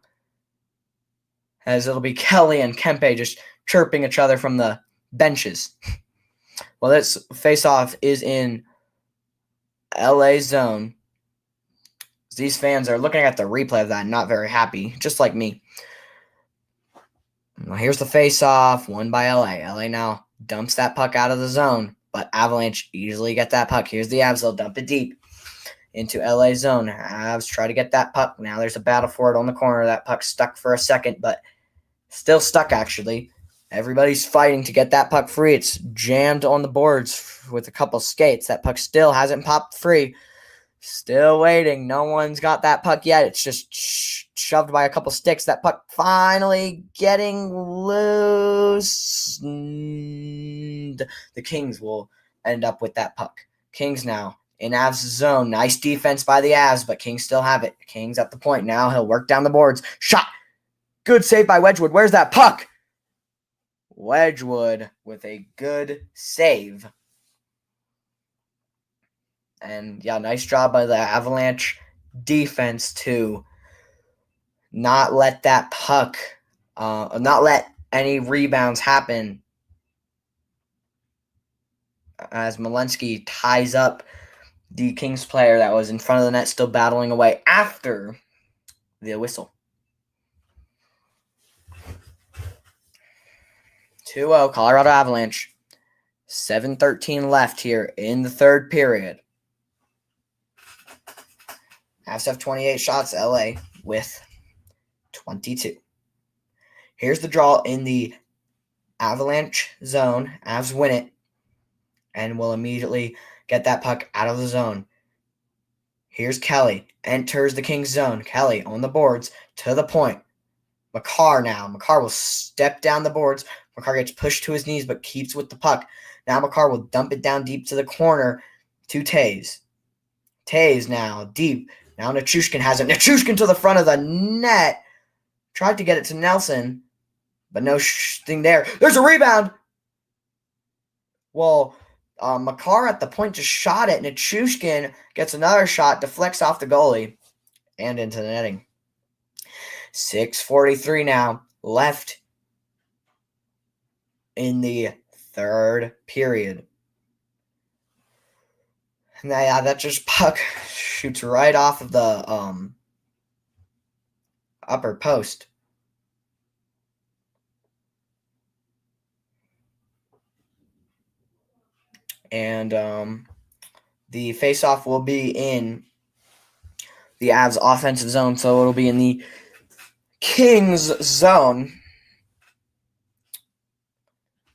as it'll be Kelly and Kempe just chirping each other from the benches. Well, this face-off is in LA zone. These fans are looking at the replay of that, not very happy, just like me. Well, here's the face-off, won by LA. LA now dumps that puck out of the zone, but Avalanche easily get that puck. Here's the Avs. They'll dump it deep into LA zone. Avs try to get that puck. Now there's a battle for it on the corner. That puck stuck for a second, but still stuck, actually. Everybody's fighting to get that puck free. It's jammed on the boards with a couple skates. That puck still hasn't popped free. Still waiting. No one's got that puck yet. It's just shoved by a couple sticks. That puck finally getting loose. The Kings will end up with that puck. Kings now in Avs zone. Nice defense by the Avs, but Kings still have it. Kings at the point. Now he'll work down the boards. Shot. Good save by Wedgwood. Where's that puck? Wedgwood with a good save. And, yeah, nice job by the Avalanche defense to not let that puck, not let any rebounds happen as Malinsky ties up the Kings player that was in front of the net, still battling away after the whistle. 2-0 Colorado Avalanche. 7:13 left here in the third period. Avs have 28 shots, LA with 22. Here's the draw in the Avalanche zone. Avs win it and will immediately get that puck out of the zone. Here's Kelly. Enters the Kings zone. Kelly on the boards to the point. Makar now. Makar will step down the boards. Makar gets pushed to his knees but keeps with the puck. Now Makar will dump it down deep to the corner to Taves. Taves now deep. Now Nichushkin has it. Nichushkin to the front of the net. Tried to get it to Nelson, but no thing there. There's a rebound. Well, Makar at the point just shot it. Nichushkin gets another shot, deflects off the goalie, and into the netting. 6:43 now left in the third period. And that just puck shoots right off of the upper post. And the faceoff will be in the Avs offensive zone, so it'll be in the Kings zone.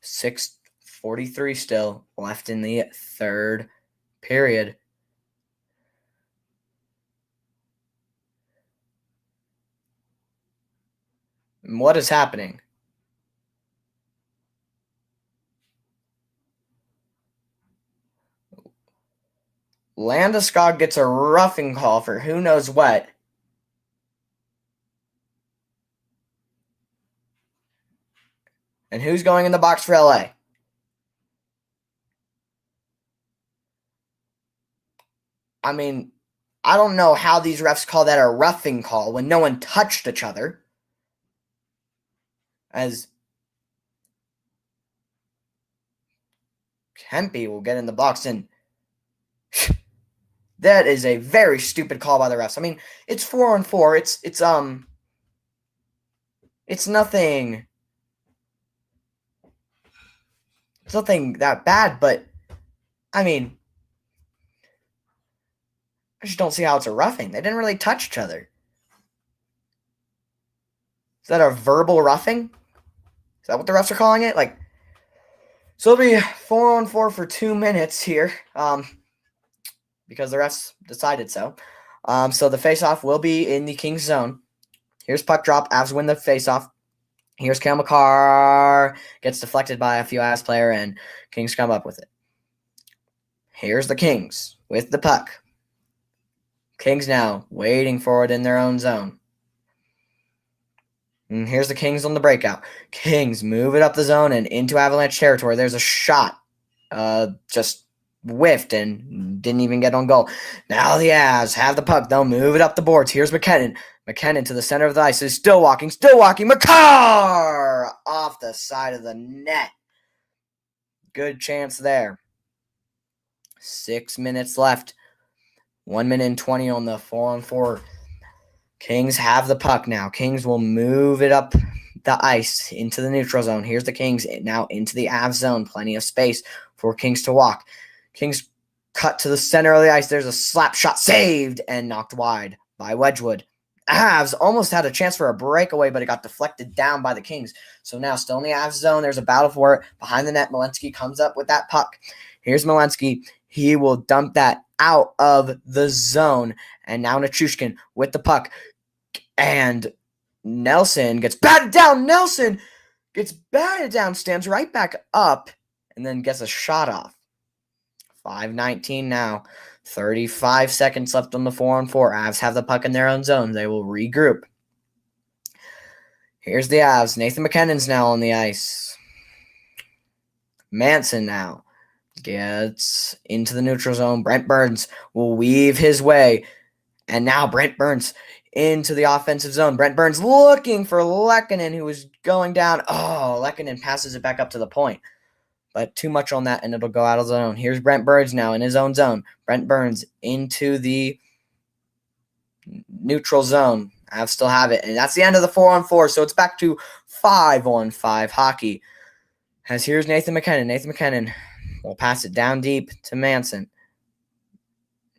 6:43 still left in the third period. And what is happening? Landeskog gets a roughing call for who knows what. And who's going in the box for LA? I mean, I don't know how these refs call that a roughing call when no one touched each other. As Kempe will get in the box, and that is a very stupid call by the refs. I mean, it's 4-on-4. It's nothing. It's nothing that bad, but I mean, I just don't see how it's a roughing. They didn't really touch each other. Is that a verbal roughing? Is that what the refs are calling it? Like, so it'll be 4-on-4 for 2 minutes here, because the refs decided so. So the faceoff will be in the Kings zone. Here's puck drop. Avs win the faceoff. Here's Cale Makar. Gets deflected by a few Avs player, and Kings come up with it. Here's the Kings with the puck. Kings now waiting for it in their own zone. And here's the Kings on the breakout. Kings move it up the zone and into Avalanche territory. There's a shot. Just whiffed and didn't even get on goal. Now the Avs have the puck. They'll move it up the boards. Here's McKinnon. McKinnon to the center of the ice. Is still walking. Makar off the side of the net. Good chance there. 6 minutes left. 1 minute and 20 on the 4-on-4. Kings have the puck now. Kings will move it up the ice into the neutral zone. Here's the Kings now into the Avs zone. Plenty of space for Kings to walk. Kings cut to the center of the ice. There's a slap shot saved and knocked wide by Wedgwood. Avs almost had a chance for a breakaway, but it got deflected down by the Kings. So now still in the Avs zone. There's a battle for it. Behind the net, Malinsky comes up with that puck. Here's Malinsky. He will dump that out of the zone. And now Nichushkin with the puck. And Nelson gets batted down. Nelson gets batted down, stands right back up, and then gets a shot off. 5:19 now. 35 seconds left on the 4-on-4. Avs have the puck in their own zone. They will regroup. Here's the Avs. Nathan McKinnon's now on the ice. Manson now gets into the neutral zone. Brent Burns will weave his way. And now Brent Burns into the offensive zone. Brent Burns looking for Lehkonen, who was going down. Oh, Lehkonen passes it back up to the point. But too much on that, and it'll go out of the zone. Here's Brent Burns now in his own zone. Brent Burns into the neutral zone. I still have it. And that's the end of the 4-on-4. So it's back to 5-on-5 hockey. As here's Nathan McKinnon. Nathan McKinnon will pass it down deep to Manson.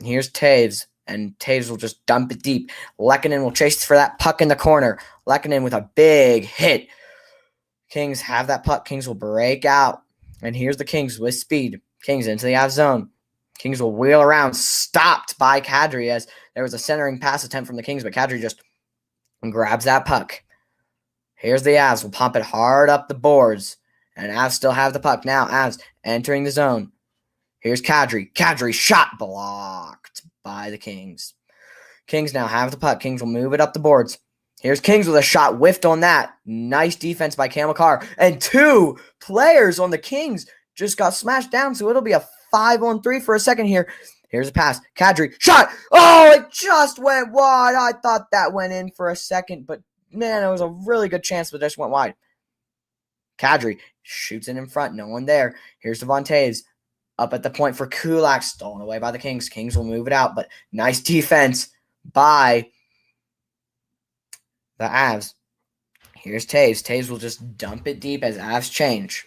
Here's Taves. And Taves will just dump it deep. Lehkonen will chase for that puck in the corner. Lehkonen with a big hit. Kings have that puck. Kings will break out. And here's the Kings with speed. Kings into the Avs zone. Kings will wheel around. Stopped by Kadri as there was a centering pass attempt from the Kings, but Kadri just grabs that puck. Here's the Avs. Will pump it hard up the boards. And Avs still have the puck. Now Avs entering the zone. Here's Kadri. Kadri shot blocked by the Kings. Kings now have the puck. Kings will move it up the boards. Here's Kings with a shot whiffed on that. Nice defense by Cale Makar. And 2 players on the Kings just got smashed down, so it'll be a 5-on-3 for a second here. Here's a pass. Kadri. Shot! Oh, it just went wide. I thought that went in for a second, but man, it was a really good chance, but just went wide. Kadri shoots it in front. No one there. Here's Devon Taves. Up at the point for Kulak. Stolen away by the Kings. Kings will move it out, but nice defense by the Avs. Here's Taves. Taves will just dump it deep as Avs change.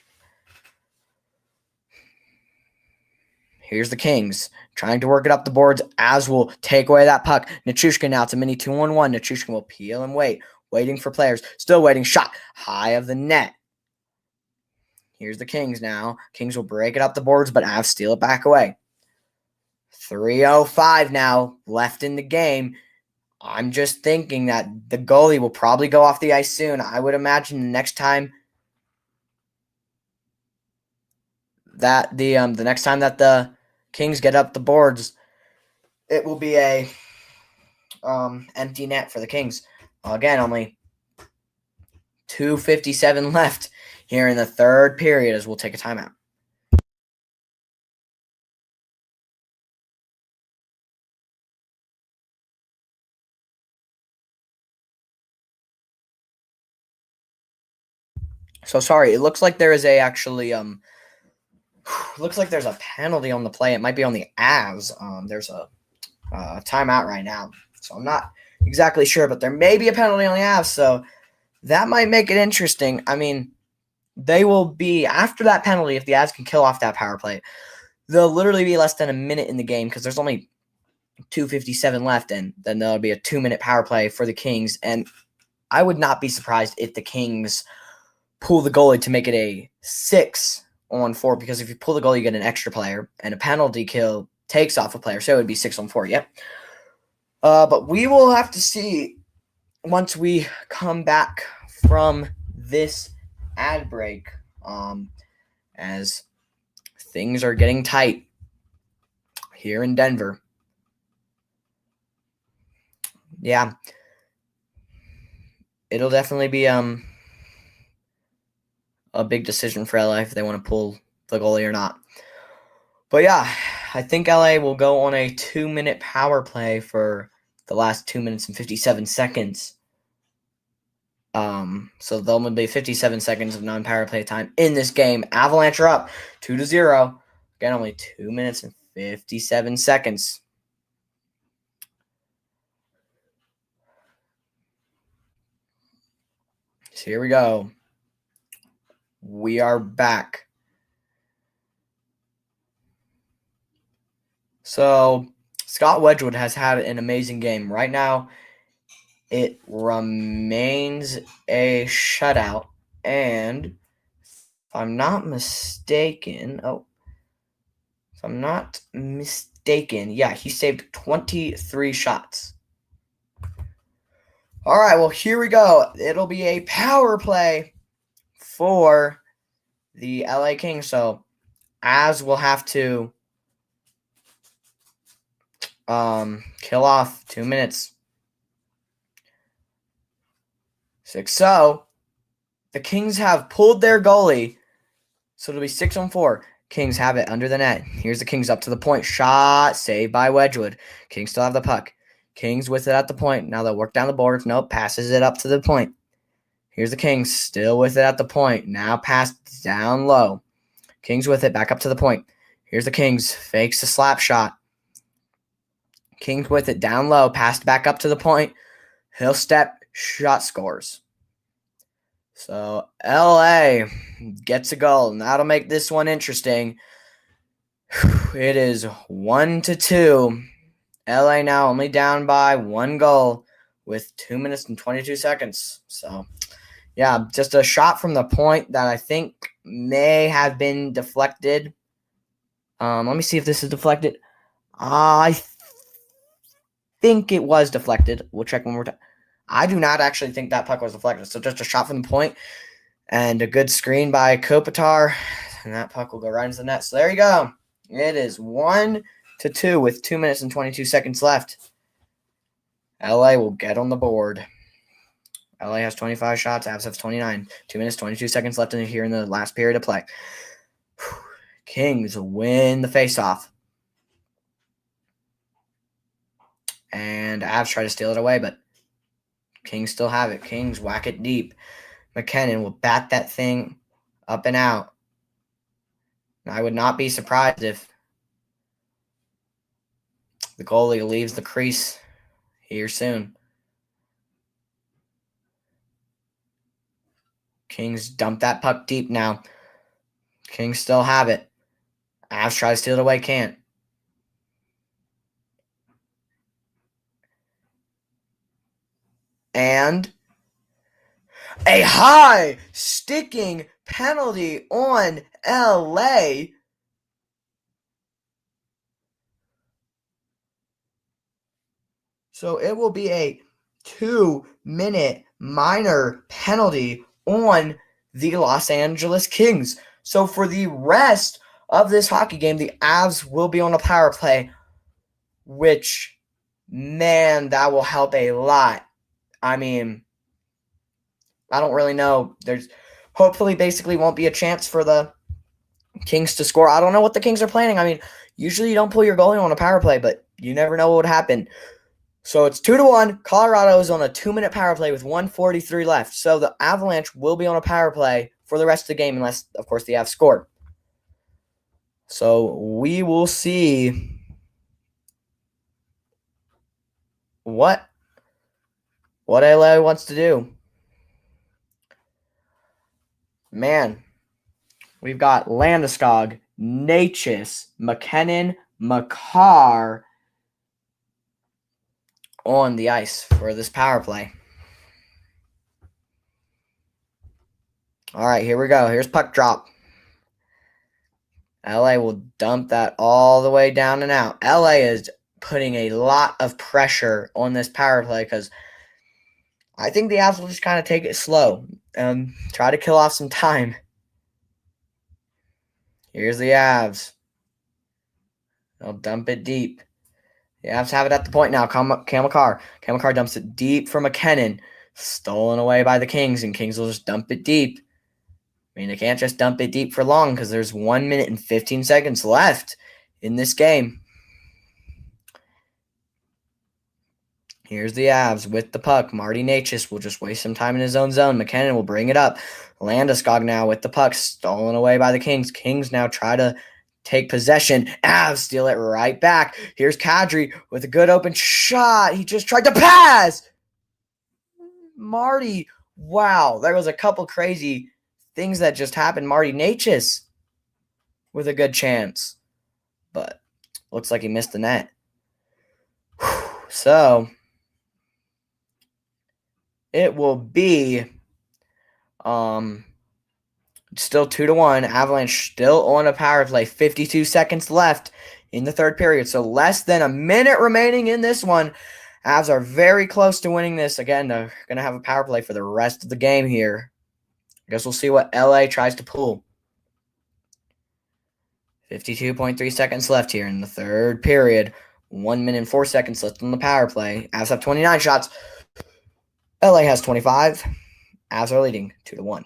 Here's the Kings trying to work it up the boards. Avs will take away that puck. Nichushkin now. It's a mini 2-on-1. Nichushkin will peel and wait. Waiting for players. Still waiting. Shot high of the net. Here's the Kings now. Kings will break it up the boards, but Avs steal it back away. 3:05 now left in the game. I'm just thinking that the goalie will probably go off the ice soon. I would imagine the next time that the next time that the Kings get up the boards, it will be a empty net for the Kings. Again, only 2:57 left here in the third period as we'll take a timeout. So sorry, it looks like there is looks like there's a penalty on the play. It might be on the Avs. There's a timeout right now. So I'm not exactly sure, but there may be a penalty on the Avs. So that might make it interesting. I mean, they will be, after that penalty, if the Avs can kill off that power play, there'll literally be less than a minute in the game because there's only 2:57 left, and then there'll be a 2-minute power play for the Kings. And I would not be surprised if the Kings pull the goalie to make it a 6-on-4, because if you pull the goalie, you get an extra player, and a penalty kill takes off a player, so it would be 6-on-4. Yep. But we will have to see once we come back from this ad break, as things are getting tight here in Denver. Yeah, it'll definitely be a big decision for LA if they want to pull the goalie or not. But yeah, I think LA will go on a 2-minute power play for the last 2 minutes and 57 seconds. So there'll be 57 seconds of non-power play time in this game. Avalanche are up 2-0. Again, only 2 minutes and 57 seconds. So here we go. We are back. So Scott Wedgwood has had an amazing game. Right now, it remains a shutout. And if I'm not mistaken, yeah, he saved 23 shots. All right, well, here we go. It'll be a power play for the LA Kings. So Avs will have to kill off 2 minutes. 6-0. The Kings have pulled their goalie, so it'll be 6-on-4. Kings have it under the net. Here's the Kings up to the point. Shot saved by Wedgwood. Kings still have the puck. Kings with it at the point. Now they'll work down the boards. Nope, passes it up to the point. Here's the Kings still with it at the point. Now passed down low. Kings with it back up to the point. Here's the Kings. Fakes the slap shot. Kings with it down low. Passed back up to the point. He'll step. Shot scores. So LA gets a goal, and that'll make this one interesting. It is 1-2. LA now only down by 1 goal with 2 minutes and 22 seconds. So, yeah, just a shot from the point that I think may have been deflected. Let me see if this is deflected. I think it was deflected. We'll check one more time. I do not actually think that puck was deflected. So just a shot from the point and a good screen by Kopitar, and that puck will go right into the net. So there you go. It is 1-2 with 2 minutes and 22 seconds left. LA will get on the board. LA has 25 shots. Avs have 29. 2 minutes, 22 seconds left here in the last period of play. Kings win the faceoff. And Avs try to steal it away, but Kings still have it. Kings whack it deep. McKinnon will bat that thing up and out. I would not be surprised if the goalie leaves the crease here soon. Kings dump that puck deep now. Kings still have it. Avs try to steal it away, can't. And a high sticking penalty on LA. So it will be a 2-minute minor penalty on the Los Angeles Kings. So for the rest of this hockey game, the Avs will be on a power play, which, man, that will help a lot. I mean, I don't really know. There's hopefully basically won't be a chance for the Kings to score. I don't know what the Kings are planning. I mean, usually you don't pull your goalie on a power play, but you never know what would happen. So it's 2-1. Colorado is on a 2-minute power play with 1:43 left. So the Avalanche will be on a power play for the rest of the game unless, of course, the Avs score. So we will see what LA wants to do. Man, we've got Landeskog Natchez, McKinnon, Makar on the ice for this power play. All right, here we go. Here's puck drop. LA will dump that all the way down and out. LA is putting a lot of pressure on this power play because I think the Avs will just kind of take it slow and try to kill off some time. Here's the Avs. They'll dump it deep. The Avs have it at the point now. Cam Makar. Cam Makar dumps it deep for McKinnon. Stolen away by the Kings, and Kings will just dump it deep. I mean, they can't just dump it deep for long because there's 1 minute and 15 seconds left in this game. Here's the Avs with the puck. Marty Natchez will just waste some time in his own zone. McKinnon will bring it up. Landeskog now with the puck. Stolen away by the Kings. Kings now try to take possession. Avs steal it right back. Here's Kadri with a good open shot. He just tried to pass. Marty, wow. There was a couple crazy things that just happened. Marty Natchez with a good chance. But looks like he missed the net. So it will be still 2-1. Avalanche still on a power play. 52 seconds left in the third period. So less than a minute remaining in this one. Avs are very close to winning this. Again, they're going to have a power play for the rest of the game here. I guess we'll see what LA tries to pull. 52.3 seconds left here in the third period. 1 minute and 4 seconds left on the power play. Avs have 29 shots. LA has 25. Avs are leading 2-1.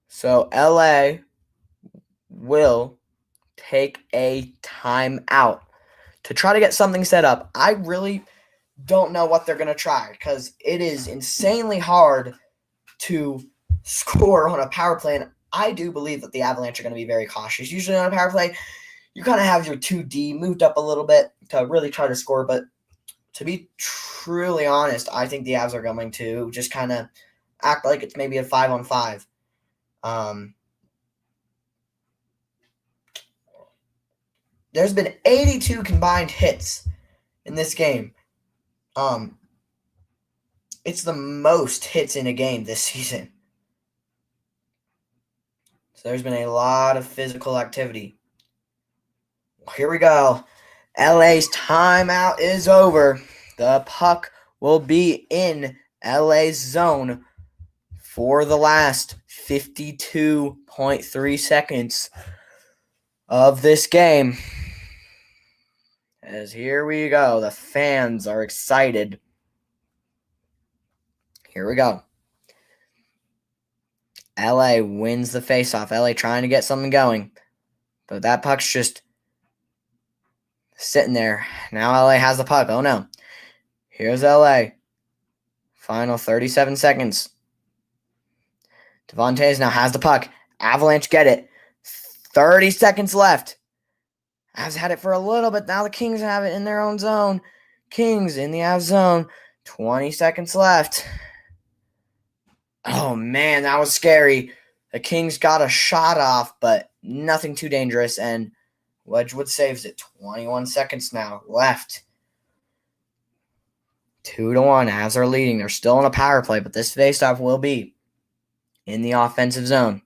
So LA will take a timeout to try to get something set up. I really don't know what they're going to try because it is insanely hard to score on a power play. And I do believe that the Avalanche are going to be very cautious. Usually on a power play, you kind of have your 2D moved up a little bit to really try to score. But to be truly honest, I think the Avs are going to just kind of act like it's maybe a 5-on-5. There's been 82 combined hits in this game. It's the most hits in a game this season. So there's been a lot of physical activity. Here we go. LA's timeout is over. The puck will be in LA's zone for the last 52.3 seconds of this game. As here we go. The fans are excited. Here we go. LA wins the faceoff. LA trying to get something going. But that puck's just sitting there. Now LA has the puck. Oh no. Here's LA. Final 37 seconds. Devontae now has the puck. Avalanche get it. 30 seconds left. Avs had it for a little bit. Now the Kings have it in their own zone. Kings in the Avs zone. 20 seconds left. Oh, man, that was scary. The Kings got a shot off, but nothing too dangerous, and Wedgwood saves it. 21 seconds now left. 2-1. Avs are leading. They're still on a power play, but this faceoff will be in the offensive zone.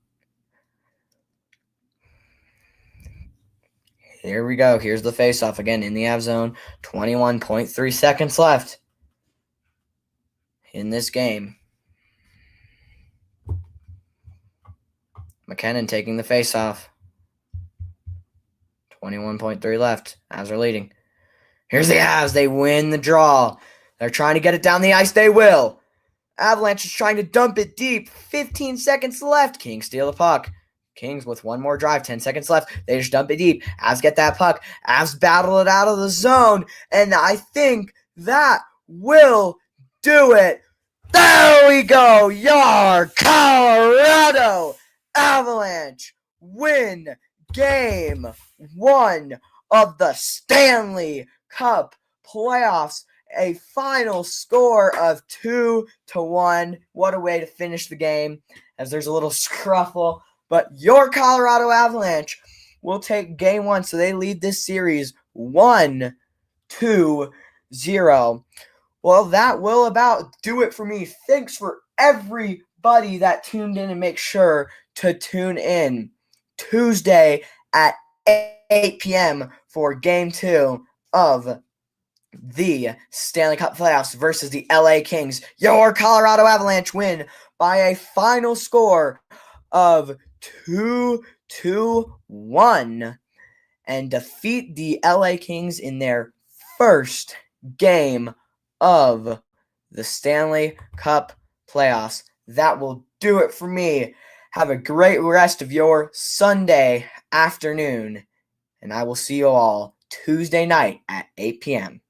Here we go. Here's the faceoff again in the Avs zone. 21.3 seconds left in this game. McKinnon taking the faceoff. 21.3 left. Avs are leading. Here's the Avs. They win the draw. They're trying to get it down the ice. They will. Avalanche is trying to dump it deep. 15 seconds left. Kings steal the puck. Kings with one more drive. 10 seconds left. They just dump it deep. Avs get that puck. Avs battle it out of the zone. And I think that will do it. There we go. Colorado Avalanche win Game 1 of the Stanley Cup playoffs. a final score of 2-1. What a way to finish the game, as there's a little scruffle. But your Colorado Avalanche will take game 1, so they lead this series 1-0. Well, that will about do it for me. Thanks for everybody that tuned in, and make sure to tune in Tuesday at 8 p.m. for Game 2 of the Stanley Cup playoffs versus the LA Kings. Your Colorado Avalanche win by a final score of 2-1 and defeat the LA Kings in their first game of the Stanley Cup playoffs. That will do it for me. Have a great rest of your Sunday afternoon, and I will see you all Tuesday night at 8 p.m.